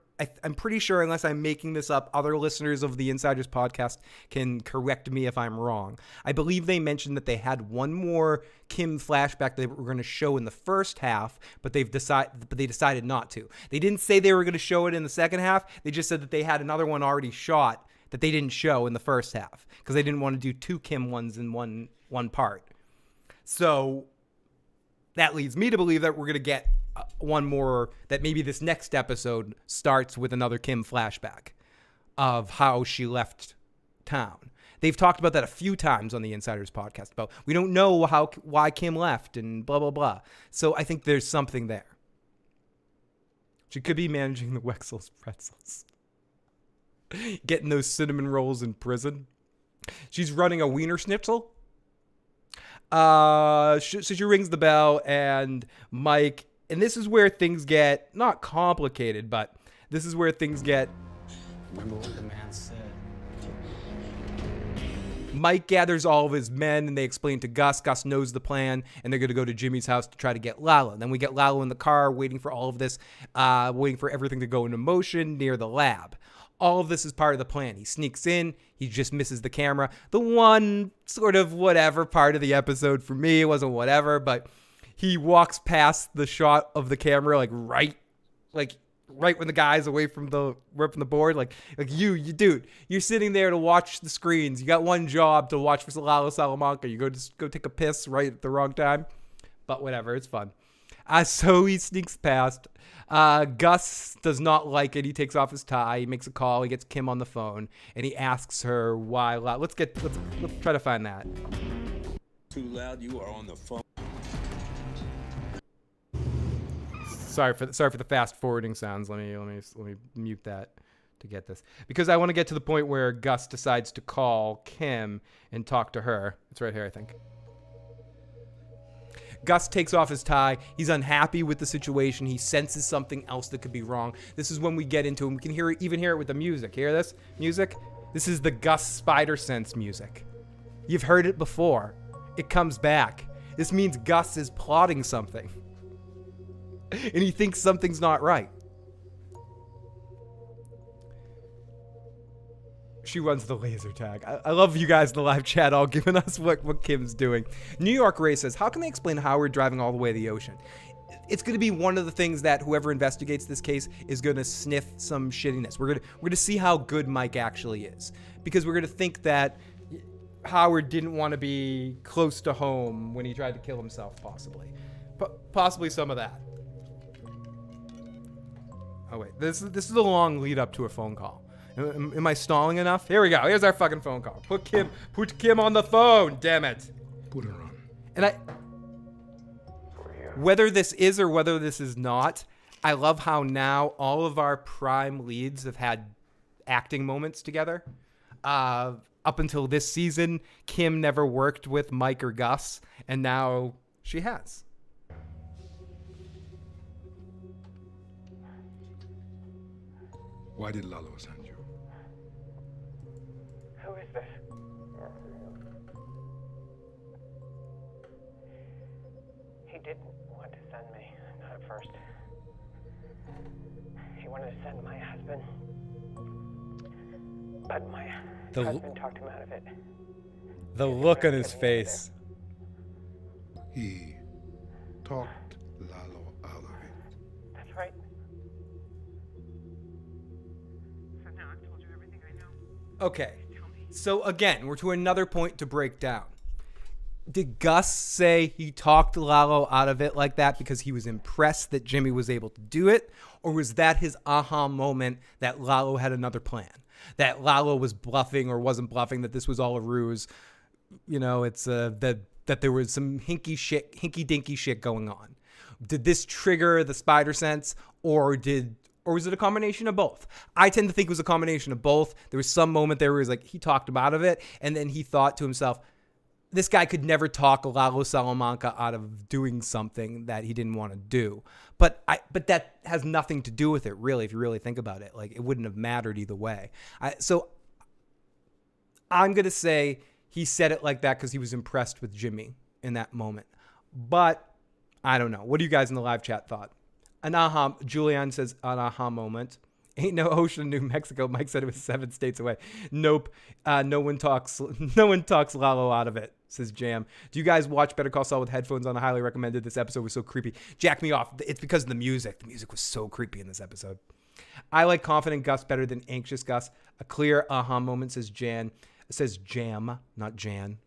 I'm pretty sure, unless I'm making this up, other listeners of the Insiders podcast can correct me if I'm wrong. I believe they mentioned that they had one more Kim flashback they were going to show in the first half, but they decided not to. They didn't say they were going to show it in the second half. They just said that they had another one already shot that they didn't show in the first half because they didn't want to do two Kim ones in one part. So that leads me to believe that we're going to get one more, that maybe this next episode starts with another Kim flashback of how she left town. They've talked about that a few times on the Insiders podcast about we don't know why Kim left and blah, blah, blah. So I think there's something there. She could be managing the Wexler's pretzels. Getting those cinnamon rolls in prison. She's running a Wiener Schnitzel. So she rings the bell and Mike, and this is where things get not complicated, but this is where things get. Remember what the man said. Mike gathers all of his men and they explain to Gus. Gus knows the plan and they're going to go to Jimmy's house to try to get Lalo. Then we get Lalo in the car waiting for all of this, waiting for everything to go into motion near the lab. All of this is part of the plan. He sneaks in. He just misses the camera. The one sort of whatever part of the episode for me, it wasn't whatever, but he walks past the shot of the camera, right when the guy's away from the board. Like you dude, you're sitting there to watch the screens. You got one job to watch for Lalo Salamanca. You go take a piss right at the wrong time. But whatever, it's fun. So he sneaks past. Gus does not like it. He takes off his tie. He makes a call. He gets Kim on the phone, and he asks her why. Let's try to find that. Too loud. You are on the phone. Sorry for the fast forwarding sounds. Let me mute that to get this, because I want to get to the point where Gus decides to call Kim and talk to her. It's right here, I think. Gus takes off his tie. He's unhappy with the situation. He senses something else that could be wrong. This is when we get into it. We can hear it with the music. Hear this music? This is the Gus spider sense music. You've heard it before. It comes back. This means Gus is plotting something. And he thinks something's not right. She runs the laser tag. I love you guys in the live chat all giving us what Kim's doing. New York Ray says, how can they explain Howard driving all the way to the ocean? It's going to be one of the things that whoever investigates this case is going to sniff some shittiness. We're going to see how good Mike actually is. Because we're going to think that Howard didn't want to be close to home when he tried to kill himself, possibly. Possibly some of that. Oh, wait. This is a long lead up to a phone call. Am I stalling enough? Here we go. Here's our fucking phone call. Put Kim on the phone, damn it. Put her on. And whether this is or whether this is not, I love how now all of our prime leads have had acting moments together. Up until this season, Kim never worked with Mike or Gus, and now she has. Why did Lalo send you? Who is this? He didn't want to send me, not at first. He wanted to send my husband. But my husband talked him out of it. The look on his face. He talked Lalo out of it. That's right. So now I've told you everything I know. Okay. So again, we're to another point to break down. Did Gus say he talked Lalo out of it like that because he was impressed that Jimmy was able to do it? Or was that his aha moment that Lalo had another plan? That Lalo was bluffing or wasn't bluffing, that this was all a ruse? You know, it's that there was some hinky-dinky shit going on. Did this trigger the spider sense, or was it a combination of both? I tend to think it was a combination of both. There was some moment there where he was like, he talked him out of it, and then he thought to himself, this guy could never talk Lalo Salamanca out of doing something that he didn't want to do. But that has nothing to do with it, really, if you really think about it. Like, it wouldn't have mattered either way. So I'm going to say he said it like that because he was impressed with Jimmy in that moment. But I don't know. What do you guys in the live chat thought? Julian says an aha moment. Ain't no ocean in New Mexico. Mike said it was 7 states away. Nope. No one talks Lalo out of it, says Jam. Do you guys watch Better Call Saul with headphones on? I highly recommend it. This episode was so creepy. Jack me off. It's because of the music. The music was so creepy in this episode. I like confident Gus better than anxious Gus. A clear aha moment, says Jan. It says Jam, not Jan.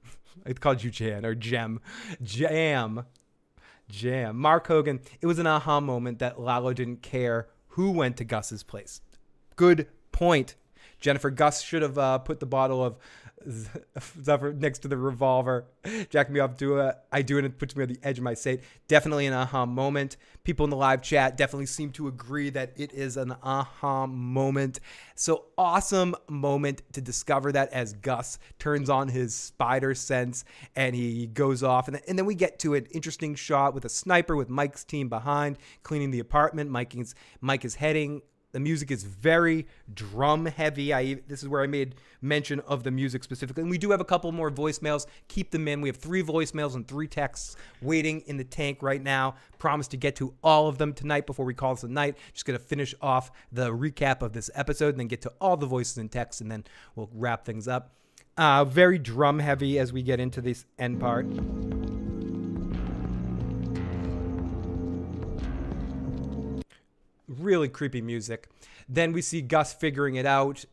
I called you Jan or Jem. Jam. Mark Hogan. It was an aha moment that Lalo didn't care who went to Gus's place. Good point, Jennifer. Gus should have put the bottle of Zephyr next to the revolver. Jack me up. I do it, and it puts me on the edge of my seat. Definitely an aha moment. People in the live chat definitely seem to agree that it is an aha moment. So awesome moment to discover that as Gus turns on his spider sense and he goes off. And then we get to an interesting shot with a sniper with Mike's team behind, cleaning the apartment. Mike is heading. The music is very drum heavy. This is where I made mention of the music specifically. And we do have a couple more voicemails. Keep them in. We have 3 voicemails and 3 texts waiting in the tank right now. Promise to get to all of them tonight before we call this a night. Just going to finish off the recap of this episode and then get to all the voices and texts, and then we'll wrap things up. Very drum heavy as we get into this end part. Really creepy music. Then we see Gus figuring it out,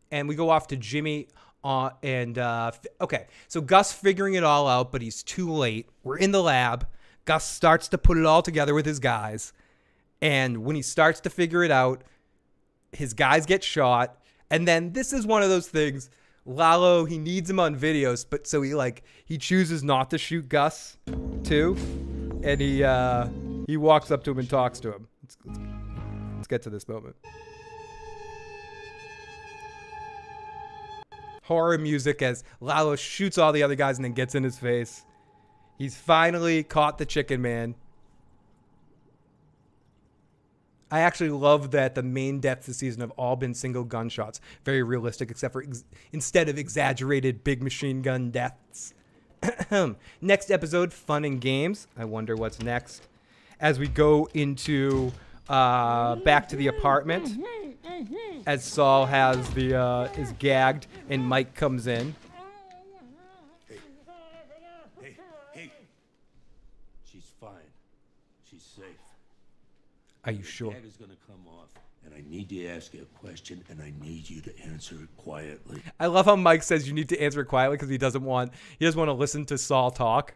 and we go off to Jimmy. Okay, so Gus figuring it all out, but he's too late. We're in the lab. Gus starts to put it all together with his guys, and when he starts to figure it out, his guys get shot. And then this is one of those things. Lalo, he needs him on videos, but so he chooses not to shoot Gus too, and he walks up to him and talks to him. Let's get to this moment. Horror music as Lalo shoots all the other guys and then gets in his face. He's finally caught the chicken man. I actually love that the main deaths this season have all been single gunshots. Very realistic, except for instead of exaggerated big machine gun deaths. Next episode, fun and games. I wonder what's next. As we go into back to the apartment, as Saul has is gagged and Mike comes in. Hey. She's fine. She's safe. Are you sure? The gag is going to come off, and I need to ask you a question, and I need you to answer it quietly. I love how Mike says you need to answer it quietly because he doesn't want to listen to Saul talk.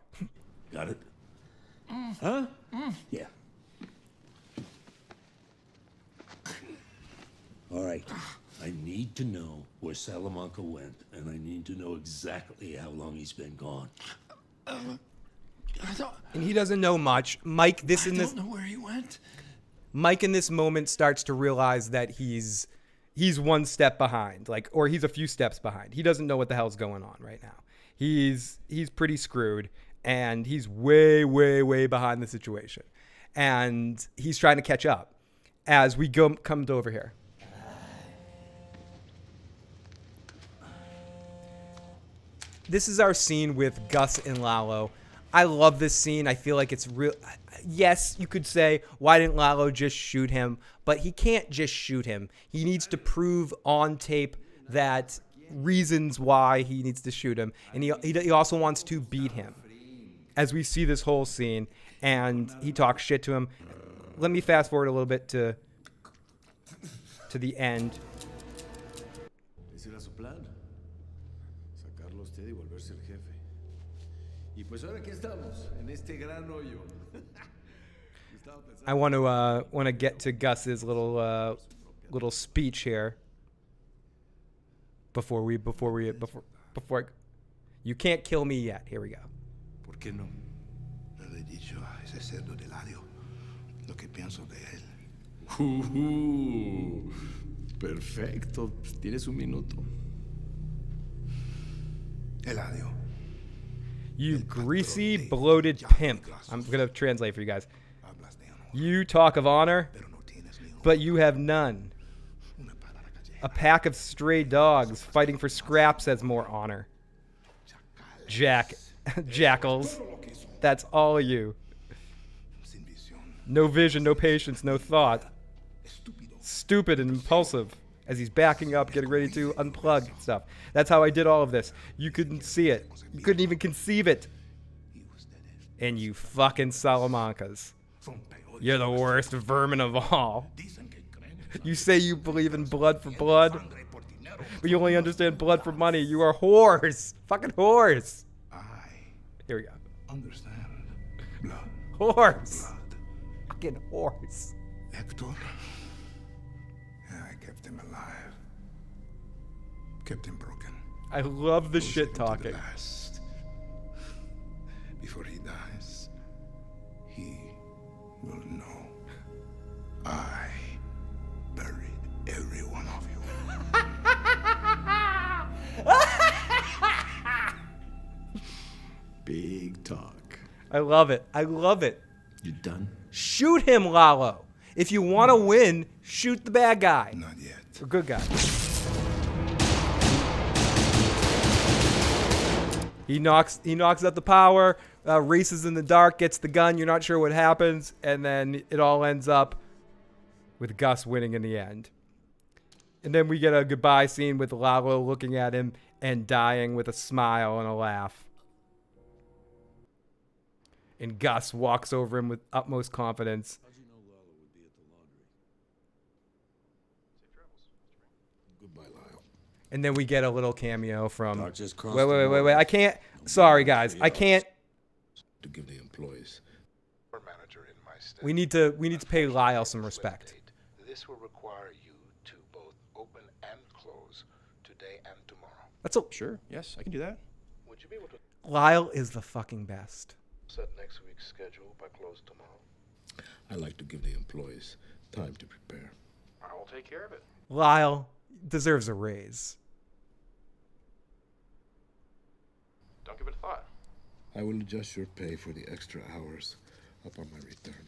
Got it? Huh? Yeah. All right. I need to know where Salamanca went, and I need to know exactly how long he's been gone. And he doesn't know much. Mike, I don't know where he went. Mike in this moment starts to realize that he's one step behind, or he's a few steps behind. He doesn't know what the hell's going on right now. He's pretty screwed, and he's way, way, way behind the situation. And he's trying to catch up as we come over here. This is our scene with Gus and Lalo. I love this scene. I feel like it's real. Yes, you could say, why didn't Lalo just shoot him? But he can't just shoot him. He needs to prove on tape that reasons why he needs to shoot him. And he also wants to beat him. As we see this whole scene, and he talks shit to him. Let me fast forward a little bit to the end. ¿Ese era su plan? Sacarlo a usted y volverse el jefe. Y pues ahora aquí estamos, en este gran hoyo. I want to get to Gus's little speech here. Before you can't kill me yet. Here we go. ¿Por qué no? Le he dicho a ese cerdo de Eladio lo que pienso de él. Perfecto. Tienes un minuto. Eladio. You greasy, bloated pimp. I'm going to translate for you guys. You talk of honor, but you have none. A pack of stray dogs fighting for scraps has more honor. Jackals. That's all you. No vision, no patience, no thought. Stupid and impulsive as he's backing up, getting ready to unplug stuff. That's how I did all of this. You couldn't see it. You couldn't even conceive it. And you fucking Salamancas. You're the worst vermin of all. You say you believe in blood for blood, but you only understand blood for money. You are whores. Fucking whores. Here we go. Understand blood. Whores. Blood. Fucking whores. Hector. Yeah, I kept him alive. Kept him broken. I love the shit talking. Before he dies, he will know I buried every one of you. Big talk. I love it. I love it. You done? Shoot him, Lalo. If you want to win, shoot the bad guy. Not yet. Or good guy. He knocks out the power, races in the dark, gets the gun. You're not sure what happens, and then it all ends up with Gus winning in the end. And then we get a goodbye scene with Lalo looking at him and dying with a smile and a laugh. And Gus walks over him with utmost confidence. How'd you know Lalo would be at the laundry? Goodbye, Lyle. And then we get a little cameo from. Doc just crossed Wait. I can't. Sorry, guys. I can't. To give the employees. We need to pay Lyle some respect. This will require you to both open and close today and tomorrow. That's a Sure. Yes, I can do that. Would you be able to Lyle is the fucking best. set next week's schedule by close tomorrow? I like to give the employees time to prepare. I will take care of it. Lyle deserves a raise. Don't give it a thought. I will adjust your pay for the extra hours upon my return.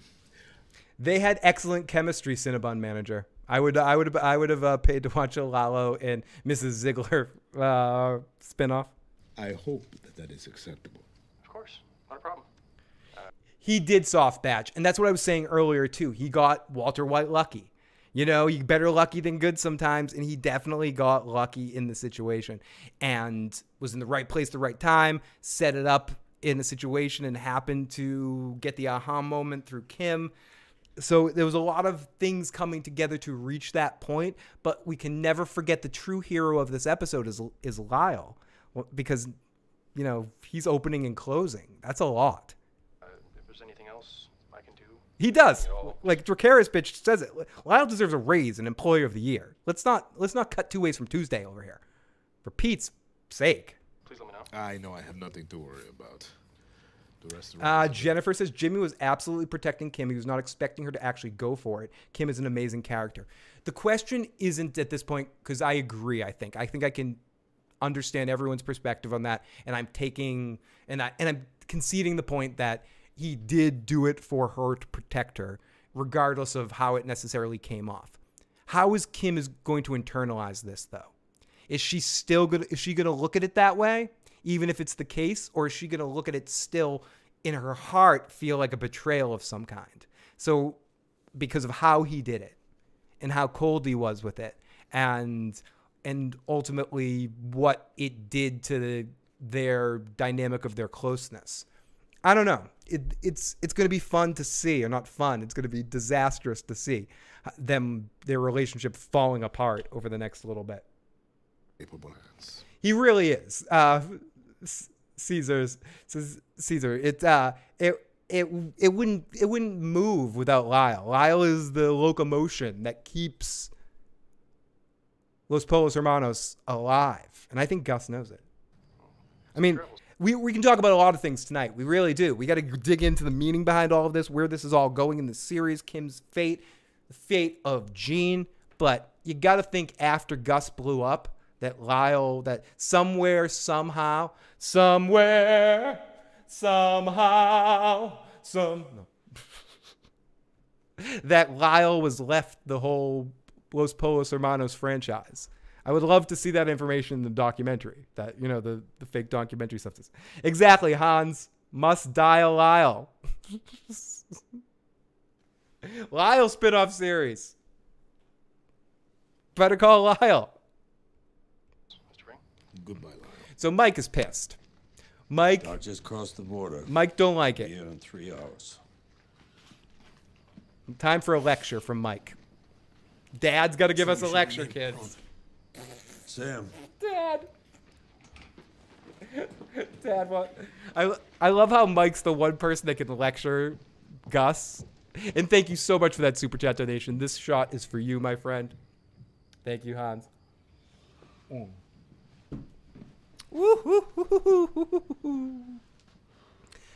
They had excellent chemistry, Cinnabon manager. I would have paid to watch a Lalo and Mrs. Ziegler spinoff. I hope that is acceptable. Of course, not a problem. He did soft batch, and that's what I was saying earlier too. He got Walter White lucky. You know, you better lucky than good sometimes, and he definitely got lucky in the situation and was in the right place, the right time, set it up in a situation and happened to get the aha moment through Kim. So there was a lot of things coming together to reach that point, but we can never forget the true hero of this episode is Lyle, because, you know, he's opening and closing. That's a lot. If there's anything else I can do. He does. Like Dracarys bitch says it. Lyle deserves a raise, an employer of the year. Let's not cut two ways from Tuesday over here. For Pete's sake. Please let me know. I know I have nothing to worry about. the rest of the Jennifer says Jimmy was absolutely protecting Kim. He was not expecting her to actually go for it. Kim is an amazing character. The question isn't at this point, because I agree, I think I can understand everyone's perspective on that, and I'm conceding the point that he did do it for her to protect her, regardless of how it necessarily came off. How is Kim going to internalize this, though? Is she going to look at it that way, even if it's the case, or is she going to look at it still in her heart, feel like a betrayal of some kind? So, because of how he did it and how cold he was with it, and ultimately what it did to their dynamic of their closeness. I don't know. It's going to be fun to see, or not fun. It's going to be disastrous to see their relationship falling apart over the next little bit. He really is. Caesar says Caesar. It wouldn't move without Lyle. Lyle is the locomotion that keeps Los Pollos Hermanos alive, and I think Gus knows it. I mean, we can talk about a lot of things tonight. We really do. We got to dig into the meaning behind all of this, where this is all going in the series, Kim's fate, the fate of Gene. But you got to think that somewhere, somehow, that Lyle was left the whole Los Pollos Hermanos franchise. I would love to see that information in the documentary, that, the fake documentary stuff. Exactly, Hans. Must die a Lyle. Lyle spinoff series. Better call Lyle. Goodbye, Lyle. So Mike is pissed. Mike just crossed the border. Mike don't like it. Be here in 3 hours. Time for a lecture from Mike. Dad's got to give us a lecture, kids. Sam. Dad, what? I love how Mike's the one person that can lecture Gus. And thank you so much for that super chat donation. This shot is for you, my friend. Thank you, Hans.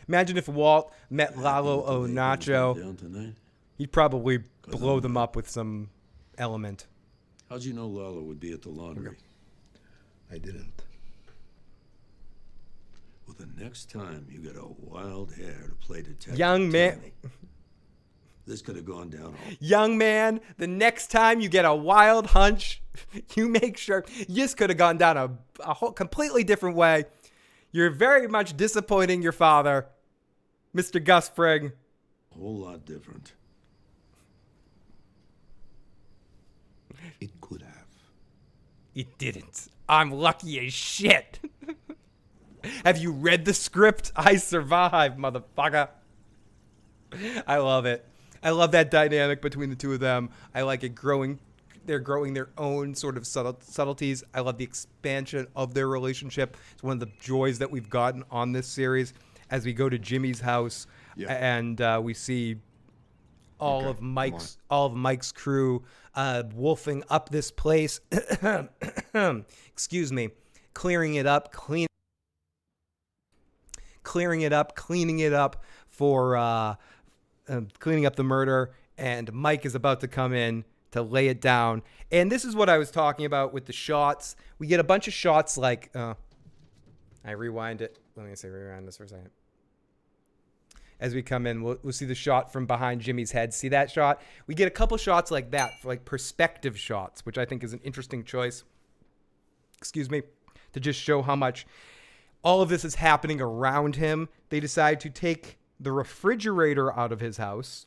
Imagine if Walt met Lalo or Nacho. He'd probably blow them up with some element. How'd you know Lalo would be at the laundry? I didn't. Well, the next time you get a wild hair to play detective, Young man. This could have gone down. Young man, the next time you get a wild hunch, you make sure this could have gone down a whole completely different way. You're very much disappointing your father, Mr. Gus Fring. A whole lot different. It could have. It didn't. I'm lucky as shit. Have you read the script? I survived, motherfucker. I love it. I love that dynamic between the two of them. I like it growing. They're growing their own sort of subtleties. I love the expansion of their relationship. It's one of the joys that we've gotten on this series as we go to Jimmy's house and we see all of Mike's crew wolfing up this place. Excuse me. Clearing it up for cleaning up the murder, and Mike is about to come in to lay it down. And this is what I was talking about with the shots. We get a bunch of shots like I rewind it. Let me rewind this for a second. As we come in, we'll see the shot from behind Jimmy's head. See that shot? We get a couple shots like that, for like perspective shots, which I think is an interesting choice. Excuse me, to just show how much all of this is happening around him. They decide to take the refrigerator out of his house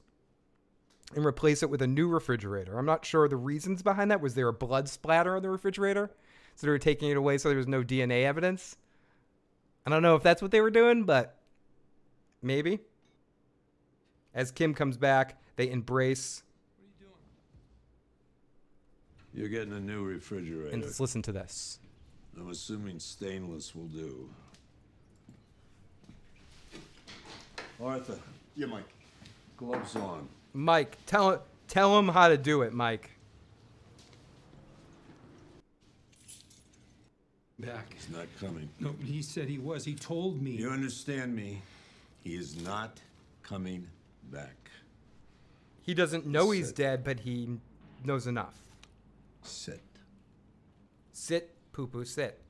and replace it with a new refrigerator. I'm not sure the reasons behind that. Was there a blood splatter on the refrigerator? So they were taking it away so there was no DNA evidence? I don't know if that's what they were doing, but maybe. As Kim comes back, they embrace. You're getting a new refrigerator. And let's listen to this. I'm assuming stainless will do. Arthur. Yeah, Mike. Gloves on. Mike, tell him how to do it, Mike. Back. He's not coming. No, he said he was. He told me. You understand me? He is not coming back. He doesn't know he's dead, but he knows enough. Sit. Sit, poo-poo, sit.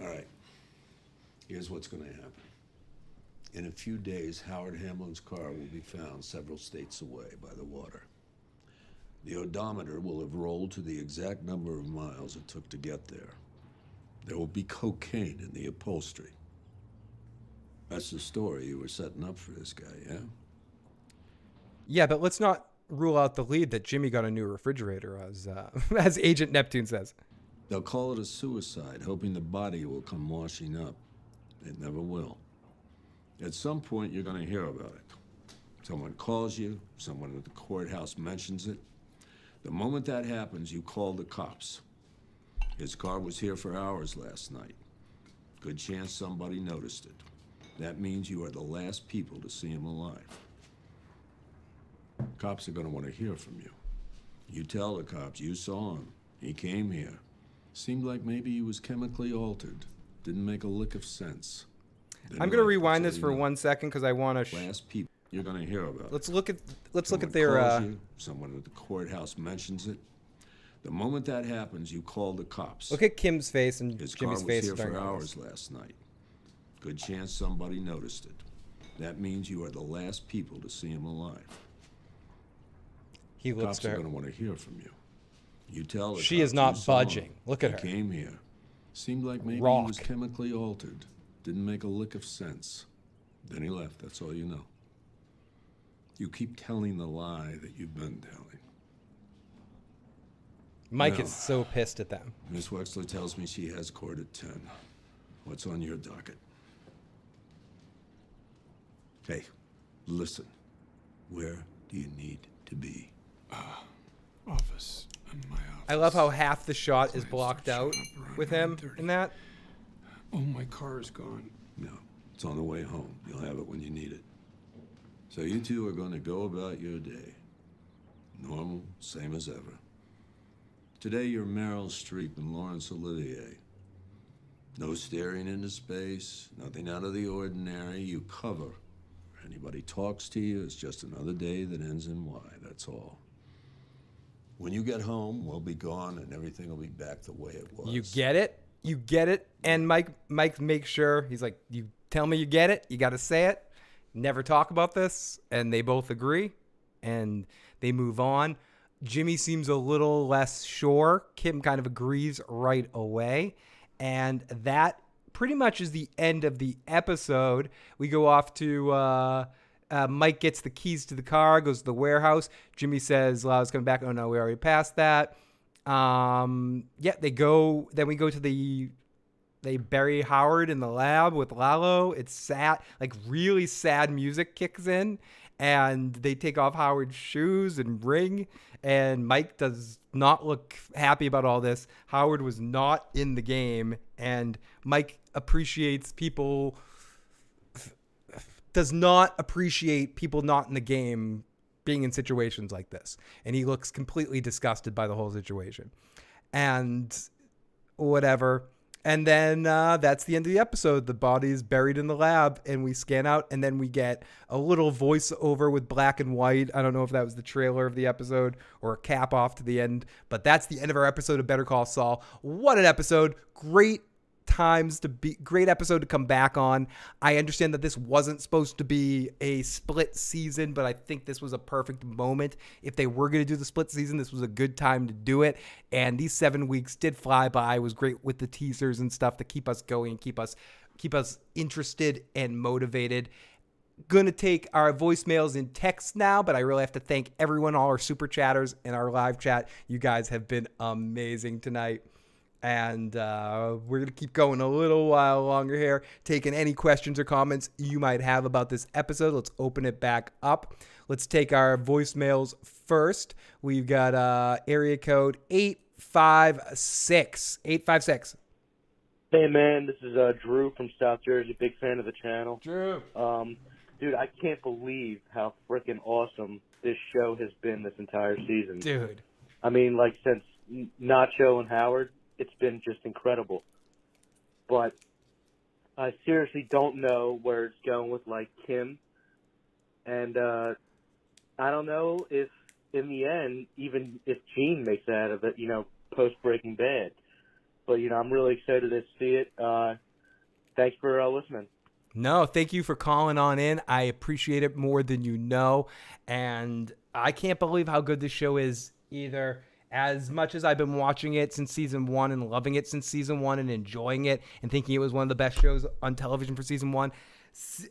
All right. Here's what's going to happen. In a few days, Howard Hamlin's car will be found several states away by the water. The odometer will have rolled to the exact number of miles it took to get there. There will be cocaine in the upholstery. That's the story you were setting up for this guy, yeah? Yeah, but let's not rule out the lead that Jimmy got a new refrigerator, as Agent Neptune says. They'll call it a suicide, hoping the body will come washing up. It never will. At some point, you're going to hear about it. Someone calls you, someone at the courthouse mentions it. The moment that happens, you call the cops. His car was here for hours last night. Good chance somebody noticed it. That means you are the last people to see him alive. Cops are going to want to hear from you. You tell the cops you saw him. He came here. Seemed like maybe he was chemically altered. Didn't make a lick of sense. I'm going to rewind this for 1 second because I want to. Last people you're going to hear about. Let's look at Someone their. calls you, someone at the courthouse mentions it. The moment that happens, you call the cops. Look at Kim's face and His Jimmy's car was face. here during for all hours this. last night. Good chance somebody noticed it. That means you are the last people to see him alive. He looks Cops to are her. going to want to hear from you. You tell the She cops is not you saw budging. him. Look at He her. came here. Seemed like maybe Rock. he was chemically altered. Didn't make a lick of sense. Then he left. That's all you know. You keep telling the lie that you've been telling. Mike Now, is so pissed at them. Miss Wexler tells me she has court at 10. What's on your docket? Hey, listen. Where do you need to be? Office. In my office. I love how half the shot is blocked out with him in that. Oh, my car is gone. No, it's on the way home. You'll have it when you need it. So you two are going to go about your day. Normal, same as ever. Today you're Meryl Streep and Laurence Olivier. No staring into space, nothing out of the ordinary. You cover. Anybody talks to you, it's just another day that ends in Y, that's all. When you get home, we'll be gone and everything will be back the way it was. You get it? You get it? And Mike makes sure, he's like, you tell me you get it, you got to say it. Never talk about this. And they both agree. And they move on. Jimmy seems a little less sure. Kim kind of agrees right away. And that pretty much is the end of the episode. We go off to Mike gets the keys to the car, goes to the warehouse. Jimmy says, Lalo's coming back. Oh, no, we already passed that. Yeah, they go. Then we go to they bury Howard in the lab with Lalo. It's sad, like really sad music kicks in, and they take off Howard's shoes and ring. And Mike does not look happy about all this. Howard was not in the game, and Mike appreciates people. Does not appreciate people not in the game being in situations like this. And he looks completely disgusted by the whole situation. And whatever. And then that's the end of the episode. The body is buried in the lab and we scan out. And then we get a little voiceover with black and white. I don't know if that was the trailer of the episode or a cap off to the end. But that's the end of our episode of Better Call Saul. What an episode. Great episode to come back on. I understand that this wasn't supposed to be a split season, but I think this was a perfect moment. If they were going to do the split season, this was a good time to do it. And these 7 weeks did fly by. It was great with the teasers and stuff to keep us going, keep us interested and motivated. Gonna take our voicemails in text now, but I really have to thank everyone, all our super chatters and our live chat. You guys have been amazing tonight. And we're going to keep going a little while longer here, taking any questions or comments you might have about this episode. Let's open it back up. Let's take our voicemails first. We've got area code 856. 856. Hey, man, this is Drew from South Jersey. Big fan of the channel. Drew. Dude, I can't believe how freaking awesome this show has been this entire season. Dude. I mean, like, since Nacho and Howard, it's been just incredible. But I seriously don't know where it's going with, like, Kim. And I don't know if, in the end, even if Gene makes it out of it, post Breaking Bad. But, I'm really excited to see it. Thanks for listening. No, thank you for calling on in. I appreciate it more than you know. And I can't believe how good this show is either. As much as I've been watching it since season 1 and loving it since season 1 and enjoying it and thinking it was one of the best shows on television for season 1,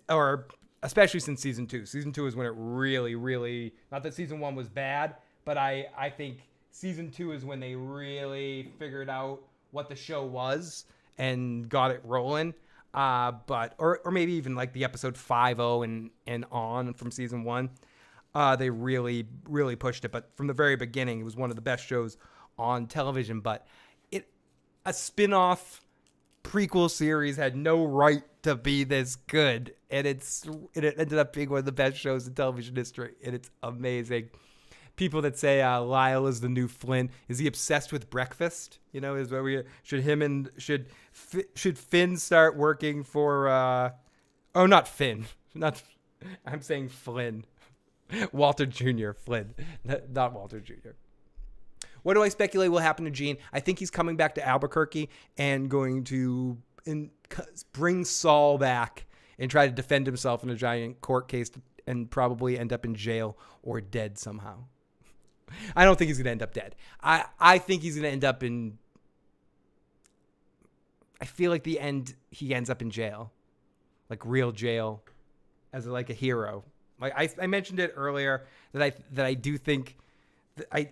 or especially since season 2. Season 2 is when it really, really, not that season 1 was bad, but I think season 2 is when they really figured out what the show was and got it rolling. Or maybe even like the episode 5-0 and on from season 1. They really, really pushed it. But from the very beginning, it was one of the best shows on television. But a spin-off prequel series had no right to be this good. And it ended up being one of the best shows in television history. And it's amazing. People that say Lyle is the new Flynn. Is he obsessed with breakfast? Is where we should Finn start working for? Not Finn. I'm saying Flynn. Walter Jr. Flynn, not Walter Jr. What do I speculate will happen to Gene? I think he's coming back to Albuquerque and going to bring Saul back and try to defend himself in a giant court case and probably end up in jail or dead somehow. I don't think he's going to end up dead. I think he's going to end up in... I feel like the end, he ends up in jail. Like real jail. As like a hero. Like I mentioned it earlier that I do think... I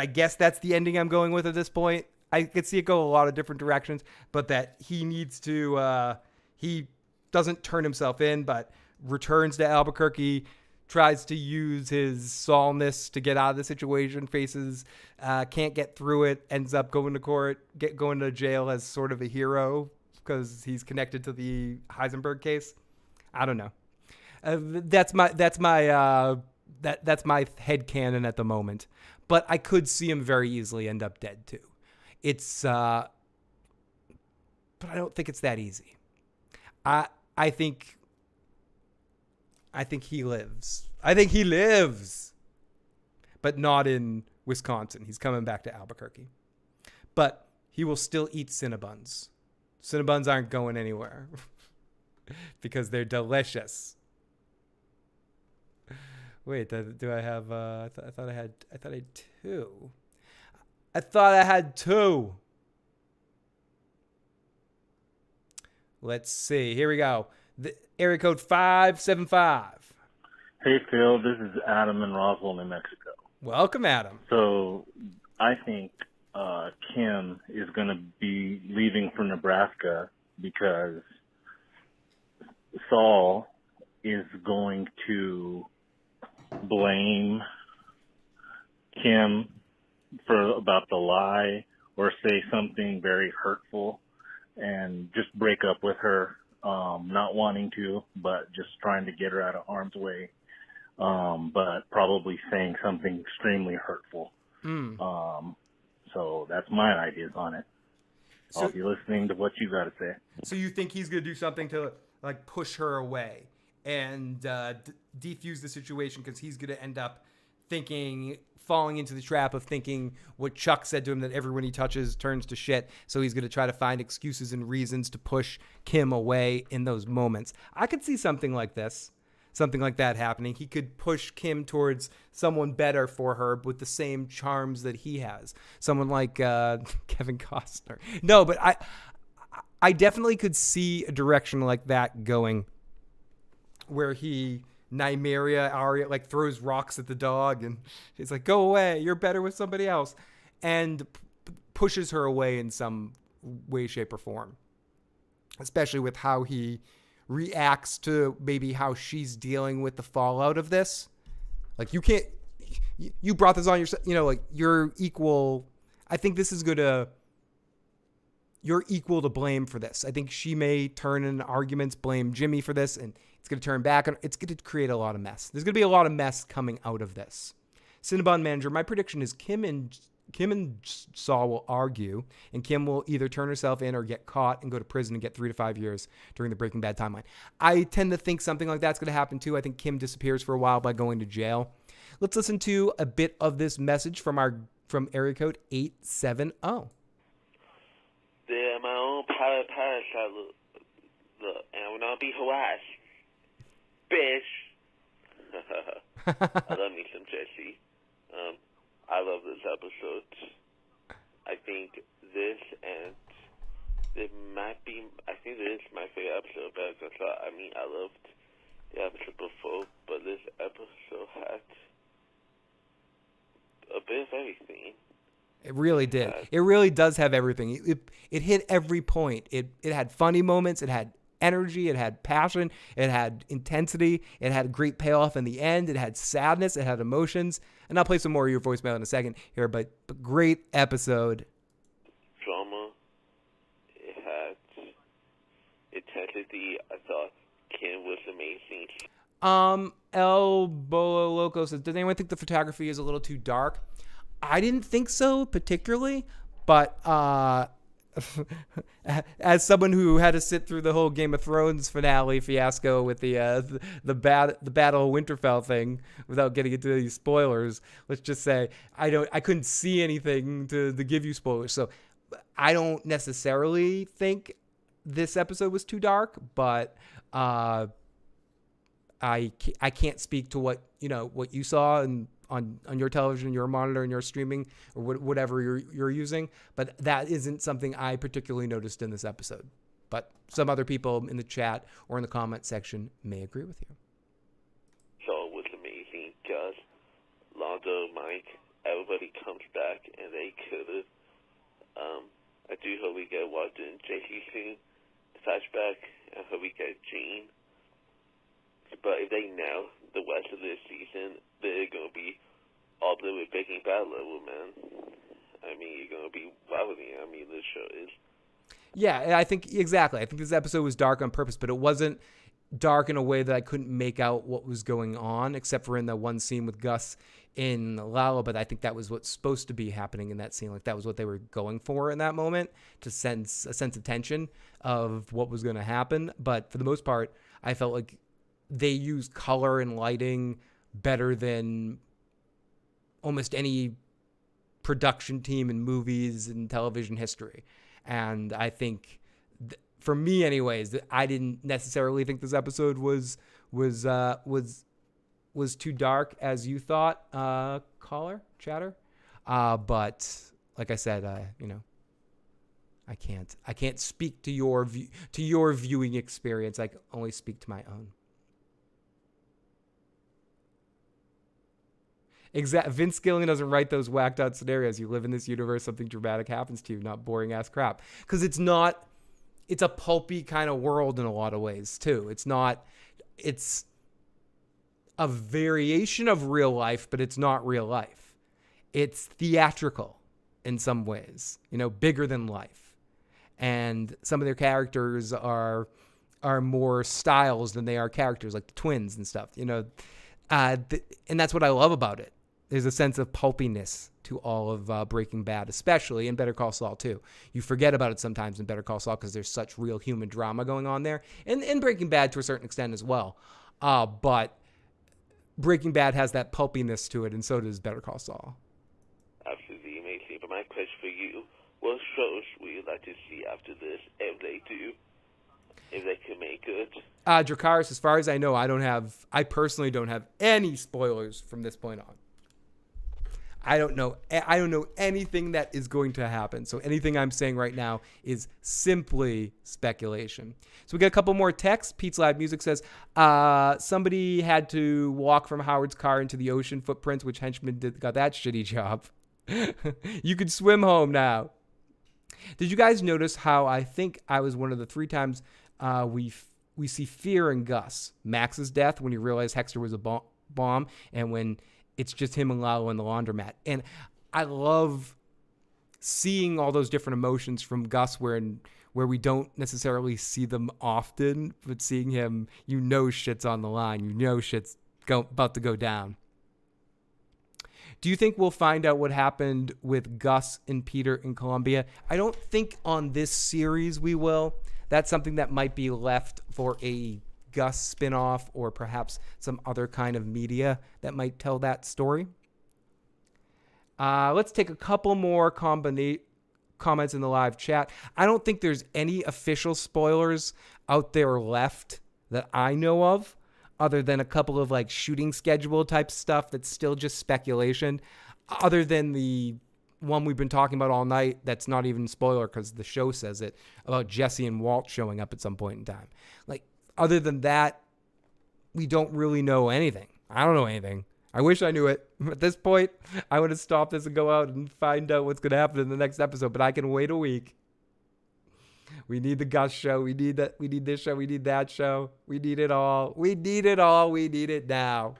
guess that's the ending I'm going with at this point. I could see it go a lot of different directions, but that he needs to... he doesn't turn himself in, but returns to Albuquerque... tries to use his Saulness to get out of the situation, can't get through it, ends up going to court, going to jail as sort of a hero because he's connected to the Heisenberg case. I don't know. That's my headcanon at the moment. But I could see him very easily end up dead too. But I don't think it's that easy. I think he lives. But not in Wisconsin. He's coming back to Albuquerque. But he will still eat Cinnabons. Cinnabons aren't going anywhere. Because they're delicious. Wait, do I have... I thought I had 2. I thought I had 2. Let's see. Here we go. The area code 575. Hey, Phil. This is Adam in Roswell, New Mexico. Welcome, Adam. So I think Kim is going to be leaving for Nebraska because Saul is going to blame Kim about the lie or say something very hurtful and just break up with her. Not wanting to, but just trying to get her out of harm's way. But probably saying something extremely hurtful. So that's my ideas on it. I'll be listening to what you got to say. So you think he's going to do something to like push her away and defuse the situation because he's going to end up falling into the trap of thinking what Chuck said to him, that everyone he touches turns to shit. So he's going to try to find excuses and reasons to push Kim away in those moments. I could see something like this, something like that happening. He could push Kim towards someone better for her with the same charms that he has. Someone like Kevin Costner. No, but I definitely could see a direction like that going where Nymeria Arya like throws rocks at the dog and he's like, go away, you're better with somebody else, and pushes her away in some way, shape, or form, especially with how he reacts to maybe how she's dealing with the fallout of this. Like, you brought this on yourself, like you're equal. I think this is you're equal to blame for this. I think she may turn in arguments, blame Jimmy for this, and it's going to turn back. It's going to create a lot of mess. There's going to be a lot of mess coming out of this. Cinnabon Manager, my prediction is Kim and Kim and Saul will argue, and Kim will either turn herself in or get caught and go to prison and get 3 to 5 years during the Breaking Bad timeline. I tend to think something like that's going to happen too. I think Kim disappears for a while by going to jail. Let's listen to a bit of this message from area code 870. They're my own parasite, look, and I will not be harassed. Bitch. I love me some Jesse. I love this episode. I think this is my favorite episode. Because I loved the episode before, but this episode had a bit of everything. It really did. It really does have everything. It hit every point. It had funny moments. It had energy. It had passion. It had intensity. It had a great payoff in the end. It had sadness. It had emotions. And I'll play some more of your voicemail in a second here, but great episode. Drama. It had intensity. I thought Kim was amazing. El Bolo Loco says, does anyone think the photography is a little too dark? I didn't think so particularly, but as someone who had to sit through the whole Game of Thrones finale fiasco with the Battle of Winterfell thing without getting into these spoilers, let's just say I couldn't see anything to give you spoilers. So I don't necessarily think this episode was too dark, but I can't speak to what you saw and on your television, your monitor, and your streaming, or whatever you're using. But that isn't something I particularly noticed in this episode. But some other people in the chat or in the comment section may agree with you. So it was amazing because Londo, Mike, everybody comes back, and they could have. I do hope we get Walter and JC soon, flashback, and hope we get Gene. But if they know the rest of this season, they're going to be all blue with Breaking Bad level, man. I mean, you're going to be rivaling. I mean, this show is. Yeah, I think exactly. I think this episode was dark on purpose, but it wasn't dark in a way that I couldn't make out what was going on, except for in the one scene with Gus in Lalo. But I think that was what's supposed to be happening in that scene. Like that was what they were going for in that moment, to sense a sense of tension of what was going to happen. But for the most part, I felt like they used color and lighting better than almost any production team in movies and television history. And I think, for me anyways, I didn't necessarily think this episode was too dark as you thought, chatter. But like I said, I can't speak to your viewing experience. I can only speak to my own. Vince Gilligan doesn't write those whacked out scenarios. You live in this universe, something dramatic happens to you, not boring ass crap. Because it's a pulpy kind of world in a lot of ways too. It's a variation of real life, but it's not real life. It's theatrical in some ways, bigger than life. And some of their characters are more styles than they are characters, like the twins and stuff, and that's what I love about it. There's a sense of pulpiness to all of Breaking Bad, especially in Better Call Saul, too. You forget about it sometimes in Better Call Saul because there's such real human drama going on there. And in Breaking Bad to a certain extent as well. But Breaking Bad has that pulpiness to it, and so does Better Call Saul. Absolutely amazing. But my question for you, what shows would you like to see after this, if they do? If they can make it. Dracarys, as far as I know, I personally don't have any spoilers from this point on. I don't know anything that is going to happen. So anything I'm saying right now is simply speculation. So we got a couple more texts. Pete's Live Music says, somebody had to walk from Howard's car into the ocean footprints, which henchman got that shitty job. You could swim home now. Did you guys notice how I think I was one of the 3 times we see fear in Gus? Max's death, when he realized Hexter was a bomb, and when it's just him and Lalo in the laundromat. And I love seeing all those different emotions from Gus where we don't necessarily see them often, but seeing him, shit's on the line. Shit's about to go down. Do you think we'll find out what happened with Gus and Peter in Colombia? I don't think on this series we will. That's something that might be left for a Gus spinoff or perhaps some other kind of media that might tell that story. Let's take a couple more comments in the live chat. I don't think there's any official spoilers out there left that I know of, other than a couple of like shooting schedule type stuff that's still just speculation, other than the one we've been talking about all night that's not even spoiler because the show says it, about Jesse and Walt showing up at some point in time. Like, other than that, we don't really know anything. I don't know anything. I wish I knew it. At this point, I would have stopped this and go out and find out what's going to happen in the next episode, but I can wait a week. We need the Gus show. We need that. We need this show. We need that show. We need it all. We need it all. We need it now.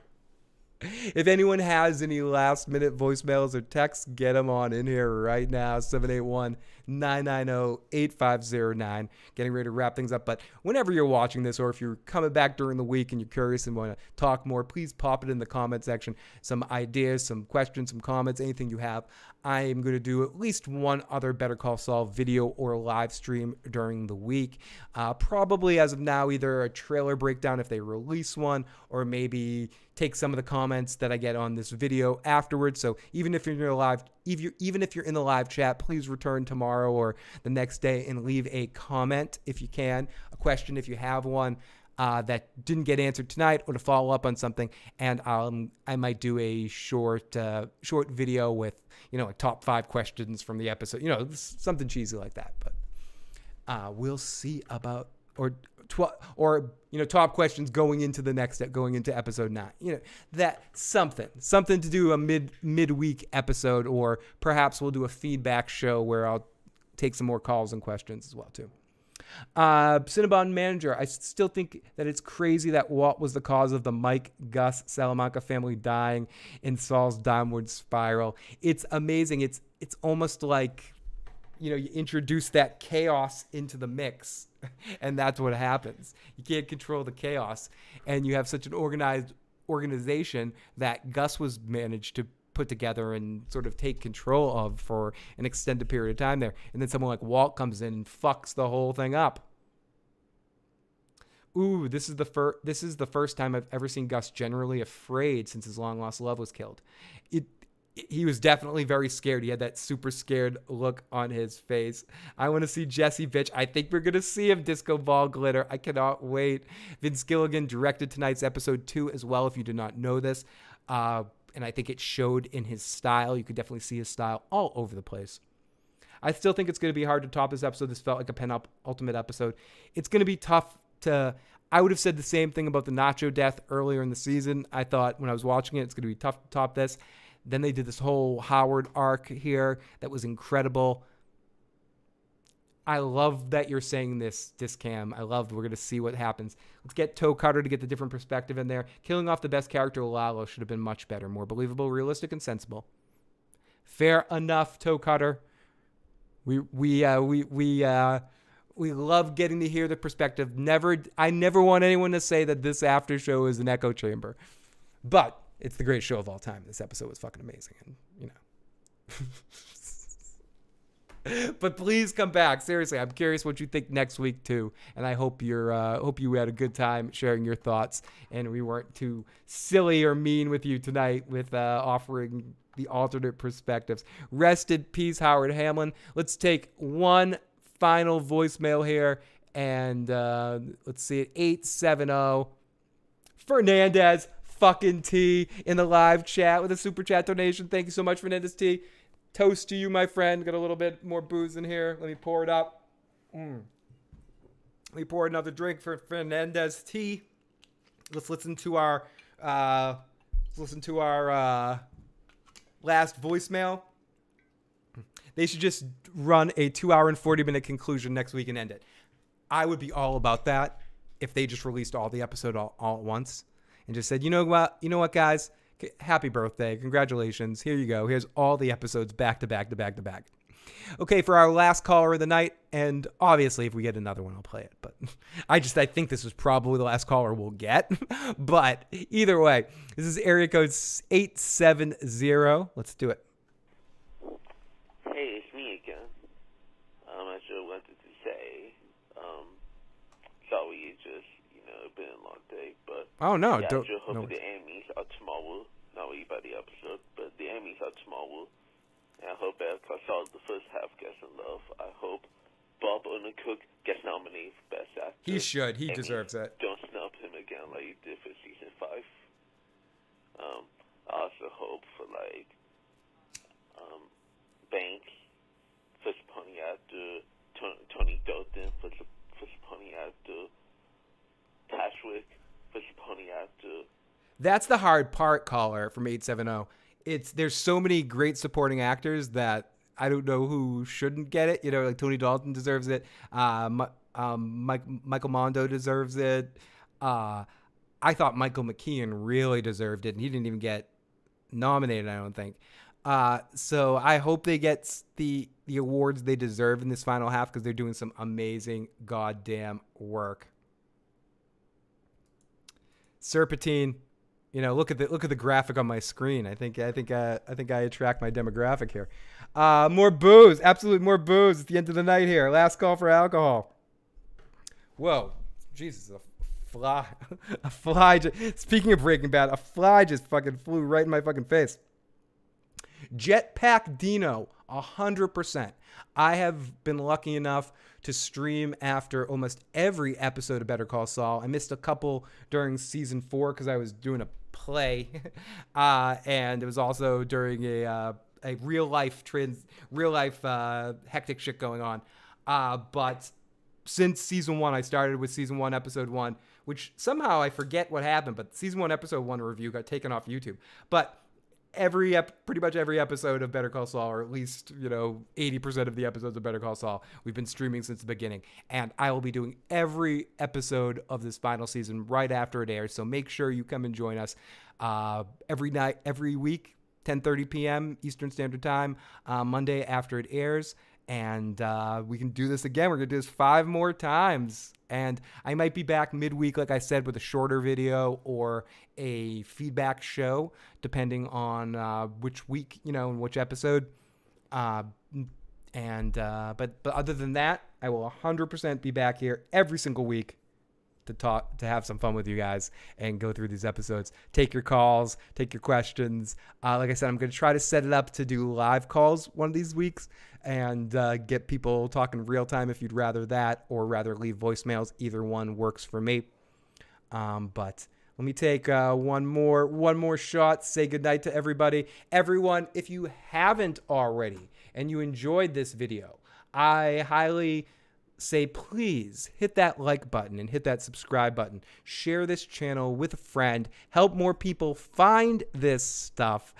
If anyone has any last minute voicemails or texts, get them on in here right now. 781-990-8509. Getting ready to wrap things up. But whenever you're watching this, or if you're coming back during the week and you're curious and want to talk more, please pop it in the comment section. Some ideas, some questions, some comments, anything you have. I am going to do at least one other Better Call Saul video or live stream during the week. Probably as of now, either a trailer breakdown if they release one, or maybe take some of the comments that I get on this video afterwards. So even if you're in the live chat, please return tomorrow or the next day and leave a comment if you can, a question if you have one that didn't get answered tonight, or to follow up on something. And I might do a short video with, like top 5 questions from the episode, something cheesy like that. But we'll see about, top questions going into episode 9. That something to do a midweek episode, or perhaps we'll do a feedback show where I'll take some more calls and questions as well too. Cinnabon Manager, I still think that it's crazy that Walt was the cause of the Mike, Gus, Salamanca family dying in Saul's downward spiral. It's amazing. It's almost like, you introduce that chaos into the mix, and that's what happens. You can't control the chaos, and you have such an organized organization that Gus was managed to put together and sort of take control of for an extended period of time there. And then someone like Walt comes in and fucks the whole thing up. Ooh, this is the first time I've ever seen Gus generally afraid since his long lost love was killed. He was definitely very scared. He had that super scared look on his face. I want to see Jesse, bitch. I think we're going to see him, Disco Ball Glitter. I cannot wait. Vince Gilligan directed tonight's episode 2 as well, if you did not know this. And I think it showed in his style. You could definitely see his style all over the place. I still think it's going to be hard to top this episode. This felt like a penultimate episode. It's going to be tough to... I would have said the same thing about the Nacho death earlier in the season. I thought when I was watching it, it's going to be tough to top this. Then they did this whole Howard arc here that was incredible. I love that you're saying this, Discam. I love we're going to see what happens. Let's get Toe Cutter to get the different perspective in there. Killing off the best character, Lalo, should have been much better. More believable, realistic, and sensible. Fair enough, Toe Cutter. We love getting to hear the perspective. I never want anyone to say that this after show is an echo chamber. But it's the greatest show of all time. This episode was fucking amazing. And, but please come back. Seriously, I'm curious what you think next week too. And I hope you had a good time sharing your thoughts, and we weren't too silly or mean with you tonight with offering the alternate perspectives. Rest in peace, Howard Hamlin. Let's take one final voicemail here, and let's see it. 870 Fernandez fucking T in the live chat with a super chat donation. Thank you so much, Fernandez T. Toast to you, my friend. Got a little bit more booze in here. Let me pour it up. Let me pour another drink for Fernandez T. Let's listen to our last voicemail. They should just run a 2-hour and 40-minute conclusion next week and end it. I would be all about that if they just released all the episode all at once and just said, you know what, guys? Happy birthday. Congratulations. Here you go. Here's all the episodes back to back to back to back. Okay, for our last caller of the night, and obviously if we get another one, I'll play it. But I think this is probably the last caller we'll get. But either way, this is area code 870. Let's do it. Hey, it's me again. I'm not sure what to say. Sorry, it's just, been a long day, but Oh, no. yeah, Don't, I just hope no. the enemies are tomorrow. Not really by the episode, but the enemies are tomorrow. And I hope Call Saul the first half gets in love. I hope Bob Odenkirk gets nominated for Best Actor. He should. He And deserves it. Don't snub him again like you did for season 5. I also hope for Banks for supporting actor, Tony Dalton for supporting actor, Patrick for supporting actor. That's the hard part, caller, from 870. There's so many great supporting actors that I don't know who shouldn't get it. Like Tony Dalton deserves it. Michael Mondo deserves it. I thought Michael McKean really deserved it, and he didn't even get nominated, I don't think. So I hope they get the awards they deserve in this final half because they're doing some amazing goddamn work. Serpentine, look at the graphic on my screen. I think I attract my demographic here. More booze, absolutely more booze. It's the end of the night here. Last call for alcohol. Whoa, Jesus, a fly. Speaking of Breaking Bad, a fly just fucking flew right in my fucking face. Jetpack Dino, 100%. I have been lucky enough to stream after almost every episode of Better Call Saul. I missed a couple during season 4 because I was doing a play, and it was also during a real life hectic shit going on. But since season 1, I started with season 1, episode 1, which somehow I forget what happened. But season 1, episode 1 review got taken off YouTube. But pretty much every episode of Better Call Saul, or at least 80% of the episodes of Better Call Saul, we've been streaming since the beginning, and I will be doing every episode of this final season right after it airs. So make sure you come and join us every night, every week, 10:30 p.m. Eastern Standard Time, Monday after it airs. And we can do this again. We're going to do this 5 more times. And I might be back midweek, like I said, with a shorter video or a feedback show, depending on which week, and which episode. But other than that, I will 100% be back here every single week to have some fun with you guys and go through these episodes. Take your calls, take your questions. Like I said, I'm going to try to set it up to do live calls one of these weeks and get people talking real time if you'd rather that or rather leave voicemails. Either one works for me. But let me take one more shot. Say goodnight to everybody. Everyone, if you haven't already and you enjoyed this video, I highly say please hit that like button and hit that subscribe button. Share this channel with a friend. Help more people find this stuff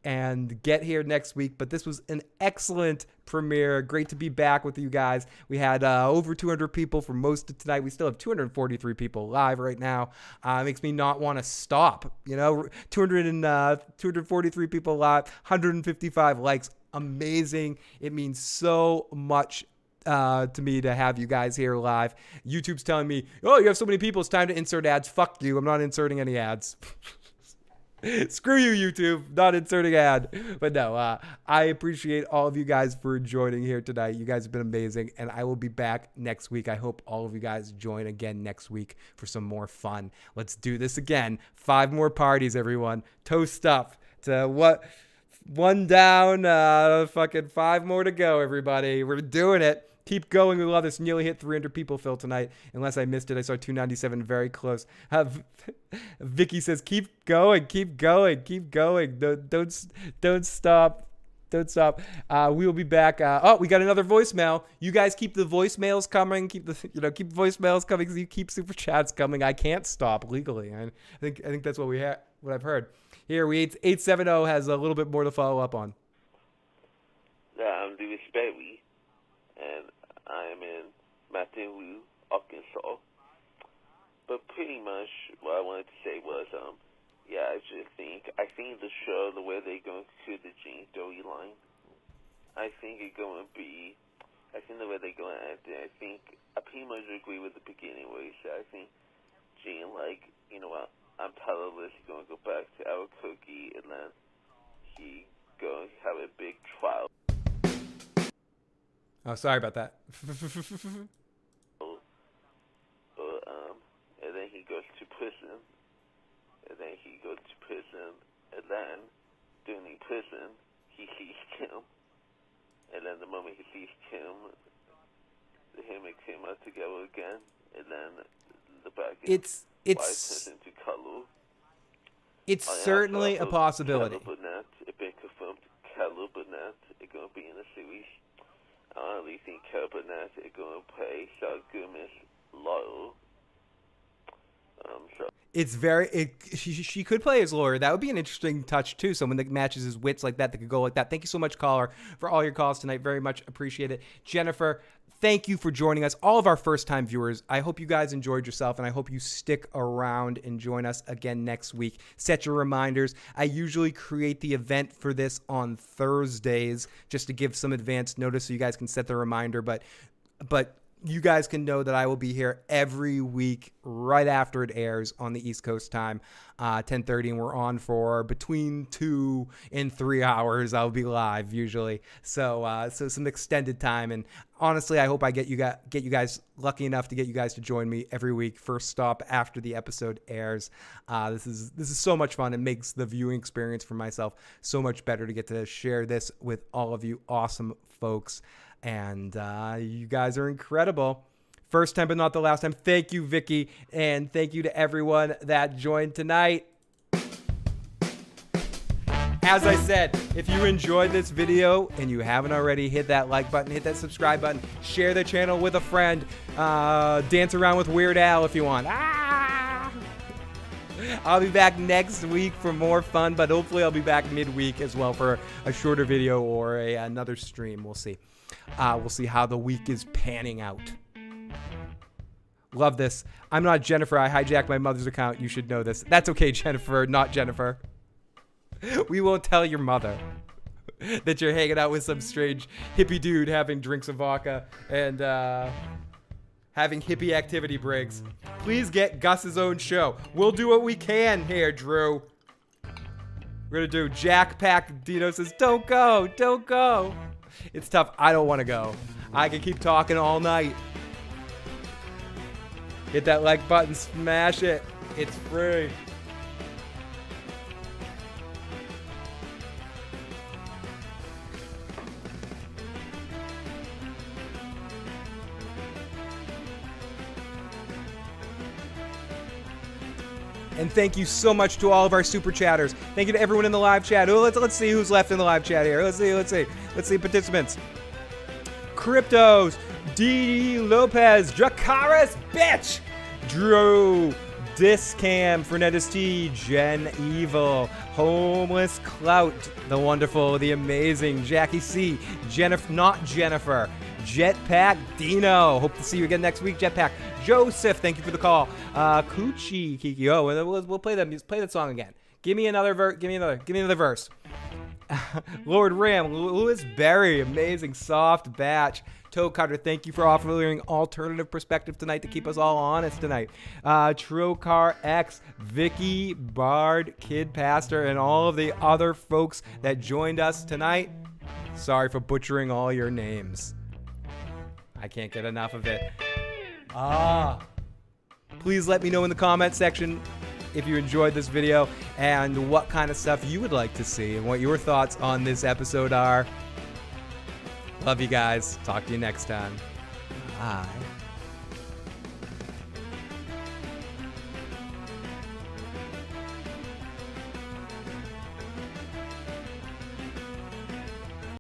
and get here next week. But this was an excellent premiere. Great to be back with you guys. We had over 200 people for most of tonight. We still have 243 people live right now. It makes me not want to stop. 243 people live, 155 likes. Amazing. It means so much to me to have you guys here live. YouTube's telling me, oh, you have so many people, it's time to insert ads. Fuck you. I'm not inserting any ads. Screw you, YouTube. Not inserting ad. But no, I appreciate all of you guys for joining here tonight. You guys have been amazing, and I will be back next week. I hope all of you guys join again next week for some more fun. Let's do this again. 5 more parties, everyone. Toast up to what? 1 down, fucking 5 more to go, everybody. We're doing it. Keep going. We love this. Nearly hit 300 people, Phil, tonight. Unless I missed it. I saw 297, very close. Vicky says, keep going, keep going, keep going. Don't stop. Don't stop. We will be back. We got another voicemail. You guys keep the voicemails coming. Keep voicemails coming. You keep super chats coming. I can't stop legally. I think that's what what I've heard. Here, 870 has a little bit more to follow up on. I'm Louis Berry, and I am in Baton Rouge, Arkansas. But pretty much what I wanted to say was, I think the show, the way they're going through the Gene storyline, I think it's going to be, I think the way they're going to act it, I pretty much agree with the beginning where he said, I think Gene, like, you know what, I'm tired of this, he's going to go back to Albuquerque, and then he going to have a big trial. Oh, sorry about that. And then he goes to prison, and then during the prison, he sees Kim, and then the moment he sees Kim, him and Kim are together again, and then the back end turns into Kalu. It's certainly a possibility. Kalu Burnett, it's been confirmed. Kalu Burnett is going to be in the series. I only think Kalu Burnett is going to play Saul Goodman's Lalo. It's she could play as lawyer. That would be an interesting touch too. Someone that matches his wits like that could go like that. Thank you so much, caller, for all your calls tonight. Very much appreciate it. Jennifer, thank you for joining us. All of our first-time viewers, I hope you guys enjoyed yourself, and I hope you stick around and join us again next week. Set your reminders. I usually create the event for this on Thursdays just to give some advance notice so you guys can set the reminder. But you guys can know that I will be here every week right after it airs on the East Coast time, 10:30, and we're on for between 2 and 3 hours. I'll be live usually, so some extended time. And honestly, I hope I get you guys lucky enough to get you guys to join me every week. First stop after the episode airs. This is so much fun. It makes the viewing experience for myself so much better to get to share this with all of you awesome folks. And you guys are incredible. First time, but not the last time. Thank you, Vicky. And thank you to everyone that joined tonight. As I said, if you enjoyed this video and you haven't already, hit that like button, hit that subscribe button, share the channel with a friend, dance around with Weird Al if you want. I'll be back next week for more fun, but hopefully I'll be back midweek as well for a shorter video or another stream. We'll see. We'll see how the week is panning out. Love this. I'm not Jennifer. I hijacked my mother's account. You should know this. That's okay, Jennifer. Not Jennifer. We won't tell your mother that you're hanging out with some strange hippie dude having drinks of vodka and having hippie activity breaks. Please get Gus's own show. We'll do what we can here, Drew. We're going to do Jack Pack. Dino says, don't go. Don't go. It's tough. I don't want to go. I can keep talking all night. Hit that like button. Smash it. It's free. And thank you so much to all of our super chatters. Thank you to everyone in the live chat. Oh, let's see who's left in the live chat here. Let's see participants. Cryptos, D. Lopez, Dracaris, bitch, Drew, Discam, Fernandez T, Jen Evil, Homeless Clout, the wonderful, the amazing Jackie C, Jennifer, not Jennifer, Jetpack Dino. Hope to see you again next week, Jetpack. Joseph, thank you for the call. Coochie Kiki. Oh, we'll play that song again. Give me another verse. Lord Ram, Lewis Berry, amazing soft batch. Toe Cutter, thank you for offering alternative perspective tonight to keep us all honest tonight. Trocar X, Vicky, Bard, Kid Pastor, and all of the other folks that joined us tonight. Sorry for butchering all your names. I can't get enough of it. Please let me know in the comment section if you enjoyed this video and what kind of stuff you would like to see and what your thoughts on this episode are. Love you guys. Talk to you next time. Bye.